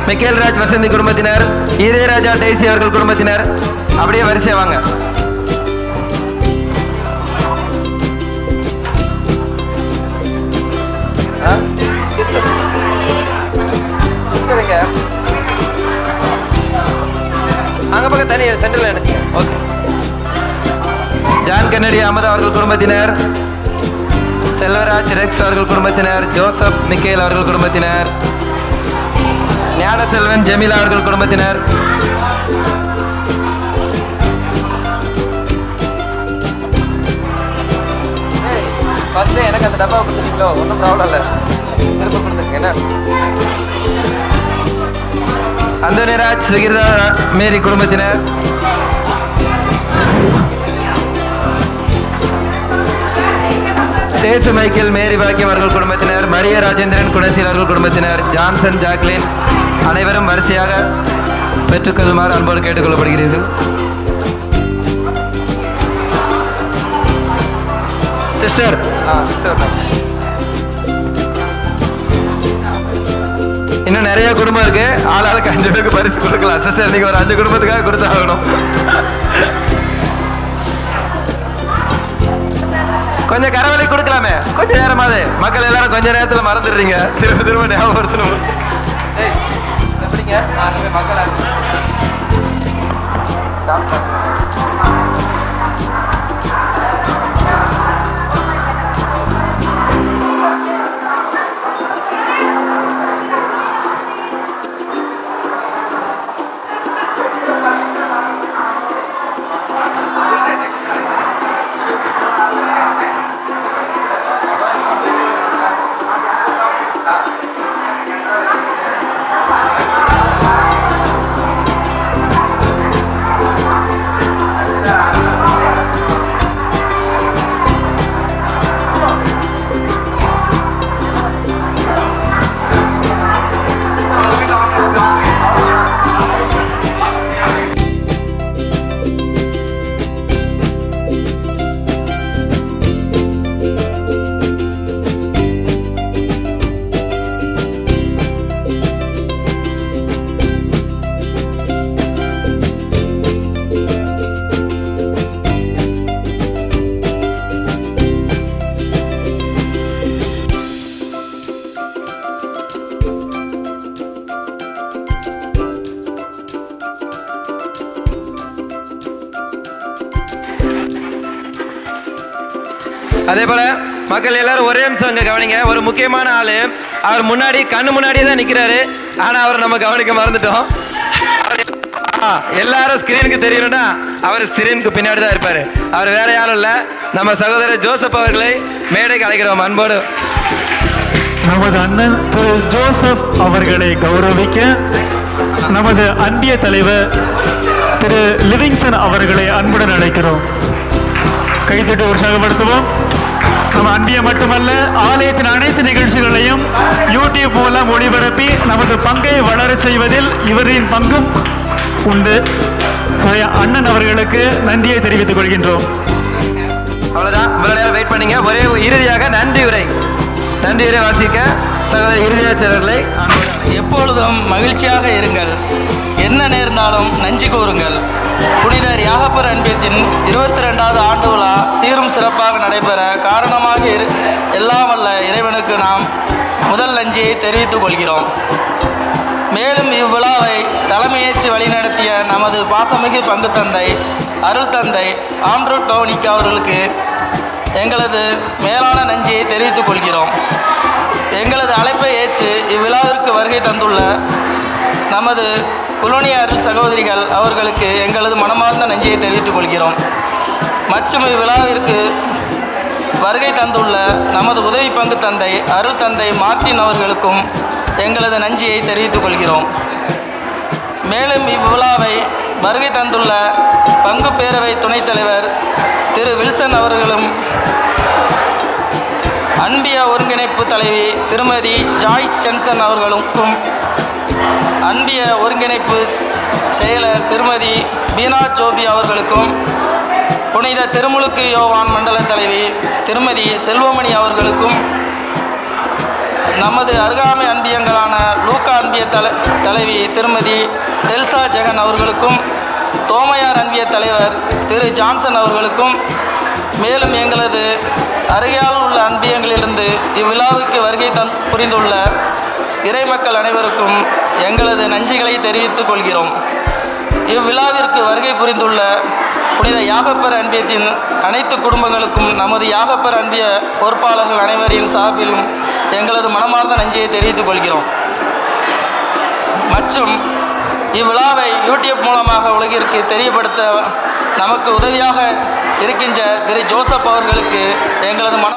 மிக்கேல் ராஜ் வசந்தி குடும்பத்தினர், ஈரேராஜா டெய்சி அவர்கள் குடும்பத்தினர். அப்படியே வரிசையா வாங்க. அங்க பக்கம் தனி சென்டர்ல எடுத்து. ஓகே. ஜான் கன்னடி அமதா அவர்கள் குடும்பத்தினர், செல்வராஜ் ரெக்ஸ் அவர்கள் குடும்பத்தினர், ஜோசப் மிக்கேல் அவர்கள் குடும்பத்தினர், ஞானசெல்வன் ஜெமிலா அவர்கள் குடும்பத்தினர், ஃபர்ஸ்ட் எனக்கு அந்த டப்பாவை கொடுத்துருக்கீங்களோ, ஒன்றும் ப்ராப்ளம் இல்லை, திரும்ப கொடுத்துருங்க. என்ன அந்தோனிராஜ் சுகிர்தா மேரி குடும்பத்தினர், சேசு மைக்கேல் மேரி பாக்கியம் அவர்கள் குடும்பத்தினர், மரிய ராஜேந்திரன் குணசீல் அவர்கள் குடும்பத்தினர், ஜான்சன் ஜாக்லின் அனைவரும் வரிசையாக பெற்றுக்கொள்ளுமாறு அன்போடு கேட்டுக்கொள்ளப்படுகிறீர்கள். சிஸ்டர் இன்னும் நிறைய குடும்பம் இருக்கு, ஆளாளுக்கு 5 பேருக்கு பரிசு கொடுக்கலாம். சிஸ்டர் நீங்க ஒரு 5 குடும்பத்துக்காக கொடுத்தாகணும். கொஞ்சம் கரவலை கொடுக்கலாமே, கொஞ்ச நேரமாவது. மக்கள் எல்லாரும் கொஞ்ச நேரத்துல மறந்துடுறீங்க, திரும்ப ஞாபகப்படுத்தணும். அதே போல மக்கள் எல்லாரும் ஒரே நிமிஷம் அங்கே கவனிங்க. ஒரு முக்கியமான ஆளு, அவர் முன்னாடி கண்ணு முன்னாடியே தான் நிற்கிறாரு, ஆனால் அவர் நம்ம கவனிக்க மறந்துட்டோம். எல்லாரும் ஸ்கிரீனுக்கு தெரியணும்னா அவர் ஸ்கிரீனுக்கு பின்னாடி தான் இருப்பாரு. அவர் வேற யாரும் இல்லை, நம்ம சகோதரர் ஜோசப் அவர்களை மேடைக்கு அழைக்கிறோம் அன்போடு. நமது அண்ணன் திரு ஜோசப் அவர்களை கௌரவிக்க நமது அன்பிய தலைவர் திரு லிவிங்ஸ்டன் அவர்களை அன்புடன் அழைக்கிறோம். கைதட்டி உற்சாகப்படுத்துவோம். நம்ம அன்பிய மட்டுமல்ல, ஆலயத்தின் அனைத்து நிகழ்ச்சிகளையும் யூடியூப் மூலம் ஒளிபரப்பி நமது பங்கை வளரச் செய்வதில் இவரின் பங்கும் உண்டு. அண்ணன் அவர்களுக்கு நன்றியை தெரிவித்துக் கொள்கின்றோம். அவ்வளவுதான், இவ்வளவு நேரம் வெயிட் பண்ணீங்க. ஒரே இறுதியாக நன்றி உரை வாசிக்க சகோதரி இறுதியாளர்களை எப்பொழுதும் மகிழ்ச்சியாக இருங்கள், என்ன நேர்ந்தாலும் நன்றி கூறுங்கள். புனிதர் யாகப்பர் அன்பியத்தின் 22வது ஆண்டு விழா சீரும் சிறப்பாக நடைபெற காரணமாக எல்லாம் வல்ல இறைவனுக்கு நாம் முதல் நன்றியை தெரிவித்துக் கொள்கிறோம். மேலும் இவ்விழாவை தலைமையேற்று வழிநடத்திய நமது பாசமிகு பங்கு தந்தை அருள் தந்தை ஆண்ட்ரூ டோனிக் அவர்களுக்கு எங்களது மேலான நன்றியை தெரிவித்துக் கொள்கிறோம். எங்களது அழைப்பை ஏற்று இவ்விழாவிற்கு வருகை தந்துள்ள நமது குலோனிய அருள் சகோதரிகள் அவர்களுக்கு எங்களது மனமார்ந்த நன்றியை தெரிவித்துக் கொள்கிறோம். மற்றும் இவ்விழாவிற்கு வருகை தந்துள்ள நமது உதவி பங்கு தந்தை அருள் தந்தை மார்ட்டின் அவர்களுக்கும் எங்களது நன்றியை தெரிவித்துக் கொள்கிறோம். மேலும் இவ்விழாவை வருகை தந்துள்ள பங்கு பேரவை துணைத் தலைவர் திரு வில்சன் அவர்களும், அன்பிய ஒருங்கிணைப்பு தலைவி திருமதி ஜாய்ஸ் ஜென்சன் அவர்களுக்கும், அன்பிய ஒருங்கிணைப்பு செயலர் திருமதி பீனா ஜோபி அவர்களுக்கும், புனித திருமுழுக்கு யோவான் மண்டல தலைவி திருமதி செல்வமணி அவர்களுக்கும், நமது அருகாமை அன்பியங்களான லூக்கா அன்பிய தலைவி திருமதி டெல்சா ஜெகன் அவர்களுக்கும், தோமையார் அன்பிய தலைவர் திரு ஜான்சன் அவர்களுக்கும், மேலும் எங்களது அருகையால் உள்ள அன்பியங்களிலிருந்து இவ்விழாவுக்கு வருகை புரிந்துள்ள இறைமக்கள் அனைவருக்கும் எங்களது நன்றிகளை தெரிவித்துக் கொள்கிறோம். இவ்விழாவிற்கு வருகை புரிந்துள்ள புனித யாகப்பர் அன்பியத்தின் அனைத்து குடும்பங்களுக்கும் நமது யாகப்பர் அன்பிய பொறுப்பாளர்கள் அனைவரின் சார்பிலும் எங்களது மனமார்ந்த நன்றியை தெரிவித்துக் கொள்கிறோம். மற்றும் இவ்விழாவை யூடியூப் மூலமாக உலகிற்கு தெரியப்படுத்த நமக்கு உதவியாக இருக்கின்ற திரு ஜோசப் அவர்களுக்கு எங்களது